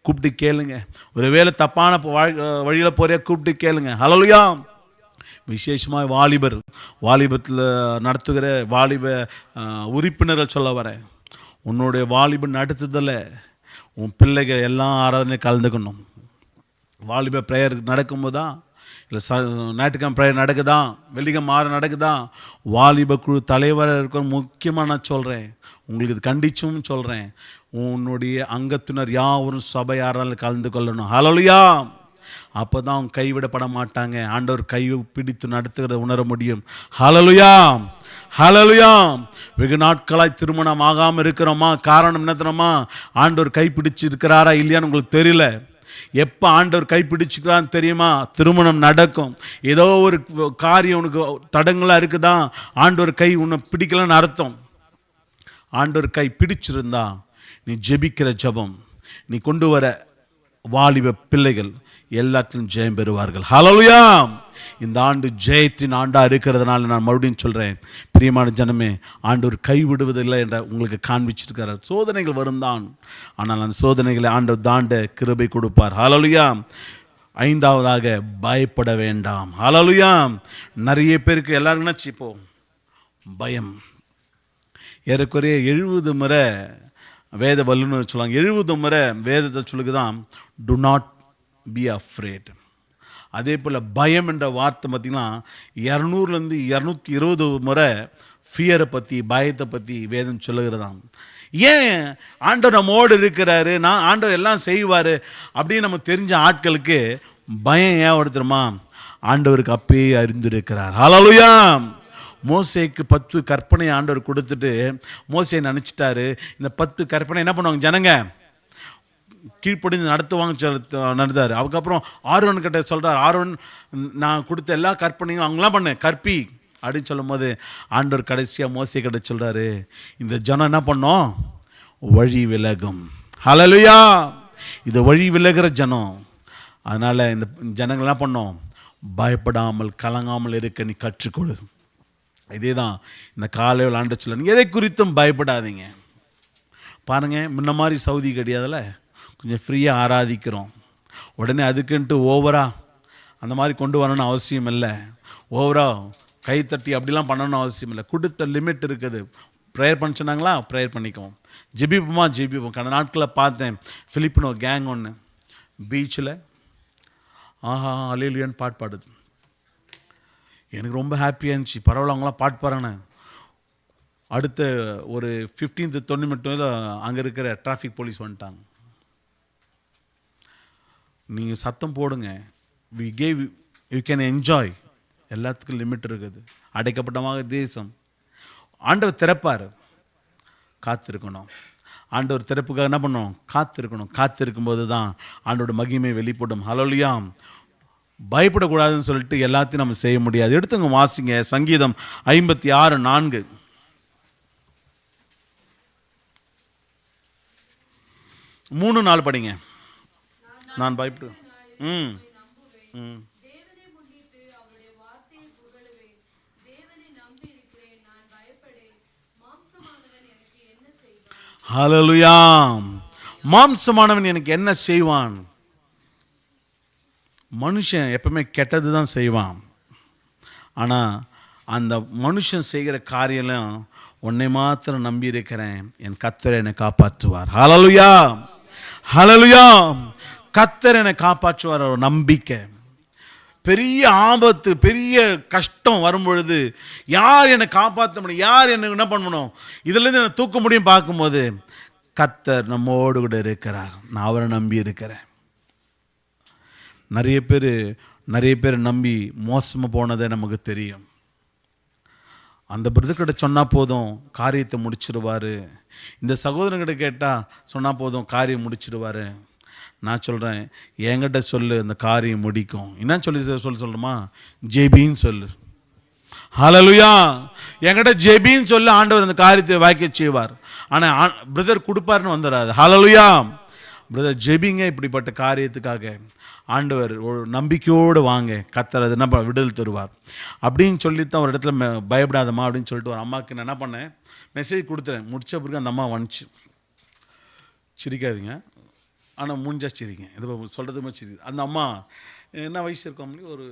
கூப்பிட்டு கேளுங்க. ஒரு வேளை தப்பான வழியில் போறியா, கூப்பிட்டு கேளுங்க. ஹல்லேலூயா. விசேஷமாக வாலிபத்தில் நடத்துகிற வாலிப உறுப்பினர்கள் சொல்ல வரேன், உன்னுடைய வாலிப நடத்துதல உன் பிள்ளைகள் எல்லாம் ஆராதனை கலந்துக்கணும். வாலிப ப்ரேயர் நடக்கும்போதா, இல்லை ஞாயிற்றுக்கிழமை ப்ரேயர் நடக்குதா, வெள்ளிக்கிழமை ஆறு நடக்குதா, வாலிப குழு தலைவராக இருக்க முக்கியமாக நான் சொல்கிறேன், உங்களுக்கு இது கண்டிச்சும் சொல்கிறேன், உன்னுடைய அங்கத்தினர் யாவரும் சபை யாராலும் கலந்து கொள்ளணும். ஹல்லேலூயா. அப்போ தான் அவங்க கைவிடப்பட மாட்டாங்க. ஆண்டவர் கை பிடித்து நடத்துகிறத உணர முடியும். ஹல்லேலூயா, ஹல்லேலூயா. வெகு நாட்களாய் திருமணம் ஆகாமல் இருக்கிறோமா? காரணம் என்ன தெரியுமா? ஆண்டவர் கை பிடிச்சி இருக்கிறாரா இல்லையான்னு உங்களுக்கு தெரியல. எப்போ ஆண்டவர் கை பிடிச்சிக்கிறான்னு தெரியுமா? திருமணம் நடக்கும். ஏதோ ஒரு காரியம் உனக்கு தடங்களாக இருக்குதா, ஆண்டவர் கை உன்னை பிடிக்கலன்னு அர்த்தம். ஆண்டவர் கை பிடிச்சிருந்தா நீ ஜெபிக்கிற ஜெபம், நீ கொண்டு வர வாலிப பிள்ளைகள் எல்லாத்திலும் ஜெயம் பெறுவார்கள். ஹல்லேலூயா. இந்த ஆண்டு ஜெயத்தின் ஆண்டாக இருக்கிறதுனால நான் மறுபடியும் சொல்கிறேன், பிரியமான ஜனமே, ஆண்டவர் கைவிடுவதில்லை என்ற உங்களுக்கு காண்பிச்சிருக்கிறார். சோதனைகள் வரும் தான், ஆனால் அந்த சோதனைகளை ஆண்டவர் தாண்ட கிருபை கொடுப்பார். ஹல்லேலூயா. ஐந்தாவதாக, பயப்பட வேண்டாம். ஹல்லேலூயா. நிறைய பேருக்கு எல்லாரும் நினச்சிப்போ பயம். ஏறக்குறைய 70 முறை வேத வல்லுநர் சொல்லுவாங்க, 70 முறை வேதத்தை சொல்லுக்குதான், டு நாட் பி அஃப்ரேட். அதே போல் பயம் என்ற வார்த்தை பார்த்திங்கன்னா 200லேருந்து 220 முறை ஃபியரை பற்றி, பயத்தை பற்றி வேதம் சொல்லுகிறதாம். ஏன்? ஆண்டவர் நம்மோடு இருக்கிறாரு, நான் ஆண்டவர் எல்லாம் செய்வார் அப்படின்னு நம்ம தெரிஞ்ச ஆட்களுக்கு பயம் ஏன் வருதுமா? ஆண்டவருக்கு அப்பயே அறிந்திருக்கிறார். ஹல்லேலூயா. மோசேக்கு 10 கற்பனை ஆண்டவர் கொடுத்துட்டு மோசே நினச்சிட்டாரு, இந்த 10 கற்பனை என்ன பண்ணுவாங்க ஜனங்க? கீழ்ப்படிந்து நடத்துவாங்க நடந்தார். அதுக்கப்புறம் ஆரோன் கிட்ட சொல்கிறார், ஆரோன் நான் கொடுத்த எல்லா கற்பனையும் அவங்களாம் பண்ண கற்பி அப்படின்னு சொல்லும் போது ஆண்டவர் கடைசியாக மோசே கிட்ட சொல்கிறாரு, இந்த ஜனம் என்ன பண்ணோம்? வழி விலகும். ஹல்லேலூயா. இது வழி விலகிற ஜனம். அதனால் இந்த ஜனங்கள் என்ன பண்ணோம்? பயப்படாமல் கலங்காமல் இருக்க நீ கற்றுக்கொடு. இதே தான் இந்த காலையில் ஆண்டு சொல்ல, நீங்கள் எதை குறித்தும் பயப்படாதீங்க. பாருங்கள், முன்ன மாதிரி சவுதி கிடையாதுல்ல, கொஞ்சம் ஃப்ரீயாக ஆராதிக்கிறோம். உடனே அதுக்குன்ட்டு ஓவராக அந்த மாதிரி கொண்டு வரணும்னு அவசியம் இல்லை. ஓவராக கைத்தட்டி அப்படிலாம் பண்ணணும்னு அவசியம் இல்லை. கொடுத்த லிமிட் இருக்குது. ப்ரேயர் பண்ண சொன்னாங்களா, ப்ரேயர் பண்ணிக்குவோம். ஜெபிப்போம். கடந்த நாட்களில் பார்த்தேன், ஃபிலிப்பினோ கேங் ஒன்று பீச்சில் ஆஹா அல்லேலூயான்னு பாட்டு பாடுது. எனக்கு ரொம்ப ஹாப்பியாக இருந்துச்சு. பரவாயில்ல, அவங்களாம் பாட்டு பாருங்கண்ணே. அடுத்த ஒரு 15-20 நிமிஷத்தில் அங்கே இருக்கிற டிராஃபிக் போலீஸ் வந்துட்டாங்க. நீங்கள் சத்தம் போடுங்க, யூ கேன் என்ஜாய். எல்லாத்துக்கும் லிமிட் இருக்குது. அடைக்கப்பட்டமாக தேசம். ஆண்டவர் திறப்பார், காத்திருக்கணும். ஆண்டவர் திறப்புக்காக என்ன பண்ணணும்? காத்திருக்கணும். காத்திருக்கும்போது தான் ஆண்டோட மகிமை வெளிப்படும். ஹல்லேலூயா. பயப்படக்கூடாதுன்னு சொல்லிட்டு எல்லாத்தையும் நம்ம செய்ய முடியாது. எடுத்துங்க, வாசிங்க சங்கீதம் 56:4. 3-4 படிங்க. நான் பயப்படு. ம் ம் ஹல்லேலூயா. மாம்சமானவன் எனக்கு என்ன செய்வான்? மனுஷன் எப்பவுமே கெட்டது தான் செய்வான். ஆனால் அந்த மனுஷன் செய்கிற காரியெல்லாம் உன்னை மாத்திரம் நம்பி இருக்கிறேன், என் கர்த்தர் என்னை காப்பாற்றுவார். ஹல்லேலூயா, ஹல்லேலூயா. கர்த்தர் என்னை காப்பாற்றுவார். ஒரு நம்பிக்கை. பெரிய ஆபத்து, பெரிய கஷ்டம் வரும்பொழுது யார் என்னை காப்பாற்ற முடியும், யார் என்னை என்ன பண்ணணும், இதுலேருந்து என்னை தூக்க முடியும் பார்க்கும்போது கர்த்தர் நம்மோடு கூட இருக்கிறார். நான் அவரை நம்பி இருக்கிறேன். நிறைய பேர் நம்பி மோசமாக போனதை நமக்கு தெரியும். அந்த பிரதர்கிட்ட சொன்னால் போதும் காரியத்தை முடிச்சிடுவார். இந்த சகோதரங்கிட்ட கேட்டால் சொன்னால் போதும் காரியம் முடிச்சிடுவார். நான் சொல்கிறேன், என்கிட்ட சொல்லு, அந்த காரியம் முடிக்கும். என்ன சொல்லுமா? ஜெபின்னு சொல்லு. ஹல்லேலூயா. என்கிட்ட ஜெபின்னு சொல்லு, ஆண்டவர் அந்த காரியத்தை வாய்க்க செய்வார். ஆனால் பிரதர் கொடுப்பாருன்னு வந்துடாது. ஹல்லேலூயா. பிரதர் ஜெபிங்க இப்படிப்பட்ட காரியத்துக்காக. ஆண்டவர் ஒரு நம்பிக்கையோடு வாங்க, கர்த்தர் அது என்ன விடுதல் தருவார் அப்படின்னு சொல்லித்தான் ஒரு இடத்துல பயப்படாதம்மா அப்படின்னு சொல்லிட்டு ஒரு அம்மாவுக்கு நான் என்ன பண்ணேன், மெசேஜ் கொடுத்துறேன். முடித்த பிறகு அந்த அம்மா வந்துச்சு. சிரிக்காதீங்க, ஆனால் மூஞ்சா சிரிங்க. இது சொல்கிறதுமே சிரிக்குது. அந்த அம்மா என்ன வயசு இருக்கும், ஒரு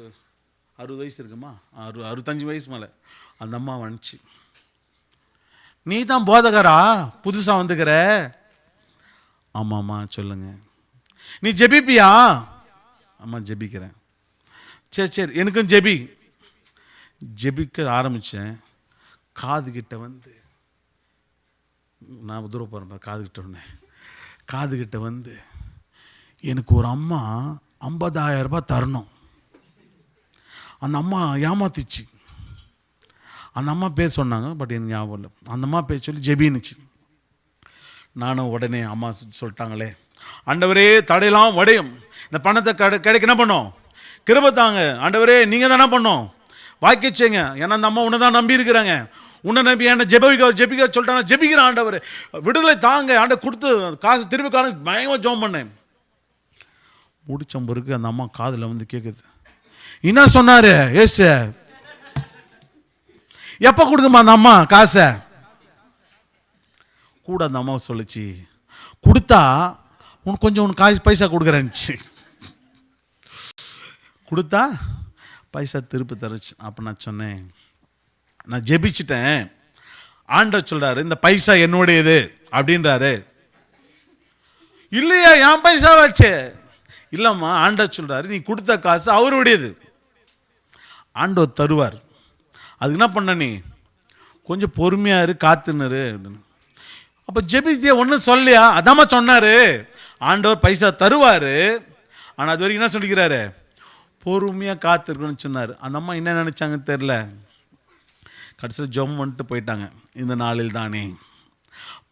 60 வயசு இருக்குமா, 65 வயசு மேலே. அந்த அம்மா வந்துச்சு. நீ தான் போதகரா, புதுசாக வந்துக்கிற? ஆமாம்மா சொல்லுங்க. நீ ஜெபிப்பியா? அம்மா ஜெபிக்கிறேன். சரி எனக்கும் ஜெபிக்க ஆரம்பித்தேன். காதுகிட்ட வந்து நான் தூரம் போகிறேன், காதுகிட்ட வந்து எனக்கு ஒரு அம்மா 50,000 ரூபாய் தரணும். அந்த அம்மா ஏமாத்திச்சு. அந்த அம்மா பேர் சொன்னாங்க, பட் எனக்கு ஞாபகம் இல்லை. அந்த அம்மா பேர் சொல்லி ஜெபின்னுச்சு. நானும் உடனே அம்மா சொல்லிட்டாங்களே, ஆண்டவரே தடையெல்லாம் உடையும், இந்த பணத்தை கிடைக்க என்ன பண்ணோம், கிருபை தாங்க ஆண்டவரே, நீங்கள் தான் என்ன பண்ணோம், வாய்க்கச்சேங்க. ஏன்னா அந்த அம்மா உன்னை தான் நம்பி இருக்கிறாங்க. உன்னை நம்பி என்ன ஜெபிக்க சொல்லிட்டாங்க. ஜெபிக்கிறேன், ஆண்டவர் விடுதலை தாங்க, ஆண்டவர் கொடுத்து காசு திருப்பி காண பயங்கரமாக ஜெபம் பண்ணேன். முடிச்சம்பருக்கு அந்த அம்மா காதில் வந்து கேட்குது, என்ன சொன்னார் ஏசு, எப்போ கொடுக்குமா அந்த அம்மா காசை? கூட அந்த அம்மா சொல்லிச்சு, கொடுத்தா உனக்கு கொஞ்சம் காசு பைசா கொடுக்குறேன்னுச்சு. கொடுத்தா பைசா திருப்பி தரச்சு. அப்போ நான் சொன்னேன், நான் ஜெபிச்சிட்டேன், ஆண்டவர் சொல்றாரு இந்த பைசா என்னுடையது அப்படின்றாரு. இல்லையா என் பைசா வச்சு? இல்லைம்மா, ஆண்டவர் சொல்றாரு நீ கொடுத்த காசு அவருடையது, ஆண்டவர் தருவார். அதுக்கு என்ன பண்ண, நீ கொஞ்சம் பொறுமையா இரு, காத்துன்னு. அப்போ ஜெபித்திய ஒன்றும் சொல்லியா? அதாம்மா சொன்னார், ஆண்டவர் பைசா தருவார், ஆனால் அது வரைக்கும் என்ன சொல்லிக்கிறாரு, பொறுமையாக காத்திருக்குன்னு சொன்னார். அந்த அம்மா என்ன நினச்சாங்க தெரில, கடைசியில் ஜெபம் பண்ணிட்டு போயிட்டாங்க. இந்த நாளில் தானே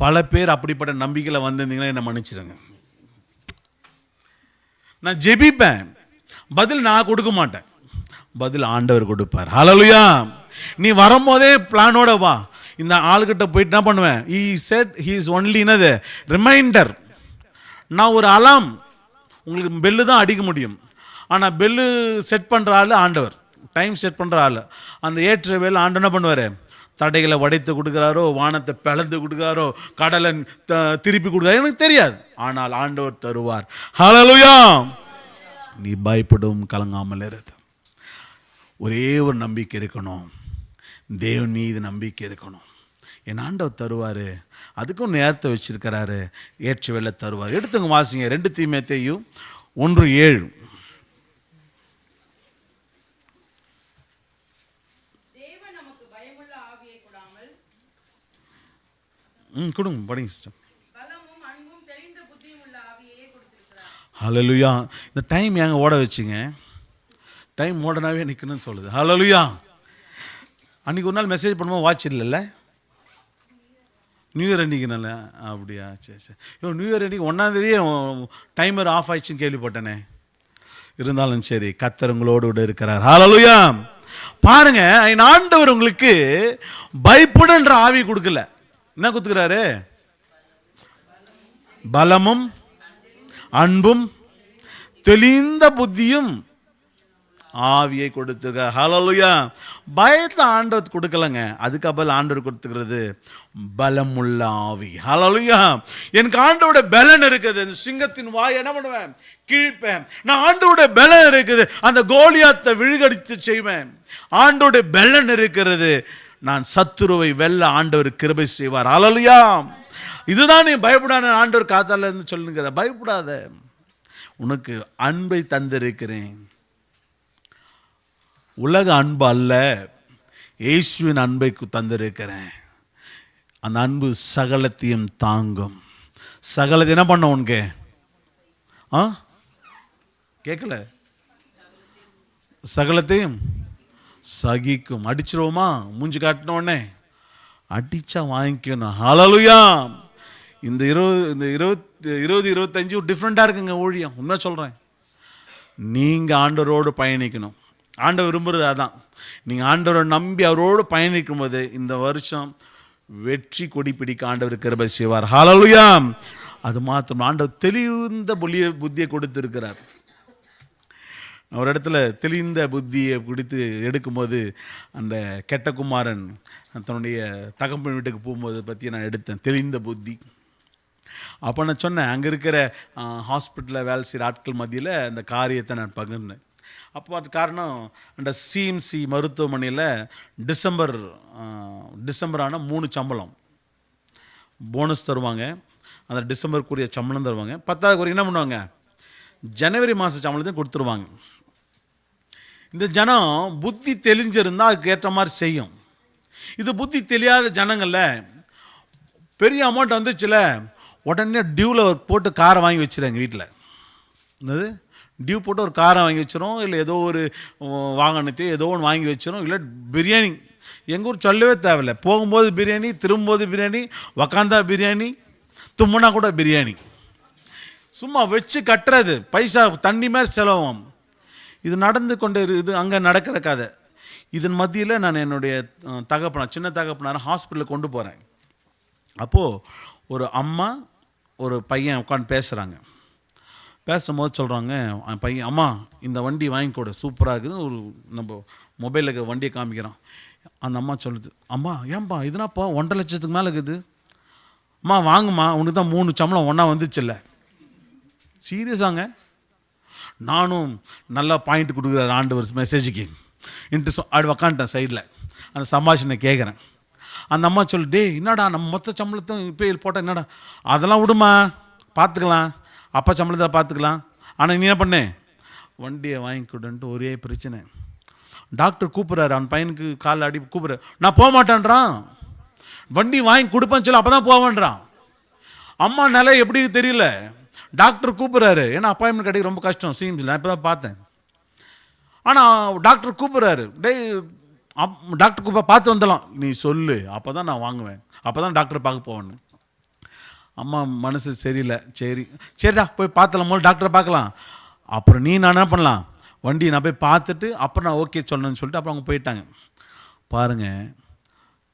பல பேர் அப்படிப்பட்ட நம்பிக்கையில் வந்திருந்தீங்கன்னா என்னை மன்னிச்சிடுங்க. நான் ஜெபிப்பேன், பதில் நான் கொடுக்க மாட்டேன், பதில் ஆண்டவர் கொடுப்பார். ஹல்லேலூயா. நீ வரும்போதே பிளானோட வா. இந்த ஆளுகிட்ட போயிட்டு என்ன பண்ணுவேன், he said he is only என்னது ரிமைண்டர். நான் ஒரு அலாம், உங்களுக்கு பெல்லு தான் அடிக்க முடியும், ஆனால் பெல்லு செட் பண்ணுற ஆள் ஆண்டவர், டைம் செட் பண்ணுற ஆள். அந்த ஏற்ற வேலை ஆண்டவர் என்ன பண்ணுவார், தடைகளை உடைத்து கொடுக்குறாரோ, வானத்தை பிளந்து கொடுக்குறாரோ, கடலை திருப்பி கொடுக்குறாரோ எனக்கு தெரியாது, ஆனால் ஆண்டவர் தருவார். ஹல்லேலூயா. நீ பயப்படும் கலங்காமல் இரு. ஒரே ஒரு நம்பிக்கை இருக்கணும், தேவன் மீது நம்பிக்கை இருக்கணும். என் ஆண்டவர் தருவார், அதுக்கும் நேரத்தை வச்சிருக்கிறாரு, ஏற்ற வேலை தருவார். எடுத்துங்க வாசிங்க 2 தீமோத்தேயு 1:7. கொடுங்க, படிங்க சிஸ்டம். ஹல்லேலூயா. இந்த டைம் ஏங்க ஓட வச்சுங்க, டைம் ஓடனாவே நிற்கணும்னு சொல்லுது. ஹல்லேலூயா. அன்றைக்கி ஒரு நாள் மெசேஜ் பண்ணும்போது வாட்ச் இல்லைல்ல, நியூ இயர் அன்றைக்கினால. அப்படியா, சரி. நியூ இயர் அன்றைக்கி 1ஆம் தேதியே டைமர் ஆஃப் ஆயிடுச்சுன்னு கேள்விப்பட்டேனே. இருந்தாலும் சரி, கர்த்தர் உங்களோடு கூட இருக்கிறார். ஹல்லேலூயா. பாருங்க, என் ஆண்டவர் உங்களுக்கு பயப்படுன்ற ஆவி கொடுக்கல, என்ன கொடுத்துக்கிறாரு, பலமும் அன்பும் தெளிந்த புத்தியும் ஆவியை கொடுத்துக்க. ஹல்லேலூயா. பயத்தை ஆண்டவர் கொடுக்கலங்க, அதுக்கப்புறம் ஆண்டவர் கொடுத்துக்கிறது பலமுள்ள ஆவி. ஹல்லேலூயா. எனக்கு ஆண்டவரோட பலன் இருக்குது. சிங்கத்தின் வாய் என்ன பண்ணுவேன்? கீழ்ப்பேன். நான் ஆண்டவரோட பலன் இருக்குது, அந்த கோலியாத்தை விழுகடித்து செய்வேன். ஆண்டவரோட பலன் இருக்கிறது, நான் சத்துருவை வெல்ல ஆண்டவர் கிருபை செய்வார். ஹல்லேலூயா. இதுதான் நீ பயப்படாத ஆண்டவர் காத்தால இருந்து சொல்லுங்கிற. பயப்படாத, உனக்கு அன்பை தந்திருக்கிறேன். உலக அன்பு அல்ல, இயேசுவின் அன்பை தந்திருக்கிறேன். அந்த அன்பு சகலத்தையும் தாங்கும். சகலத்தை என்ன பண்ண உனக்கு? கேட்கல? சகலத்தையும் சகிக்கும். அடிச்சிருவோமா? மூஞ்சி காட்டினோடனே அடிச்சா வாங்கிக்கணும். ஹல்லேலூயா. இந்த 20-25 டிஃப்ரெண்டாக இருக்குங்க ஊழியம். உண்மை சொல்கிறேன். நீங்கள் ஆண்டவரோடு பயணிக்கணும். ஆண்டவர் விரும்புகிறது அதான். நீங்கள் ஆண்டவரை நம்பி அவரோடு பயணிக்கும் போது இந்த வருஷம் வெற்றி கொடி பிடிக்க ஆண்டவர் கிருபை செய்வார். ஹல்லேலூயா. அது மாத்திரம் ஆண்டவர் தெளிந்த புத்தியை கொடுத்திருக்கிறார். ஒரு இடத்துல தெளிந்த புத்தியை கொடுத்து எடுக்கும்போது அந்த கெட்ட குமாரன் தன்னுடைய தகப்பன் வீட்டுக்கு போகும்போது பற்றி நான் எடுத்தேன், தெளிந்த புத்தி. அப்போ நான் சொன்னேன், அங்கே இருக்கிற ஹாஸ்பிட்டலில் வேலை செய்கிற ஆட்கள் மத்தியில் அந்த காரியத்தை நான் பகிர்ந்தேன். அப்போ அது காரணம், அந்த சிஎம்சி மருத்துவமனையில் டிசம்பர் ஆனால் 3 சம்பளம் போனஸ் தருவாங்க. அந்த டிசம்பருக்குரிய சம்பளம் தருவாங்க. 10வது வரைக்கும் என்ன பண்ணுவாங்க? ஜனவரி மாத சம்பளத்தையும் கொடுத்துருவாங்க. இந்த ஜனம் புத்தி தெளிஞ்சிருந்தால் அதுக்கு ஏற்ற மாதிரி செய்யும். இது புத்தி தெரியாத ஜனங்களில் பெரிய அமௌண்ட் வந்துச்சுல, உடனே டியூவில் போட்டு காரை வாங்கி வச்சுருங்க வீட்டில். என்னது? டியூ போட்டு ஒரு காரை வாங்கி வச்சிடும், இல்லை ஏதோ ஒரு வாகனத்தையும் ஏதோ ஒன்று வாங்கி வச்சிடும். இல்லை பிரியாணி, எங்கள் ஊர் சொல்லவே தேவையில்லை. போகும்போது பிரியாணி, திரும்பும்போது பிரியாணி, உக்காந்தா பிரியாணி, தும்முனா கூட பிரியாணி. சும்மா வச்சு கட்டுறது, பைசா தண்ணி மாதிரி செலவும். இது நடந்து கொண்டு இது அங்கே நடக்கிற கதை. இதன் மத்தியில் நான் என்னுடைய சின்ன தகப்பனார் ஹாஸ்பிட்டலுக்கு கொண்டு போகிறேன். அப்போது ஒரு அம்மா ஒரு பையன் உட்காந்து பேசுகிறாங்க. பேசும்போது சொல்கிறாங்க, பையன், அம்மா இந்த வண்டி வாங்கி கொடு, சூப்பராக இருக்குது. ஒரு நம்ம மொபைலுக்கு வண்டியை காமிக்கிறோம். அந்த அம்மா சொல்லுது, அம்மா ஏன்பா இதுனாப்பா 1.5 லட்சத்துக்கு மேலே இருக்குது. அம்மா வாங்குமா, உனக்கு தான் 3 சம்பளம் ஒன்றா வந்துச்சுல்ல. சீரியஸாங்க. நானும் நல்லா பாயிண்ட் கொடுக்குறாரு ஆண்டவர் மெசேஜுக்கு அப்படி உக்காந்துட்டேன் சைடில். அந்த சம்பாஷணை கேட்குறேன். அந்த அம்மா சொல்லு, டே என்னடா நம்ம மொத்த சம்பளத்தை இப்போ போட்டால் என்னடா, அதெல்லாம் விடுமா, பார்த்துக்கலாம், அப்பா சம்பளத்தில் பார்த்துக்கலாம். ஆனால் நீ என்ன பண்ணு, வண்டியை வாங்கி கொடுன்ட்டு ஒரே பிரச்சனை. டாக்டர் கூப்பிட்றாரு, அவன் பையனுக்கு காலில் அடி கூப்பிட்றாரு. நான் போக மாட்டேன்றான். வண்டி வாங்கி கொடுப்பேன்னு சொல்லி அப்போ தான் போவேன்றான். அம்மா நிலை எப்படி தெரியல. டாக்டர் கூப்பிட்றாரு, ஏன்னா அப்பாயின்மெண்ட் கிடைக்க ரொம்ப கஷ்டம் சிஎம்சியில், நான் இப்போ தான் பார்த்தேன். ஆனால் டாக்டர் கூப்பிட்றாரு, டாக்டர் கூப்பா பார்த்து வந்துடலாம், நீ சொல்லு, அப்போ தான் நான் வாங்குவேன், அப்போ தான் டாக்டரை பார்க்க போவேன்னு. அம்மா மனசு சரியில்லை. சரிடா போய் பார்த்துலாம், போது டாக்டரை பார்க்கலாம். அப்புறம் நான் என்ன பண்ணலாம், வண்டியை நான் போய் பார்த்துட்டு அப்புறம் நான் ஓகே சொல்லணும்னு சொல்லிட்டு அப்புறம் அவங்க போயிட்டாங்க. பாருங்கள்,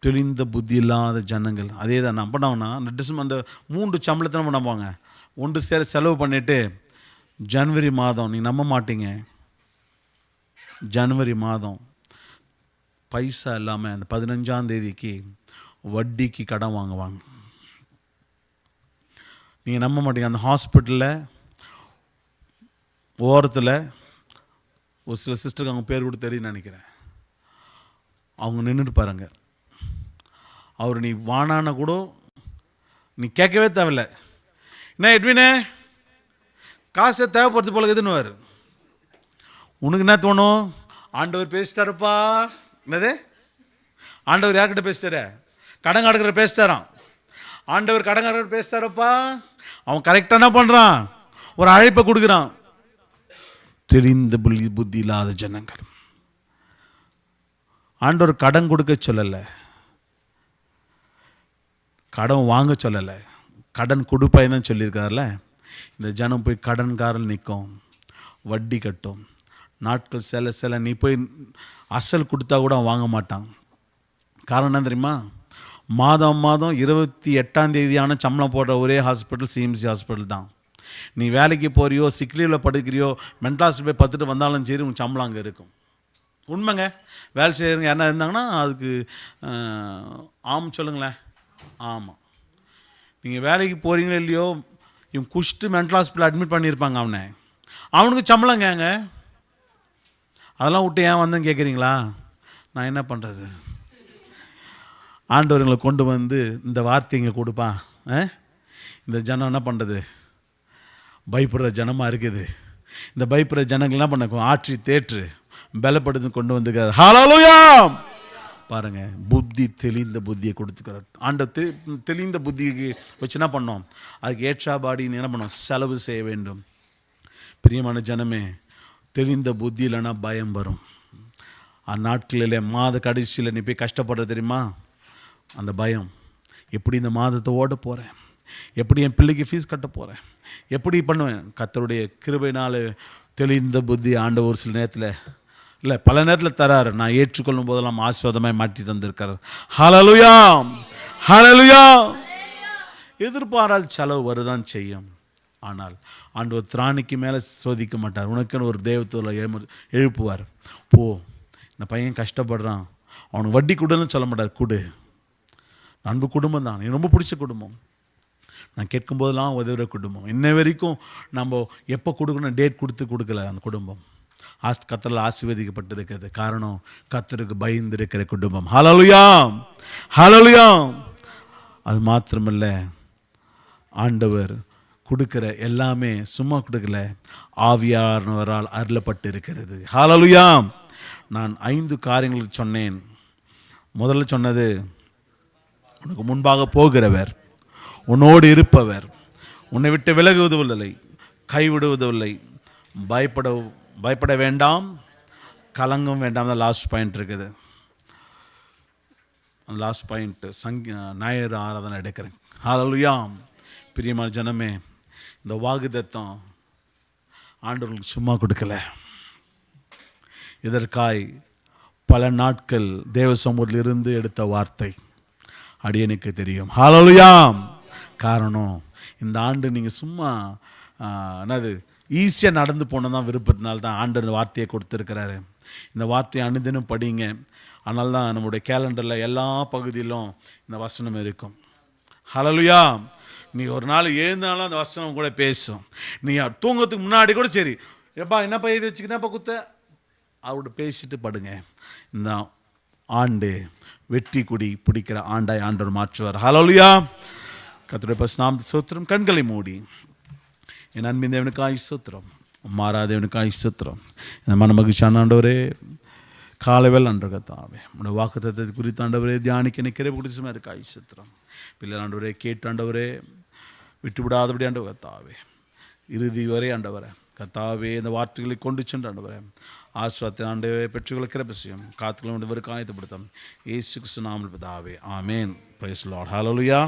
தெளிந்த புத்தி இல்லாத ஜனங்கள் அதே தான். நான் பண்ணோம்னா அந்த அந்த 3 சம்பளத்தை நம்ம நம்புவாங்க, ஒன்று சேர செலவு பண்ணிவிட்டு ஜனவரி மாதம், நீங்கள் நம்ப மாட்டீங்க, ஜனவரி மாதம் பைசா இல்லாமல் அந்த 15ஆம் தேதிக்கு வட்டிக்கு கடன் வாங்குவாங்க. நீங்கள் நம்ப மாட்டீங்க. அந்த ஹாஸ்பிட்டலில் ஓரத்தில் ஒரு சில சிஸ்டருக்கு அவங்க பேர் கூட தெரியும்னு நினைக்கிறேன். அவங்க நின்றுட்டு பாருங்க. அவர் நீ வானான கூட நீ கேட்கவே தேவையில்லை. என்ன எட்வினே காசை தேவைப்படுறது போல எதுன்னு உனக்கு என்ன தோணும், ஆண்டவர் பேசிட்டாருப்பா. என்னது ஆண்டவர் யார்கிட்ட பேசிட்டார? கடங்காடுகிற பேசிட்டாரான். ஆண்டவர் கடங்காடுகிற பேசிட்டாரப்பா. அவன் கரெக்டாக என்ன பண்ணுறான், ஒரு அழைப்பை கொடுக்குறான். தெளிந்த புத்தி இல்லாத ஜனங்கள். ஆண்டவர் கடன் கொடுக்க சொல்லலை, கடன் வாங்க சொல்லலை, கடன் கொடுப்பாய் தான் சொல்லியிருக்காருல்ல. இந்த ஜனம் போய் கடன்காரல் நிற்கும், வட்டி கட்டும், நாட்கள் சில நீ போய் அசல் கொடுத்தா கூட வாங்க மாட்டான். காரணம் என்ன தெரியுமா, மாதம் 28ஆம் தேதியான சம்பளம் போடுற ஒரே ஹாஸ்பிட்டல் சிஎம்சி ஹாஸ்பிட்டல் தான். நீ வேலைக்கு போறியோ, சிக் லீவில் படுக்கிறியோ, மென்டல் போய் பார்த்துட்டு வந்தாலும் சரி, உன் சம்பளம் அங்கே இருக்கும். உண்மைங்க. வேலை செய்கிறவங்க என்ன இருந்தாங்கன்னா அதுக்கு ஆமாம் சொல்லுங்களேன். ஆமாம், நீங்கள் வேலைக்கு போகிறீங்களோ இல்லையோ, இவன் குஷ்டு மென்டல் ஹாஸ்பிட்டல் அட்மிட் பண்ணியிருப்பாங்க. அவனுக்கு சம்பளம் கேங்க. அதெல்லாம் விட்டு ஏன் வந்தேன்னு கேட்குறீங்களா? நான் என்ன பண்ணுறது? ஆண்டவர்களை கொண்டு வந்து இந்த வார்த்தைங்க கொடுப்பா. இந்த ஜனம் என்ன பண்ணுறது? பயப்படுற ஜனமாக இருக்குது. இந்த பயப்படுற ஜனங்கள் என்ன பண்ண ஆற்றி தேற்று பலப்படுத்து கொண்டு வந்துக்கிறார். ஹல்லேலூயா. பாருங்க, புத்தி தெளிந்த புத்தியை கொடுத்துக்கிறார் ஆண்டவர். தெளிந்த புத்திக்கு வச்சு என்ன பண்ணோம்? அதுக்கு ஏற்றாபாடி என்ன பண்ணோம்? செலவு செய்ய வேண்டும். பிரியமான ஜனமே, தெளிந்த புத்தி இல்லைன்னா பயம் வரும். அந்நாட்களில் மாத கடைசியில் நீ போய் கஷ்டப்படுற தெரியுமா? அந்த பயம். எப்படி இந்த மாதத்தை ஓட போகிறேன், எப்படி என் பிள்ளைக்கு ஃபீஸ் கட்ட போகிறேன், எப்படி பண்ணுவேன்? கர்த்தருடைய கிருபையினால் தெளிந்த புத்தி ஆண்டவர் ஒரு சில நேரத்தில் இல்லை, பல நேரத்தில் தராரு. நான் ஏற்றுக்கொள்ளும் போதெல்லாம் ஆசீர்வாதமாய் மாற்றி தந்திருக்காரு. ஹல்லேலூயா, ஹல்லேலூயா. எதிர்பாராத செலவு வருதான் செய்யும். ஆனால் ஆண்டவர் திராணிக்கு மேலே சோதிக்க மாட்டார். உனக்குன்னு ஒரு தெய்வத்தில் எழுப்புவார். போ, இந்த பையன் கஷ்டப்படுறான், அவனுக்கு வட்டி கொடுன்னு சொல்ல மாட்டார். கொடு. அன்பு குடும்பம் தான், எனக்கு ரொம்ப பிடிச்ச குடும்பம். நான் கேட்கும்போதெல்லாம் உதவுற குடும்பம். இன்ன வரைக்கும் நம்ம எப்போ கொடுக்கணும் டேட் கொடுக்கல. அந்த குடும்பம் கர்த்தரால் ஆசீர்வதிக்கப்பட்டு இருக்கிறது. காரணம், கர்த்தருக்கு பயந்து இருக்கிற குடும்பம். ஹல்லேலூயா, ஹல்லேலூயா. அது மாத்திரமல்ல, ஆண்டவர் கொடுக்கிற எல்லாமே சும்மா கொடுக்கல, ஆவியானவரால் அருளப்பட்டு இருக்கிறது. ஹல்லேலூயா. நான் 5 காரியங்களுக்கு சொன்னேன். முதல்ல சொன்னது, உனக்கு முன்பாக போகிறவர், உன்னோடு இருப்பவர், உன்னை விட்டு விலகுவதில்லை, கைவிடுவதில்லை, பயப்பட வேண்டாம், கலங்கும் வேண்டாம். தான் லாஸ்ட் பாயிண்ட் இருக்குது. லாஸ்ட் பாயிண்ட் ஞாயிறு ஆராதனை எடுக்கிறேன். ஹல்லேலூயா. பிரியமான ஜனமே, இந்த வாக்குத்தத்தம் ஆண்டவர்களுக்கு சும்மா கொடுக்கல. இதற்காய் பல நாட்கள் தேவ சமூகத்தில் இருந்து எடுத்த வார்த்தை அடியனுக்கு தெரியும். ஹல்லேலூயா. காரணம், இந்த ஆண்டு நீங்கள் சும்மா என்னது ஈஸியாக நடந்து போனதான் விருப்பத்தினால்தான் தான் ஆண்டு வார்த்தையை கொடுத்துருக்கிறாரு. இந்த வார்த்தையை அனுதினம் படிங்க. அதனால தான் நம்முடைய கேலண்டரில் எல்லா பகுதியிலும் இந்த வசனம் இருக்கும். ஹல்லேலூயா. நீ ஒரு நாள் எழுந்தாலும் அந்த வசனம் கூட பேசும். நீ தூங்கத்துக்கு முன்னாடி கூட சரி, எப்பா என்னப்பா எழுதி வச்சுக்கினப்பா குத்த அவர்கிட்ட பேசிட்டு படுங்க. இந்த ஆண்டு வெற்றி கொடி பிடிக்கிற ஆண்டாய் ஆண்டவர் மாற்றுவார். ஹல்லேலூயா. கர்த்தருடைய பரிசுத்த ஸ்தோத்திரம். கண்களை மூடி, என் அன்பின் தேவனுக்காய் ஸ்தோத்திரம், மாறாதேவனுக்காய் ஸ்தோத்திரம். இந்த மன மகிழ்ச்சியான ஆண்டவரே, காலவேல் அன்று கர்த்தாவே, உடைய வாக்குத்தத்தத்தை குறித்து ஆண்டவரே தியானிக்க நிற்கிற குடிசுமா இருக்காய் ஸ்தோத்திரம். பிள்ளை ஆண்டவரே, கேட்டு ஆண்டவரே, விட்டுவிடாதபடி ஆண்டவர் கர்த்தாவே, இறுதி வரை ஆண்டவரே கர்த்தாவே, இந்த வார்த்தைகளை கொண்டு சென்று ஆண்டவரே ஆசீர்வாதத்தை ஆண்டவரே பெற்றுக்கொள்ள கிருபை செய்யும். காத்துக்களை ஆண்டவருக்கு ஆயத்தப்படுத்தும். இயேசு கிறிஸ்து நாமத்தில் பிதாவே, amen. Praise the Lord. Hallelujah.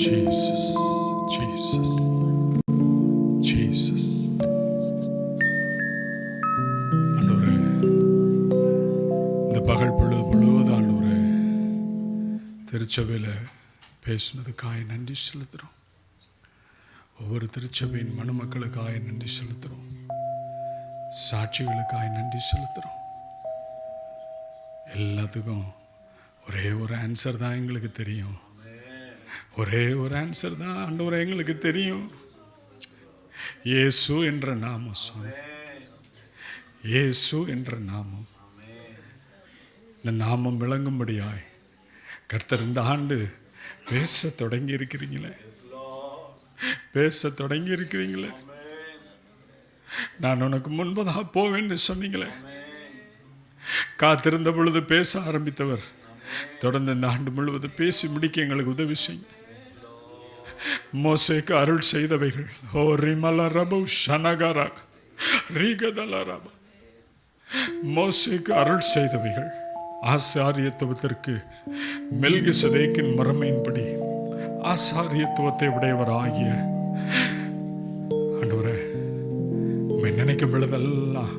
Jesus Jesus Jesus. ஆண்டவரே, இந்த பகல் பொழுது முழுவதும் ஆண்டவரே திருச்சபையில் பேசுனதுக்காக நன்றி செலுத்துகிறோம். ஒவ்வொரு திருச்சபையின் மணமக்களுக்காக நன்றி செலுத்துகிறோம். சாட்சிகளுக்காக நன்றி செலுத்துகிறோம். எல்லாத்துக்கும் ஒரே ஒரு ஆன்சர் தான் எங்களுக்கு தெரியும். ஒரே ஒரு ஆன்சர் தான் ஆண்டவரே எங்களுக்கு தெரியும். இயேசு என்ற நாமம் சுவாமி, இயேசு என்ற நாமம். இந்த நாமம் விளங்கும்படியாய் கர்த்தர் இந்த ஆண்டு பேச தொடங்கி இருக்கிறீங்களே, பேச தொடங்கி இருக்கிறீங்களே. நான் உனக்கு முன்பதாக போவேன்னு சொன்னீங்களே, காத்திருந்த பொழுது பேச ஆரம்பித்தவர் தொடர்ந்து இந்த ஆண்டு முழுவதும் பேசி முடிக்க எங்களுக்கு உதவி செய்யும். மோசேக்கு அருள் செய்தவைகள் ஓ ரிமல ரபு ஷனகரா ரீகதல ரப, மோசேக்கு அருள் செய்தவைகள் ஆசாரியத்துவத்திற்கு மெல்கிசதேக்கின் மரமையின்படி ஆசாரியத்துவத்தை உடையவராகிய ஆண்டவரே, நினைக்கும் பொழுதெல்லாம்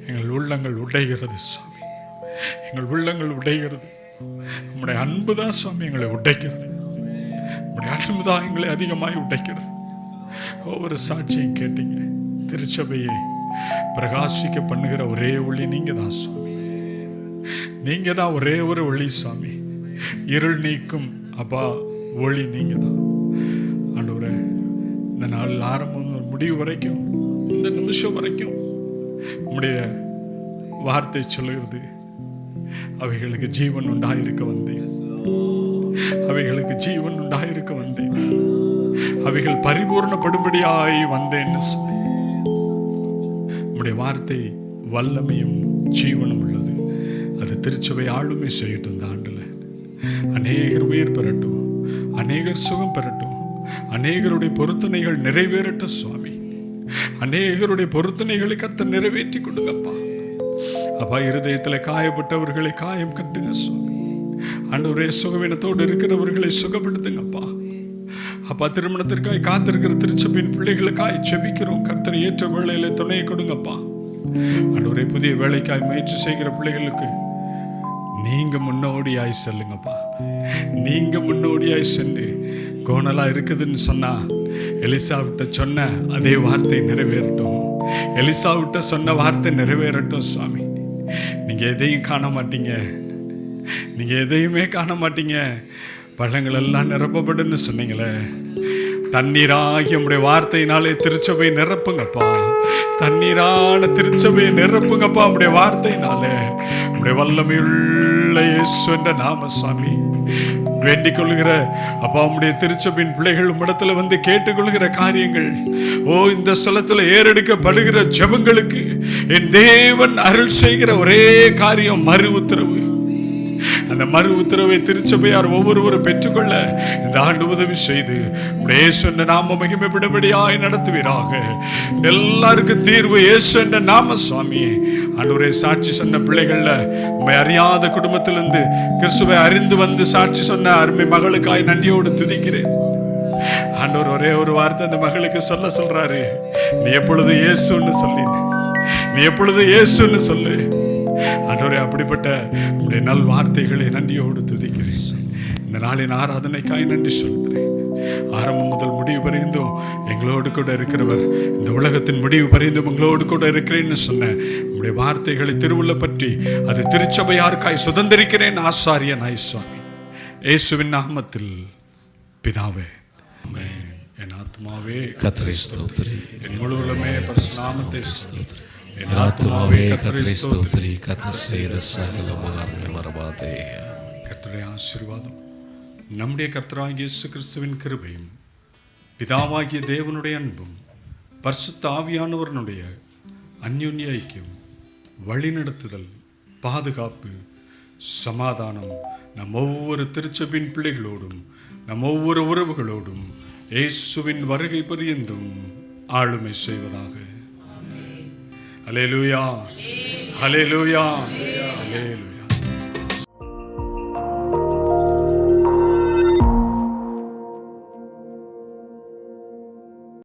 எங்கள் உள்ளங்கள் உடைகிறது சுவாமி, எங்கள் உள்ளங்கள் உடைகிறது. நம்முடைய அன்பு தான் சுவாமி எங்களை உடைக்கிறது. நம்முடைய அன்பு தான் எங்களை அதிகமாய் உடைக்கிறது. ஒவ்வொரு சாட்சியும் கேட்டீங்க. திருச்சபையை பிரகாசிக்க பண்ணுகிற ஒரே ஒளி நீங்க தான் சுவாமி, நீங்க தான் ஒரே ஒரு ஒளி சுவாமி. இருள் நீக்கும் அப்பா ஒளி நீங்க தான் ஆண்டவரே. இந்த நாள் ஆரம்பம் முடிவு வரைக்கும், இந்த நிமிஷம் வரைக்கும் உம்முடைய வார்த்தை சொல்லுகிறது, அவைகளுக்கு ஜீவன் உண்டாயிருக்க வந்தேன், அவைகளுக்கு ஜீவன் உண்டாயிருக்க வந்தேன், அவைகள் பரிபூர்ணப்படும்படியாய் வந்தேன்னு சொல்லி. உம்முடைய வார்த்தை வல்லமையும் ஜீவனும் உள்ளது. அது திருச்சபை ஆளுமை செய்யட்டும். இந்த ஆண்டுல அநேகர் உயிர் பெறட்டும், அநேகர் சுகம் பெறட்டும், அநேகருடைய பொருத்தனைகள் நிறைவேறட்டும் சுவாமி. அநேகருடைய பொருத்தனைகளை கர்த்தர் நிறைவேற்றி கொடுங்கப்பா. அப்பா, இருதயத்தில் காயப்பட்டவர்களை காயம் கட்டுங்க சுவாமி. ஆண்டவரே, சுகவீனத்தோடு இருக்கிறவர்களை சுகப்படுத்துங்கப்பா. அப்பா, திருமணத்திற்காய் காத்திருக்கிற திருச்சபையின் பிள்ளைகளுக்காய் செபிக்கிறோம். கர்த்தர் ஏற்ற வேளையில துணையை கொடுங்கப்பா. ஆண்டவரே, புதிய வேலைக்காய் முயற்சி செய்கிற பிள்ளைகளுக்கு நீங்க முன்னோடியாய் செல்லுங்கப்பா. நீங்க முன்னோடியாய் சென்று கோணலா இருக்குதுன்னு சொன்னா எலிசாவிட்ட சொன்ன அதே வார்த்தை நிறைவேறட்டும். எலிசாவிட்ட சொன்ன வார்த்தை நிறைவேறட்டும் சுவாமி. நீங்க எதையும் காண மாட்டீங்க, நீங்க எதையுமே காண மாட்டீங்க. பழங்கள் எல்லாம் நிரப்பப்படுன்னு சொன்னீங்களே, தண்ணீராகிய நம்முடைய வார்த்தையினாலே திருச்சபை நிரப்புங்கப்பா. தண்ணீரான திருச்சபையை நிரப்புங்கப்பா நம்முடைய வார்த்தையினாலே. நம்முடைய வல்லமையுள்ள இயேசு என்ற நாம சுவாமி வேண்டிக் கொள்கிற அப்பா, உம்முடைய திருச்சபையின் பிள்ளைகள் உம்மிடத்துல வந்து கேட்டுக்கொள்கிற காரியங்கள், ஓ இந்த ஸ்தலத்துல ஏறெடுக்கப்படுகிற ஜெபங்களுக்கு என் தேவன் அருள் செய்கிற ஒரே காரியம் மறு உத்தரவு. அந்த மறு உத்தரவை திருச்சபையார் ஒவ்வொருவரும் பெற்றுக்கொள்ள இந்த ஆண்டு உதவி செய்து இயேசு என்ற நாம மகிமைப்படும்படியாய் நடத்துவீராக. எல்லாருக்கும் தீர்வு இயேசு என்ற நாம சுவாமி. ஆண்டவரே, சாட்சி சொன்ன பிள்ளைகள்ல உம்மை அறியாத குடும்பத்திலிருந்து கிறிஸ்துவை அறிந்து வந்து சாட்சி சொன்ன அருமை மகளுக்காய் நன்றியோடு துதிக்கிறேன். ஆண்டவர் ஒரே ஒரு வார்த்தை அந்த மகளுக்கு சொல்றாரு, நீ எப்பொழுது இயேசுன்னு சொல்லி, நீ எப்பொழுது இயேசுன்னு சொல்லு. ஆண்டவரே, அப்படிப்பட்ட உம்முடைய நல் வார்த்தைகளை நன்றியோடு துதிக்கிறேன். இந்த நாளின் ஆராதனைக்காய் நன்றி சொல்கிறேன். ஆரம்பம் முதல் முடிவு பரிந்தும் எங்களோடு கூட இருக்கிறவர், இந்த உலகத்தின் முடிவு பரிந்தும் எங்களோடு கூட இருக்கிறேன்னு சொன்ன உம்முடைய வார்த்தைகளை திருவுள்ள பற்றி அது திருச்சபையாருக்காய் சுதந்திரிக்கிறேன். ஆசாரியனாய் சுவாமி இயேசுவின் நாமத்தில் பிதாவே. என் ஆத்மாவே கர்த்தரை ஸ்தோத்திரி, என் முழு உள்ளமே பரிசுத்த நாமத்தை ஸ்தோத்திரி. என் ஆத்மாவே கர்த்தரை ஸ்தோத்திரி, கர்த்தர் செய்த சகல உபகாரங்களை மறவாதே. கர்த்தருடைய ஆசீர்வாதம், நம்முடைய கர்த்தராகிய இயேசு கிறிஸ்துவின் கிருபையும், பிதாவாகிய தேவனுடைய அன்பும், பரிசுத்த ஆவியானவருடைய அந்யோன்ய ஐக்கியம், வழிநடத்துதல், பாதுகாப்பு, சமாதானம் நம் ஒவ்வொரு திருச்சபையின் பிள்ளைகளோடும் நம் ஒவ்வொரு உறவுகளோடும் இயேசுவின் வருகை பரியந்தும் ஆளுமை செய்வதாக. அல்லேலூயா, அல்லேலூயா, அல்லேலூயா.